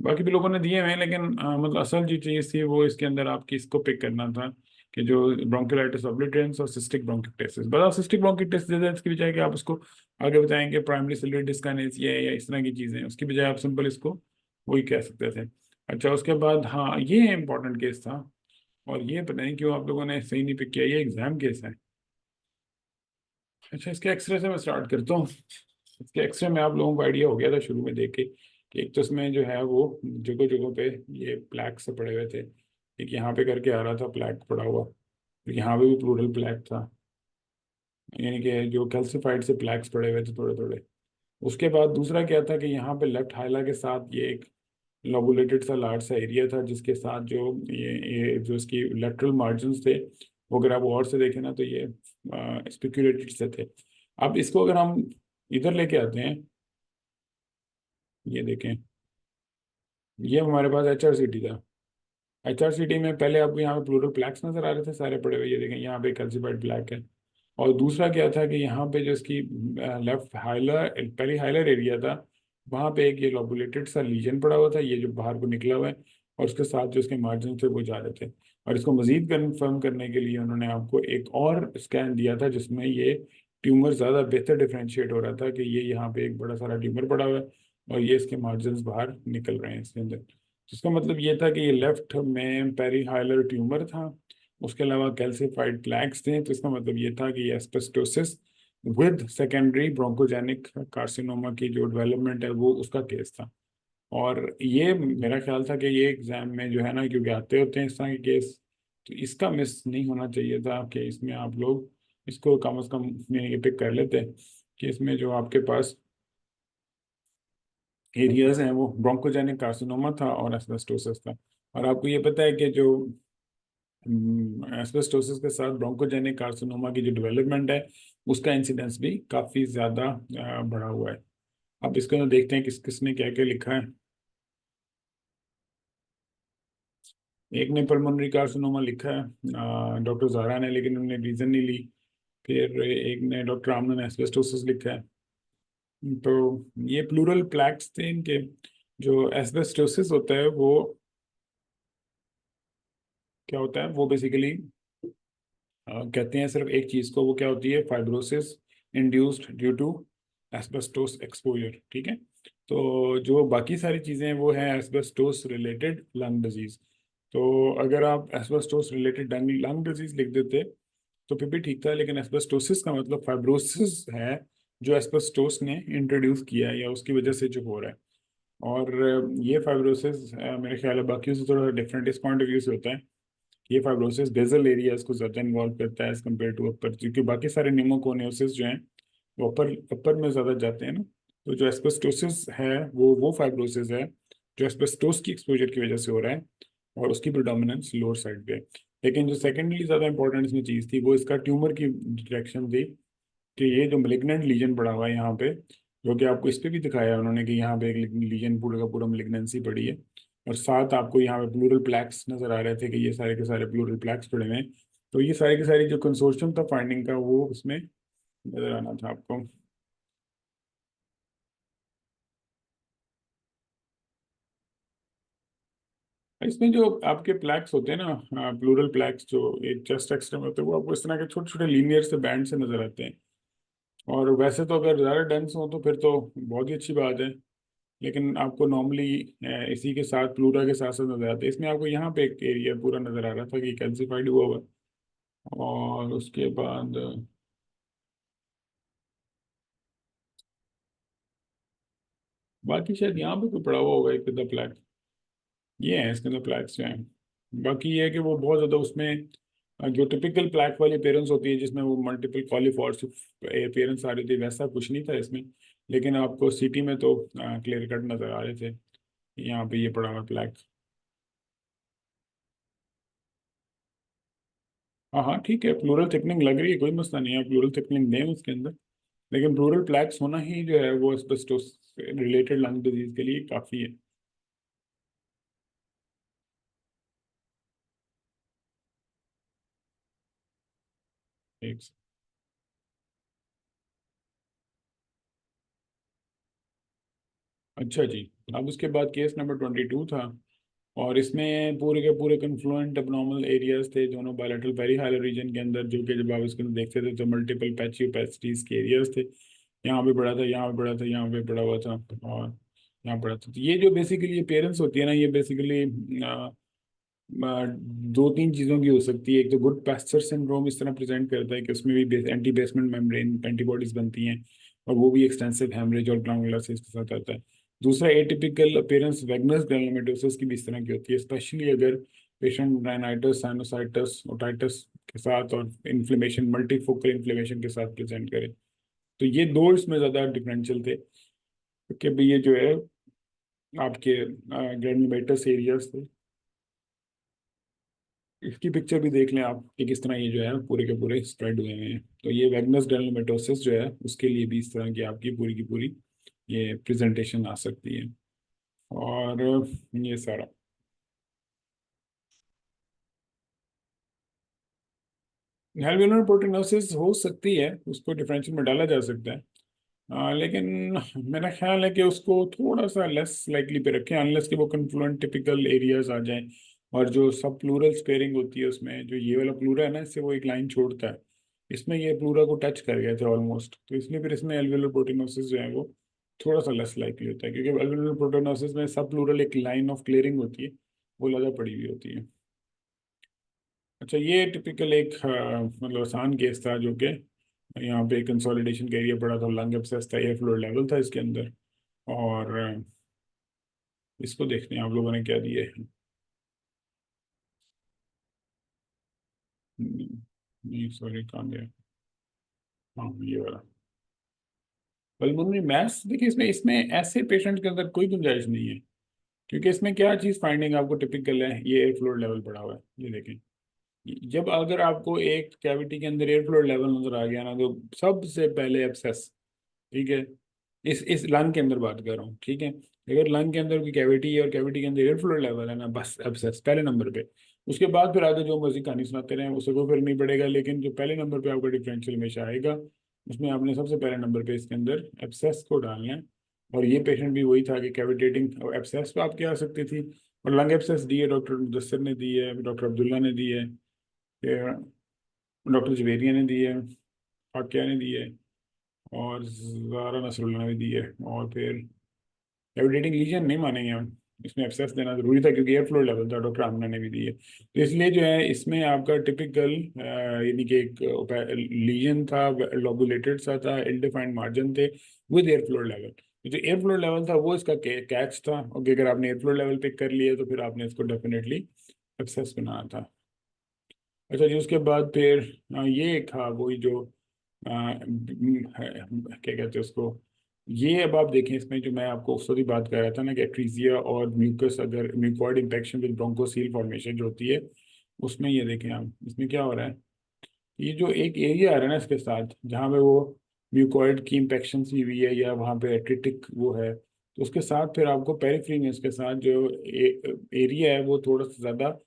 बाकी भी लोगों ने दिए हुए हैं, लेकिन मतलब असल जो चीज़ थी वो इसके अंदर आपकी इसको पिक करना था कि जो ब्रोंकिलाइटिस ऑब्लिटरेंस और सिस्टिक ब्रोंकिक्टेसिस, बस आप सिस्टिक ब्रोंकिक्टेसिस दे दें इसकी बजाय कि आप उसको आगे बताएंगे प्राइमरी सिलियरी डिस्काइनेसिया या इस तरह की चीज़ें, उसकी बजाय आप सिंपल इसको वही कह सकते थे। अच्छा, उसके बाद हाँ, ये इंपॉर्टेंट केस था और ये पता नहीं क्यों आप लोगों ने सही नहीं पिक किया, ये एग्जाम केस है। अच्छा, इसके एक्सरे से मैं स्टार्ट करता हूँ। इसके एक्सरे में आप लोगों को आइडिया हो गया था शुरू में देख के कि एक तो इसमें जो है वो जगह जगह पे ये प्लैक से पड़े हुए थे। एक यहाँ पे करके आ रहा था प्लैक पड़ा हुआ, फिर यहाँ पे भी प्लूरल प्लैक था, यानी कि जो कैल्सिफाइड से प्लैक्स पड़े हुए थे थोड़े थोड़े। उसके बाद दूसरा क्या था कि यहाँ पे लेफ्ट हाइला के साथ ये एक लोबुलेटेड सा लार्ज सा एरिया था, जिसके साथ जो ये जो इसकी लेटरल मार्जिन्स थे, वो अगर आप और से देखें ना तो ये स्पेक्यूलेटेड से थे। अब इसको अगर हम इधर लेके आते हैं, ये देखें, ये हमारे पास HRCT था। HRCT में पहले आपको यहाँ पे प्लूरल प्लैक्स नजर आ रहे थे सारे पड़े हुए, ये देखें यहाँ पे कैल्सिफाइड ब्लैक है। और दूसरा क्या था कि यहाँ पे जो इसकी लेफ्ट हाइलर, पहले हाइलर एरिया था, वहाँ पे एक ये लोबुलेटेड सा लीजन पड़ा हुआ था, ये जो बाहर को निकला हुआ है, और उसके साथ जो इसके मार्जिन थे वो जा रहे थे। और इसको मजीद कंफर्म करने के लिए उन्होंने आपको एक और स्कैन दिया था, जिसमें ये ट्यूमर ज़्यादा बेहतर डिफ्रेंशिएट हो रहा था कि ये यहाँ पे एक बड़ा सारा ट्यूमर पड़ा हुआ है और ये इसके मार्जिन बाहर निकल रहे हैं इसके अंदर। तो इसका मतलब ये था कि ये लेफ्ट में पेरीहाइलर ट्यूमर था, उसके अलावा कैल्सिफाइड प्लैक्स थे। तो इसका मतलब ये था कि ये asbestosis with secondary bronchogenic carcinoma की जो डेवलपमेंट है वो उसका केस था। और ये मेरा ख्याल था कि ये एग्जाम में जो है ना, क्योंकि आते होते हैं इस तरह के केस, तो इसका मिस नहीं होना चाहिए था कि इसमें आप लोग इसको कम से कम पिक कर लेते कि इसमें जो आपके पास एरियाज हैं वो ब्रोंकोजेनिक कार्सिनोमा था और एस्बेस्टोसिस था। और आपको ये पता है कि जो एस्बेस्टोसिस के साथ ब्रोंकोजेनिक कार्सिनोमा की जो डेवलपमेंट है, उसका इंसिडेंस भी काफ़ी ज़्यादा बढ़ा हुआ है। अब इसको तो देखते हैं किस किसने क्या क्या लिखा है। एक ने पल्मोनरी कार्सिनोमा लिखा है, डॉक्टर ज़ारा ने, लेकिन उन्होंने रीज़न नहीं ली। फिर एक ने डॉक्टर आमना ने एस्बेस्टोसिस लिखा है। तो ये प्लूरल प्लैक्स थे इनके। जो एस्बेस्टोसिस होता है वो क्या होता है, वो बेसिकली कहते हैं सिर्फ एक चीज को, वो क्या होती है, fibrosis induced due to asbestos exposure. ठीक है। तो जो बाकी सारी चीजें हैं वो है एस्बेस्टोस रिलेटेड लंग डिजीज। तो अगर आप एस्बेस्टोस रिलेटेड लंग डिजीज लिख देते तो फिर भी ठीक था, लेकिन एस्बेस्टोसिस का मतलब फाइब्रोसिस है जो एस्बेस्टोस ने इंट्रोड्यूस किया है या उसकी वजह से जो हो रहा है। और ये फाइब्रोसिस मेरे ख्याल है बाकी से थोड़ा डिफरेंट इस पॉइंट ऑफ व्यू से होता है। ये फाइब्रोसिस बेसल एरियाज को ज़्यादा इन्वॉल्व करता है एज कम्पेयर टू अपर, क्योंकि बाकी सारे निमोकोनियोसिस जो हैं वो अपर अपर में ज़्यादा जाते हैं ना। तो जो एस्बेस्टोसिस है वो फाइब्रोसिस है जो एस्बेस्टोस की एक्सपोजर की वजह से हो रहा है, और उसकी प्रिडोमिनेंस लोअर साइड पे है। लेकिन जो सेकेंडली ज़्यादा इंपॉर्टेंट इसमें चीज़ थी वो इसका ट्यूमर की डिटेक्शन थी, कि ये जो मेलिग्नेंट लीजन पड़ा हुआ है यहाँ पे, जो कि आपको इस पे भी दिखाया है उन्होंने कि यहाँ पे एक लीजन पूरा का पूरा मेलिग्नेंसी पड़ी है। और साथ आपको यहाँ पे प्लूरल प्लैक्स नजर आ रहे थे कि ये सारे के सारे प्लूरल प्लैक्स पड़े हुए हैं। तो ये सारी की सारी जो कंसोर्शियम था फाइंडिंग का वो उसमें नजर आना था आपको। इसमें जो आपके प्लैक्स होते हैं ना, प्लूरल प्लैक्स जो एक चेस्ट एक्सरे में होते हैं, वो आपको इस तरह के छोटे छोटे लीनियर से बैंड से नजर आते हैं। और वैसे तो अगर ज़्यादा डेंस हो तो फिर तो बहुत ही अच्छी बात है, लेकिन आपको नॉर्मली इसी के साथ प्लूरा के साथ साथ नजर आता है। इसमें आपको यहाँ पे एक एरिया पूरा नजर आ रहा था कि कैल्सिफाइड हुआ हुआ है। और उसके बाद बाकी शायद यहाँ पे कोई पड़ा हुआ होगा एक आधा प्लैट। ये है इसके अंदर प्लैट्स जो हैं। बाकी ये है कि वो बहुत ज़्यादा उसमें जो टिपिकल प्लैट वाली अपेयरेंस होती है जिसमें वो मल्टीपल कॉलीफॉर्स अपेयरेंस आ रही थी, वैसा कुछ नहीं था इसमें। लेकिन आपको सिटी में तो क्लियर कट नजर आ रहे थे। यहाँ पे ये पड़ा हुआ प्लैट। हाँ हाँ ठीक है, प्लूरल थिकनिंग लग रही है, कोई मसला नहीं है, प्लूरल थिकनिंग दें उसके अंदर। लेकिन प्लूरल प्लैक्स होना ही जो है वो एस्बेस्टोस रिलेटेड लंग डिजीज के लिए काफ़ी है। एक अच्छा जी। अब उसके बाद केस नंबर 22 था, और इसमें पूरे के पूरे कन्फ्लुएंट abnormal एरियाज थे दोनों बायलेटरल पेरीहाइलर रीजन के अंदर, जो कि जब आप इसके अंदर देखते थे तो मल्टीपल पैची ओपेसिटीज के एरियाज थे। यहाँ पे बड़ा था, यहाँ पे बड़ा था, यहाँ पे बड़ा हुआ था, और यहाँ बड़ा था। तो ये जो बेसिकली अपेयरेंस होती है ना, ये बेसिकली दो तीन चीज़ों की हो सकती है। एक तो गुड पैस्चर सिंड्रोम इस तरह प्रेजेंट करता है कि उसमें भी एंटी बेसमेंट मेम्ब्रेन एंटीबॉडीज बनती हैं, और वो भी एक्सटेंसिव हेमरेज और ग्रानुलोसिस के साथ आता है। दूसरा एटिपिकल अपीयरेंस वेगनस ग्रेनुलोमेटोसिस की भी इस तरह की होती है, स्पेशली अगर पेशेंट राइनाइटिस साइनोसाइटिस ओटाइटिस के साथ और इन्फ्लेमेशन मल्टीफोकल इन्फ्लेमेशन के साथ प्रेजेंट करे। तो ये दो इसमें ज़्यादा डिफरेंशियल थे। कि भाई ये जो है आपके ग्रेनुलोमेटस एरियाज थे, इसकी पिक्चर भी देख लें आप कि किस तरह ये जो है पूरे के पूरे स्प्रेड हुए हैं। तो ये वैगनस ग्रेनुलोमेटोसिस जो है उसके लिए भी इस तरह की पूरी ये प्रेजेंटेशन आ सकती है। और ये सारा एल्वेओलर प्रोटीनोसिस हो सकती है, उसको डिफरेंशियल में डाला जा सकता है। लेकिन मेरा ख्याल है कि उसको थोड़ा सा लेस लाइकली पे रखें, अनलेस कि वो कन्फ्लुएंट टिपिकल एरियाज आ जाएं। और जो सब प्लूरल स्पेयरिंग होती है उसमें जो ये वाला प्लूरा है ना, इससे वो एक लाइन छोड़ता है, इसमें ये प्लूरा को टच कर गया था ऑलमोस्ट, तो इसलिए फिर इसमें एल्वेओलर प्रोटीनोसिस जो है वो थोड़ा सा लेस लाइकली होता है, क्योंकि एल्वेओलर प्रोटीनोसिस में सब प्लूरल एक लाइन ऑफ क्लियरिंग होती है, वो लगा पड़ी हुई होती है। अच्छा, ये टिपिकल एक मतलब आसान केस था जो कि यहाँ पे कंसोलिडेशन का एरिया पड़ा था, लंग एब्सेस था, एयर फ्लो लेवल था इसके अंदर। और इसको देखते हैं आप लोगों ने क्या दिए हैं। नहीं सॉरी, कहाँ गया? हाँ ये वाला पल्मोनरी मैस। देखिए इसमें इसमें ऐसे पेशेंट के अंदर कोई गुंजाइश नहीं है, क्योंकि इसमें क्या चीज़ फाइंडिंग आपको टिपिकल है, ये एयर फ्लो लेवल पड़ा हुआ है, ये देखें। जब अगर आपको एक कैविटी के अंदर एयर फ्लो लेवल नजर आ गया ना, तो सबसे पहले एब्सेस, ठीक है, इस लंग के अंदर बात कर रहा हूँ, ठीक है। अगर लंग के अंदर कोई कैविटी है और कैविटी के अंदर एयर फ्लो लेवल है ना, बस एब्सेस पहले नंबर पे। उसके बाद फिर आगे जो मर्जी कहानी सुनाते रहे, उससे कोई फर्क नहीं पड़ेगा, लेकिन जो पहले नंबर पे आपका डिफरेंशियल हमेशा आएगा, उसमें आपने सबसे पहले नंबर पे इसके अंदर एब्सेस को डालना है। और ये पेशेंट भी वही था कि कैविटेटिंग एब्सेस तो आपकी आ सकती थी, और लंग एब्सेस दी है, डॉक्टर मुदस्सिर ने दी है, डॉक्टर अब्दुल्ला ने दी है, फिर डॉक्टर जवेरिया ने दी है, फाकिया ने दी है, और ज़ारा नसरुल्लाह ने भी दी है। और फिर एविडेटिंग लीजन नहीं मानेंगे हम, इसमें एब्सेस देना जरूरी था, क्योंकि एयर फ्लो लेवल था, डॉक्टर आमना ने भी दी है, तो इसलिए जो है इसमें आपका टिपिकल यानी कि एक लीजन था, लोबुलेटेड सा था, इल डिफाइंड मार्जिन थे विद एयर फ्लो लेवल। जो एयर फ्लो लेवल था वो इसका कैच था, और अगर आपने एयर फ्लो लेवल पिक कर लिया तो फिर आपने इसको डेफिनेटली एब्सेस बनाना था। अच्छा जी, उसके बाद फिर ये एक था वही जो क्या कहते हैं उसको, ये अब आप देखें इसमें जो मैं आपको उस वक्त ही बात कर रहा था ना कि एट्रीजिया और म्यूकस, अगर म्यूकॉइड इंफेक्शन विद ब्रोंकोसील फॉर्मेशन जो होती है, उसमें ये देखें आप, इसमें क्या हो रहा है, ये जो एक एरिया आ रहा है ना इसके साथ, जहाँ पे वो म्यूकॉइड की इंफेक्शन भी हुई है या वहाँ पे एट्रिटिक वो है, तो उसके साथ फिर आपको पेरिफेरी में इसके साथ जो एरिया है वो थोड़ा सा ज़्यादा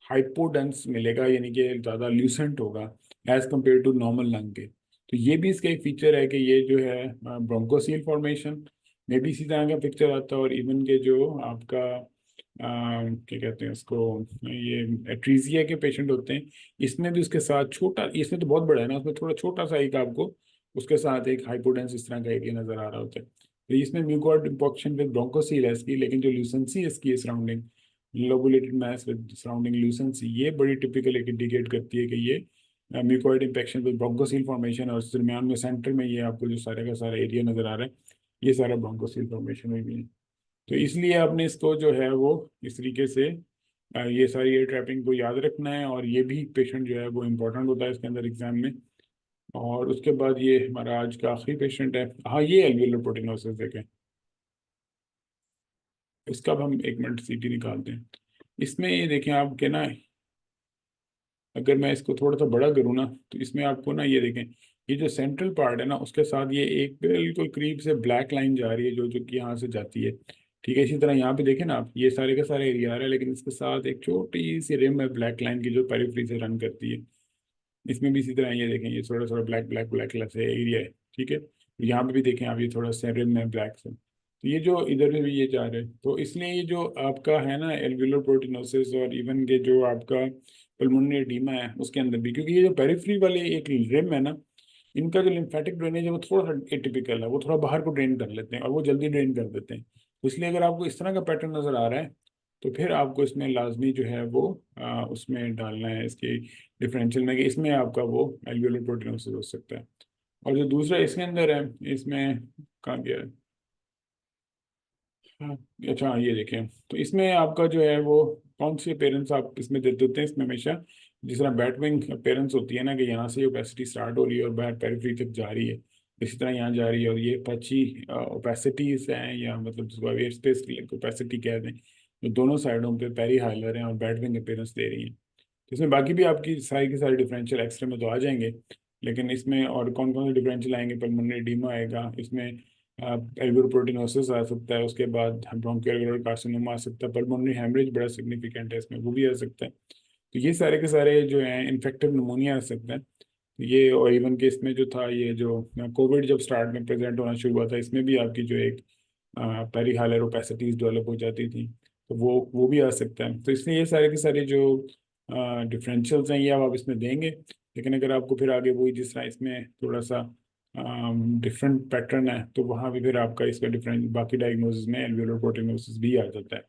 हाइपोडेंस मिलेगा, यानी कि ज़्यादा ल्यूसेंट होगा as compared to normal lung के। तो ये भी इसका एक फीचर है कि ये जो है ब्रोंकोसील फॉर्मेशन में भी इसी तरह का पिक्चर आता है, और इवन के जो आपका क्या कहते हैं इसको, ये एट्रीजिया के पेशेंट होते हैं, इसमें भी उसके साथ छोटा, इसमें तो बहुत बड़ा है ना, उसमें थोड़ा छोटा सा एक आपको उसके साथ एक हाइपोडेंस इस तरह का एरिया नजर आ रहा होता है। तो इसमें म्यूकॉइड इंफेक्शन विद ब्रोंकोसील है इसकी, लेकिन जो ल्यूसेंसी है इसकी सराउंडिंग लोबुलेटेड मास विद सराउंडिंग ल्यूसेंसी, ये बड़ी टिपिकल एक इंडिकेट करती है कि ये म्यूकॉइड इंफेक्शन विद ब्रोंकोसील फॉर्मेशन, और दरमियान में सेंटर में ये आपको जो सारे का सारा एरिया नजर आ रहा है, ये सारा ब्रोंकोसील फॉर्मेशन हुई भी है। तो इसलिए आपने इसको जो है वो इस तरीके से ये सारी एयर ट्रैपिंग को याद रखना है, और ये भी पेशेंट जो है वो इम्पोर्टेंट होता है इसके अंदर एग्जाम में। और उसके बाद ये हमारा आज का आखिरी पेशेंट है, हाँ ये एल्वियोलर प्रोटीनोसिस देखें, इसका अब हम एक मिनट सीटी निकालते हैं। इसमें ये देखें आप के ना, अगर मैं इसको थोड़ा सा बड़ा करूँ ना, तो इसमें आपको ना ये देखें, ये जो सेंट्रल पार्ट है ना उसके साथ ये एक बिल्कुल करीब से ब्लैक लाइन जा रही है जो जो कि यहाँ से जाती है, ठीक है। इसी तरह यहाँ पे देखें ना आप, ये सारे का सारा एरिया आ रहा है, लेकिन इसके साथ एक छोटी सी रिम है ब्लैक लाइन की जो पेरिफेरी से रन करती है। इसमें भी इसी तरह ये देखें, ये थोड़ा थोड़ा ब्लैक ब्लैक ब्लैक कलर से एरिया है, ठीक है। यहाँ पे भी देखें आप, ये थोड़ा सा रिम है ब्लैक से, तो ये जो इधर में भी ये जा रहे हैं, तो इसलिए ये जो आपका है ना एल्वियोलर प्रोटीनोसिस, और इवन के जो आपका पल्मोनरी एडीमा है उसके अंदर भी, क्योंकि ये जो पेरिफेरी वाले एक रिम है ना, इनका जो लिम्फेटिक ड्रेनेज है वो थोड़ा सा एटिपिकल है, वो थोड़ा बाहर को ड्रेन कर लेते हैं और वो जल्दी ड्रेन कर देते हैं। तो इसलिए अगर आपको इस तरह का पैटर्न नजर आ रहा है, तो फिर आपको इसमें लाजमी जो है वो उसमें डालना है इसके डिफरेंशियल में, कि इसमें आपका वो एल्वियोलर प्रोटीनोसिस हो सकता है। और जो दूसरा इसके अंदर है, इसमें कहाँ गया है? हाँ, अच्छा हाँ, ये देखें, तो इसमें आपका जो है वो कौन से पेरेंट्स आप इसमें दे देते हैं इसमें हमेशा, जिस तरह बैटविंग पेरेंट्स होती है ना, कि यहाँ से ओपेसिटी स्टार्ट हो रही है और बाहर पेरिफेरी तक जा रही है, इसी तरह यहाँ जा रही है, और ये पची ओपेसिटीज हैं, या मतलब जिसको एयर स्पेस की ओपेसिटी कहते हैं, जो दोनों साइडों पे पेरी हाइलर हैं और बैड विंग अपीयरेंस दे रही हैं। तो इसमें बाकी भी आपकी सारी की सारी डिफरेंशियल एक्सरे में तो आ जाएंगे, लेकिन इसमें और कौन कौन से डिफरेंशियल आएंगे, पल्मोनरी एडीमा आएगा, इसमें एल्वियोल प्रोटीनोसिस आ सकता है, उसके बाद ब्रोंकियोलर कार्सिनोमा आ सकता है, पल्मोनरी हेमरेज बड़ा सिग्निफिकेंट है इसमें, वो भी आ सकता है। तो ये सारे के सारे जो हैं इन्फेक्टिव निमोनिया आ सकता है। तो ये, और इवन के इसमें जो था, ये जो कोविड जब स्टार्ट में प्रेजेंट होना शुरू हुआ था, इसमें भी आपकी जो एक पेरी हाइलर ओपेसिटीज डेवलप हो जाती थी, तो वो भी आ सकता है। तो इसलिए ये सारे के सारे जो डिफरेंशियल्स हैं ये आप इसमें देंगे। लेकिन अगर आपको फिर आगे वही जिस तरह इसमें थोड़ा सा डिफरेंट पैटर्न है, तो वहाँ भी फिर आपका इसका डिफरेंट बाकी डायग्नोसिस में एल्वियोलर प्रोटीनोसिस भी आ जाता है।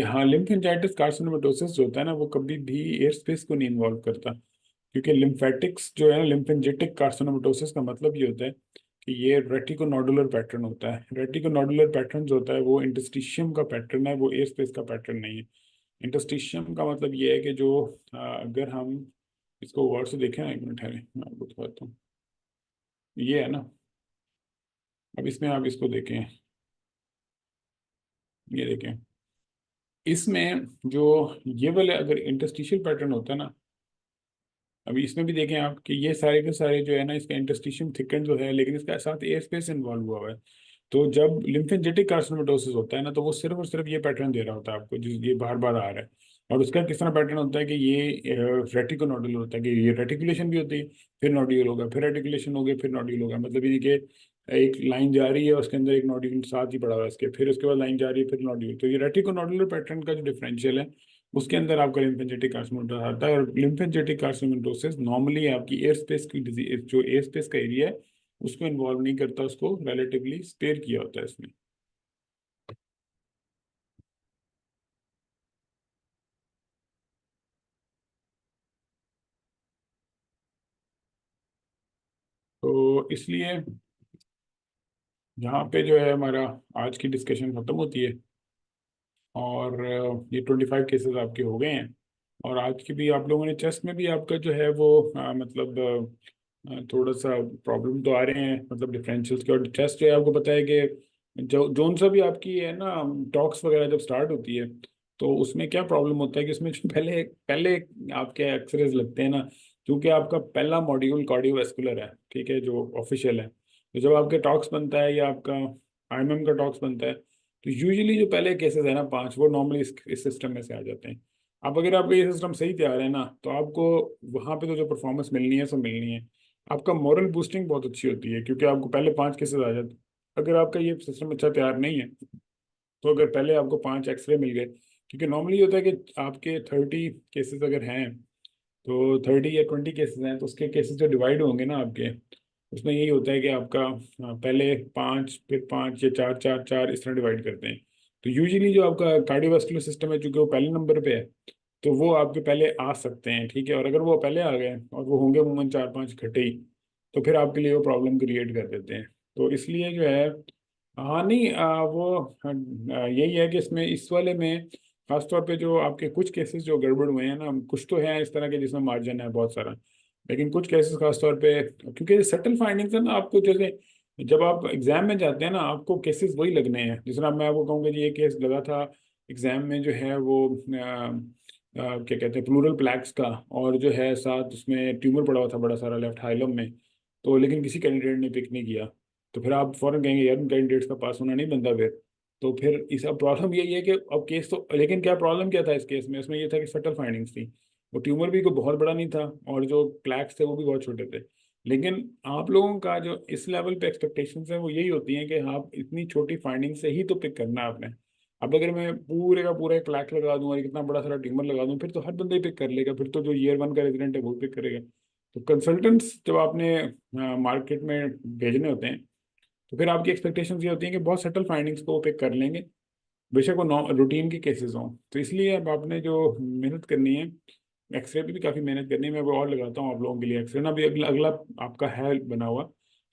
हाँ, लिम्फेंजाइटिस कार्सिनोमेटोसिस जो होता है ना, वो कभी भी एयर स्पेस को नहीं इन्वॉल्व करता, क्योंकि लिम्फेटिक्स जो है ना, लिम्फेंजेटिक कार्सिनोमेटोसिस का मतलब ये होता है कि ये रेटिकोनोडुलर पैटर्न होता है। रेटिकोनोडुलर पैटर्न जो होता है वो इंटरस्टिशियम का पैटर्न है, वो एयर स्पेस का पैटर्न नहीं है। इंटरस्टिशियम का मतलब ये है कि जो अगर हम इसको वर्ड से देखें ना, एक मिनट है, मैं आपको बताता हूँ। ये है ना, अब इसमें आप इसको देखें, ये देखें, इसमें जो ये वाले अगर इंटरस्टिशियल पैटर्न होता है ना, अभी इसमें भी देखें आप कि ये सारे के सारे जो है ना, इसका इंटरस्टिशियम थिकन जो है, लेकिन इसके साथ एयर स्पेस इन्वॉल्व हुआ हुआ है। तो जब लिम्फेंजेटिक कार्सिनोमेटोसिस होता है ना, तो वो सिर्फ और सिर्फ ये पैटर्न दे रहा होता है आपको, जिस ये बार बार आ रहा है। और उसका किस तरह पैटर्न होता है कि ये रेटिकोनोडुलर होता है, कि ये रेटिकुलेशन भी होती है, फिर नोड्यूल होगा, फिर रेटिकुलेशन हो गया, फिर नोड्यूल होगा। मतलब ये कि एक लाइन जा रही है, उसके अंदर एक नोड्यूल साथ ही पड़ा हुआ है इसके, फिर उसके बाद लाइन जा रही है, फिर नोड्यूल। तो ये रेटिकोनोडुलर पैटर्न का जो डिफरेंशियल है, उसके अंदर आपका लिम्फेंजेटिक कार्सिनोमेटोसिस आता है। और लिम्फेंजेटिक कार्सिनोमेटोसिस नॉर्मली आपकी एयर स्पेस की डिजीज, जो एयर स्पेस का एरिया है उसको इन्वॉल्व नहीं करता, उसको रिलेटिवली स्पेयर किया होता है इसमें। तो इसलिए यहाँ पे जो है हमारा आज की डिस्कशन खत्म होती है। और ये 25 केसेस आपके हो गए हैं। और आज की भी आप लोगों ने चेस्ट में भी आपका जो है वो मतलब थोड़ा सा प्रॉब्लम तो आ रहे हैं, मतलब डिफरेंशियल्स के। और चेस्ट जो है आपको पता है कि जो जोन सा भी आपकी है ना, टॉक्स वगैरह जब स्टार्ट होती है, तो उसमें क्या प्रॉब्लम होता है कि उसमें जो पहले पहले आपके एक्सरेज लगते हैं ना, क्योंकि आपका पहला मॉड्यूल कार्डियोवैस्कुलर है, ठीक है, जो ऑफिशियल है। तो जब आपके टॉक्स बनता है या आपका आईएमएम का टॉक्स बनता है, तो यूजुअली जो पहले केसेस है ना 5, वो नॉर्मली इस सिस्टम में से आ जाते हैं। अब अगर आपका ये सिस्टम सही तैयार है ना, तो आपको वहाँ पे तो जो परफॉर्मेंस मिलनी है सो मिलनी है। आपका मॉरल बूस्टिंग बहुत अच्छी होती है, क्योंकि आपको पहले 5 केसेस आ जाते हैं। अगर आपका ये सिस्टम अच्छा तैयार नहीं है, तो अगर पहले आपको 5 एक्सरे मिल गए, क्योंकि नॉर्मली होता है कि आपके 30 केसेस अगर हैं, तो 30 या 20 केसेस हैं, तो उसके केसेस जो डिवाइड होंगे ना आपके, उसमें यही होता है कि आपका पहले 5, फिर 5 या 4 4 4 इस तरह डिवाइड करते हैं। तो यूजुअली जो आपका कार्डियोवास्कुलर सिस्टम है, चूंकि वो पहले नंबर पे है, तो वो आपके पहले आ सकते हैं, ठीक है। और अगर वो पहले आ गए, और वो होंगे अमूमन 4 5 इकट्ठे ही, तो फिर आपके लिए वो प्रॉब्लम क्रिएट कर देते हैं। तो इसलिए जो है, हाँ नहीं, यही है कि इसमें इस वाले में खासतौर पे जो आपके कुछ केसेस जो गड़बड़ हुए हैं ना, कुछ तो हैं इस तरह के जिसमें मार्जिन है बहुत सारा, लेकिन कुछ केसेस खासतौर पे, क्योंकि सटल फाइंडिंग्स है ना, आपको जैसे जब आप एग्जाम में जाते हैं ना, आपको केसेस वही लगने हैं। जिस तरह मैं आपको कहूँगा जी, ये केस लगा था एग्जाम में, जो है वो क्या कहते हैं, प्लूरल प्लैक्स का, और जो है साथ उसमें ट्यूमर पड़ा हुआ था बड़ा सारा लेफ्ट हाइलम में। तो लेकिन किसी कैंडिडेट ने पिक नहीं किया, तो फिर आप फौरन कहेंगे यार उन कैंडिडेट्स का पास होना नहीं बनता फिर। तो फिर इस अब प्रॉब्लम यही है कि अब केस तो, लेकिन क्या प्रॉब्लम क्या था इस केस में, उसमें ये था कि सटल फाइंडिंग्स थी। वो ट्यूमर भी कोई बहुत बड़ा नहीं था, और जो प्लैक्स थे वो भी बहुत छोटे थे। लेकिन आप लोगों का जो इस लेवल पे एक्सपेक्टेशंस है वो यही होती हैं कि आप इतनी छोटी फाइंडिंग से ही तो पिक करना है आपने। अब अगर मैं पूरे का पूरा एक प्लैक लगा दूं और इतना बड़ा सारा ट्यूमर लगा दूं, फिर तो हर बंदा ही पिक कर लेगा, फिर तो जो ईयर 1 का रेजिडेंट है वो पिक करेगा। तो कंसल्टेंट्स जब आपने मार्केट में भेजने होते हैं, तो फिर आपकी एक्सपेक्टेशंस ये होती हैं कि बहुत सटल फाइंडिंग्स को वो पिक कर लेंगे, बेशक वो रूटीन के केसेस हों। तो इसलिए अब आपने जो मेहनत करनी है, एक्सरे पे भी काफ़ी मेहनत करनी है। मैं वो और लगाता हूँ आप लोगों के लिए, एक्सरे ना भी अगला अगला आपका है बना हुआ,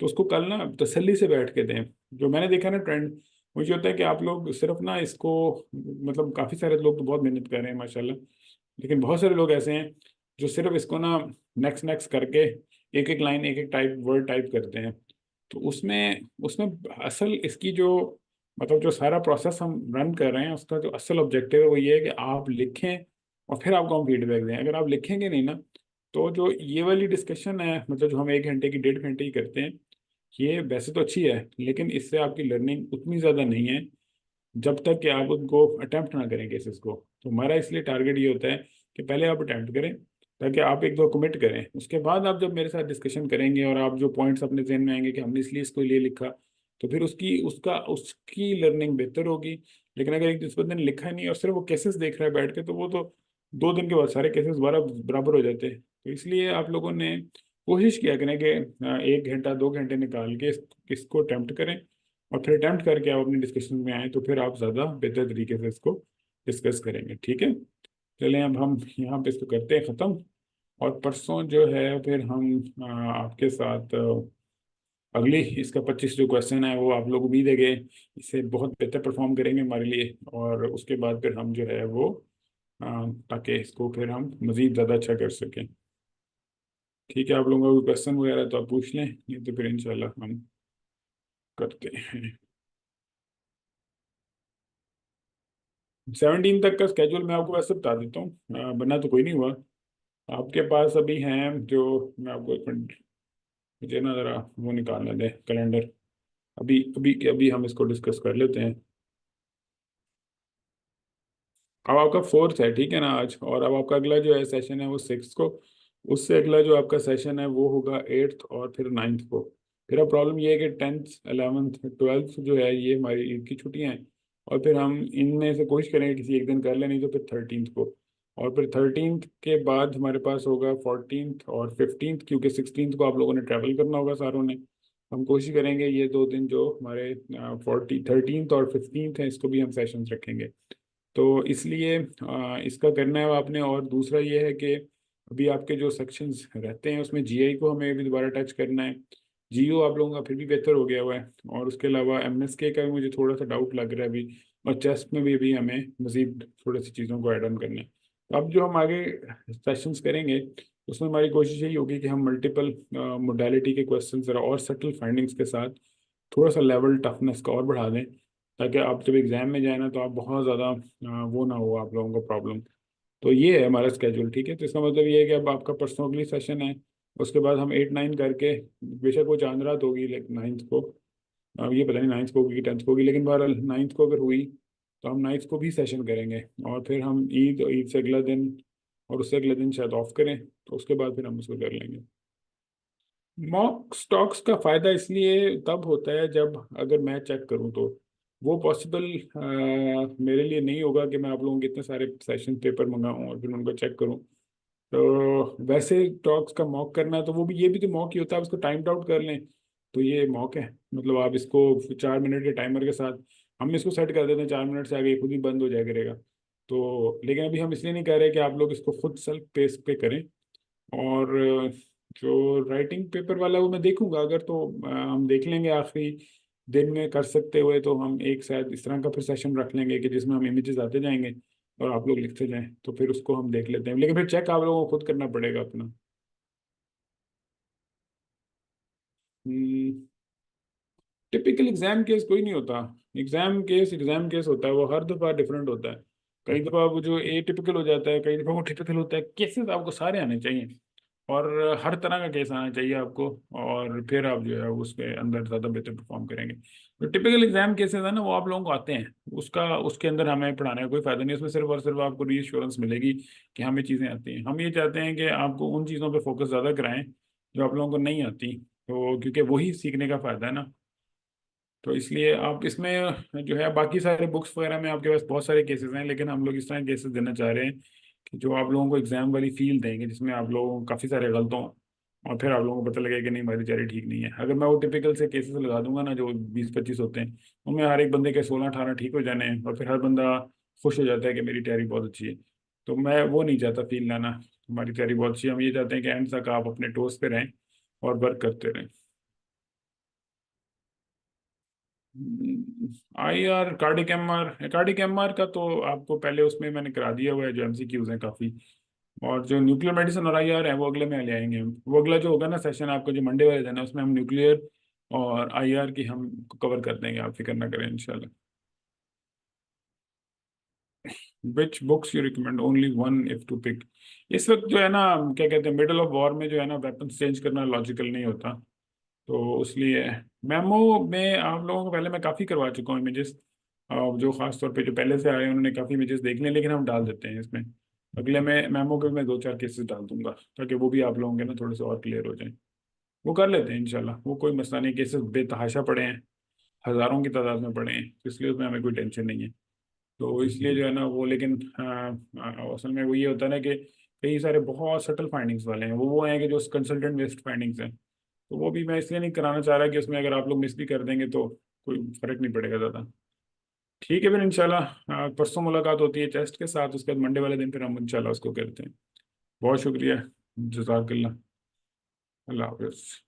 तो उसको कल ना तसल्ली से बैठ के दें। जो मैंने देखा ना ट्रेंड, मुझे होता है कि आप लोग सिर्फ ना इसको, मतलब काफ़ी सारे लोग तो बहुत मेहनत कर रहे हैं माशाल्लाह, लेकिन बहुत सारे लोग ऐसे हैं जो सिर्फ इसको ना नेक्स्ट नेक्स्ट करके एक एक लाइन एक एक टाइप वर्ड टाइप करते हैं। तो उसमें उसमें असल इसकी जो मतलब जो सारा प्रोसेस हम रन कर रहे हैं उसका जो असल ऑब्जेक्टिव है वो ये है कि आप लिखें और फिर आपको हम फीडबैक दें। अगर आप लिखेंगे नहीं ना, तो जो ये वाली डिस्कशन है मतलब जो हम 1 घंटे की 1.5 घंटे की करते हैं, ये वैसे तो अच्छी है लेकिन इससे आपकी लर्निंग उतनी ज़्यादा नहीं है जब तक कि आप उनको अटेम्प्ट ना करें केसेस को। तो हमारा इसलिए टारगेट ये होता है कि पहले आप अटेम्प्ट करें ताकि आप एक दो कमिट करें, उसके बाद आप जब मेरे साथ डिस्कशन करेंगे और आप जो पॉइंट्स अपने जहन में आएंगे कि हमने इसलिए इसको लिए लिखा, तो फिर उसकी लर्निंग बेहतर होगी। लेकिन अगर एक जिस बंदे ने लिखा नहीं और सिर्फ वो केसेस देख रहा है बैठ के, तो वो तो 2 दिन के बाद सारे केसेस बराबर हो जाते हैं। तो इसलिए आप लोगों ने कोशिश किया करें कि 1 घंटा 2 घंटे निकाल के इसको अटेम्प्ट करें और फिर अटेम्प्ट करके आप अपनी डिस्कशन में आए, तो फिर आप ज़्यादा बेहतर तरीके से इसको डिस्कस करेंगे। ठीक है, चलें अब हम यहाँ पे इसको करते हैं ख़त्म। और परसों जो है फिर हम आपके साथ अगली इसका 25 जो क्वेश्चन है वो आप लोग उम्मीद है कि इससे बहुत बेहतर परफॉर्म करेंगे हमारे लिए, और उसके बाद फिर हम जो है वो ताकि इसको फिर हम मज़ीद ज़्यादा अच्छा कर सकें। ठीक है, आप लोगों का क्वेश्चन वगैरह तो आप पूछ लें, नहीं तो फिर इंशाल्लाह हम करते हैं। 17 तक का स्केड्यूल मैं आपको वैसे बता देता हूँ, बना तो कोई नहीं हुआ। आपके पास अभी हैं जो, मैं आपको एक मिनट, मुझे ना ज़रा वो निकालने दें कैलेंडर। अभी अभी अभी हम इसको डिस्कस कर लेते हैं। अब आपका 4th है, ठीक है ना आज, और अब आपका अगला जो है सेशन है वो 6 को। उससे अगला जो आपका सेशन है वो होगा 8th और फिर 9th को। फिर अब प्रॉब्लम ये है कि 10th 11th 12th जो है ये हमारी ईद की छुट्टियां हैं, और फिर हम इनमें से कोशिश करेंगे किसी एक दिन कर लें, नहीं तो फिर 13th को। और फिर 13th के बाद हमारे पास होगा 14th और 15th, क्योंकि 16th को आप लोगों ने ट्रैवल करना होगा सारों ने। हम कोशिश करेंगे ये 2 दिन जो हमारे 13th और 15th है इसको भी हम सेशंस रखेंगे। तो इसलिए इसका करना है आपने। और दूसरा ये है कि अभी आपके जो सेक्शंस रहते हैं उसमें जीआई को हमें भी दोबारा टच करना है। जीओ आप लोगों का फिर भी बेहतर हो गया हुआ है, और उसके अलावा एमएसके का भी मुझे थोड़ा सा डाउट लग रहा है अभी, और चेस्ट में भी अभी हमें मजीद थोड़ी सी चीज़ों को ऐड ऑन करना है। तो अब जो हम आगे सेशंस करेंगे उसमें हमारी कोशिश यही होगी कि हम मल्टीपल मोडालिटी के क्वेश्चन ज़रा और सटल फाइंडिंग्स के साथ थोड़ा सा लेवल टफनेस का और बढ़ा दें, ताकि आप जब एग्जाम में जाए ना तो आप बहुत ज़्यादा वो ना हो आप लोगों को प्रॉब्लम। तो ये है हमारा स्केड्यूल। ठीक है, तो इसका मतलब ये है कि अब आपका पर्सनली सेशन है, उसके बाद हम 8 9 करके, बेशक वो चांद रात होगी लेकिन 9th को, अब ये पता नहीं 9th को होगी कि 10th को होगी, लेकिन बहरहाल 9th को अगर हुई तो हम 9th को भी सेशन करेंगे। और फिर हम ईद से अगला दिन और उससे अगले दिन शायद ऑफ करें, तो उसके बाद फिर हम उसको कर लेंगे। मॉक स्टॉक्स का फायदा इसलिए तब होता है जब अगर मैं चेक करूं तो वो पॉसिबल मेरे लिए नहीं होगा कि मैं आप लोगों के इतने सारे सेशन पेपर मंगाऊं और फिर उनको चेक करूं। तो वैसे टॉक्स का मॉक करना है तो वो भी, ये भी तो मॉक ही होता है, उसको टाइम्ड आउट कर लें तो ये मॉक है। मतलब आप इसको 4 मिनट के टाइमर के साथ हम इसको सेट कर देते हैं, 4 मिनट से आगे खुद ही बंद हो जाया करेगा। तो लेकिन अभी हम इसलिए नहीं कह रहे कि आप लोग इसको खुद सेल्फ पेस पे करें। और जो राइटिंग पेपर वाला है वो मैं देखूंगा, अगर तो हम देख लेंगे आखिरी दिन में कर सकते हुए, तो हम एक शायद इस तरह का फिर सेशन रख लेंगे कि जिसमें हम इमेजेस आते जाएंगे और आप लोग लिखते जाएं, तो फिर उसको हम देख लेते हैं। लेकिन फिर चेक आप लोगों को खुद करना पड़ेगा अपना। टिपिकल एग्जाम केस कोई नहीं होता। एग्जाम केस होता है, वो हर दफ़ा डिफरेंट होता है। कई दफ़ा वो जो ए टिपिकल हो जाता है, कई दफ़ा वो टिपिकल होता है। केसेस आपको सारे आने चाहिए और हर तरह का केस आना चाहिए आपको, और फिर आप जो है उसके अंदर ज़्यादा बेहतर परफॉर्म करेंगे। जो टिपिकल एग्जाम केसेस है ना वो आप लोगों को आते हैं, उसके अंदर हमें पढ़ाने का कोई फायदा नहीं है। उसमें सिर्फ और सिर्फ आपको रीअश्योरेंस मिलेगी कि हमें चीज़ें आती हैं। हम ये चाहते हैं कि आपको उन चीज़ों पर फोकस ज़्यादा कराएं जो आप लोगों को नहीं आती, तो क्योंकि वही सीखने का फायदा है ना। तो इसलिए आप इसमें जो है बाकी सारे बुक्स वगैरह में आपके पास बहुत सारे केसेस हैं, लेकिन हम लोग इस तरह केसेस देना चाह रहे हैं कि जो आप लोगों को एग्जाम वाली फील देंगे, जिसमें आप लोगों को काफ़ी सारे गलत हों और फिर आप लोगों को पता लगे कि नहीं हमारी तैयारी ठीक नहीं है। अगर मैं वो टिपिकल से केसेस लगा दूंगा ना जो 20 25 होते हैं, उनमें हर एक बंदे के 16 18 ठीक हो जाने हैं और फिर हर बंदा खुश हो जाता है कि मेरी तैयारी बहुत अच्छी है। तो मैं वो नहीं चाहता फील लाना हमारी तैयारी बहुत अच्छी है। हम ये चाहते हैं कि एंड तक आप अपने टोस पे रहें और वर्क करते रहें। IR कार्डिक एमआर का तो आपको पहले उसमें मैंने करा दिया हुआ है, जो MCQs हैं काफ़ी। और जो न्यूक्लियर मेडिसिन और आईआर है वो अगले में ले आएंगे हम। वो अगला जो होगा ना सेशन आपका जो मंडे वाले दिन है, उसमें हम न्यूक्लियर और आईआर की हम कवर कर देंगे, आप फिक्र ना करें इंशाल्लाह। Which books you recommend, only one if to pick. इस वक्त जो है ना, क्या कहते हैं, मिडल ऑफ वॉर में जो है ना वेपन चेंज करना लॉजिकल नहीं होता, तो इसलिए मेमो में आप लोगों को पहले मैं काफ़ी करवा चुका हूँ इमेजेस, जो खास तौर पे जो पहले से आए हैं उन्होंने काफ़ी इमेजेस देख लिए, लेकिन हम डाल देते हैं इसमें। अगले में मेमो के मैं दो चार केसेस डाल दूंगा, ताकि वो भी आप लोगों के ना थोड़े से और क्लियर हो जाए। वो कर लेते हैं इंशाल्लाह, वो कोई मसला नहीं। केसेस बेतहाशा पड़े हैं, हज़ारों की तादाद में पड़े हैं, तो इसलिए उसमें हमें कोई टेंशन नहीं है। तो इसलिए जो है ना वो, लेकिन असल में वो ये होता है ना कि कई सारे बहुत सटल फाइंडिंग्स वाले हैं, वो हैं कि जो कंसल्टेंट बेस्ड फाइंडिंग्स हैं, तो वो भी मैं इसलिए नहीं कराना चाह रहा कि उसमें अगर आप लोग मिस भी कर देंगे तो कोई फर्क नहीं पड़ेगा ज़्यादा। ठीक है फिर इंशाल्लाह, परसों मुलाकात होती है टेस्ट के साथ, उसके बाद मंडे वाले दिन फिर हम इंशाल्लाह उसको करते हैं। बहुत शुक्रिया। जज़ाकल्लाह। अल्लाह हाफिज़।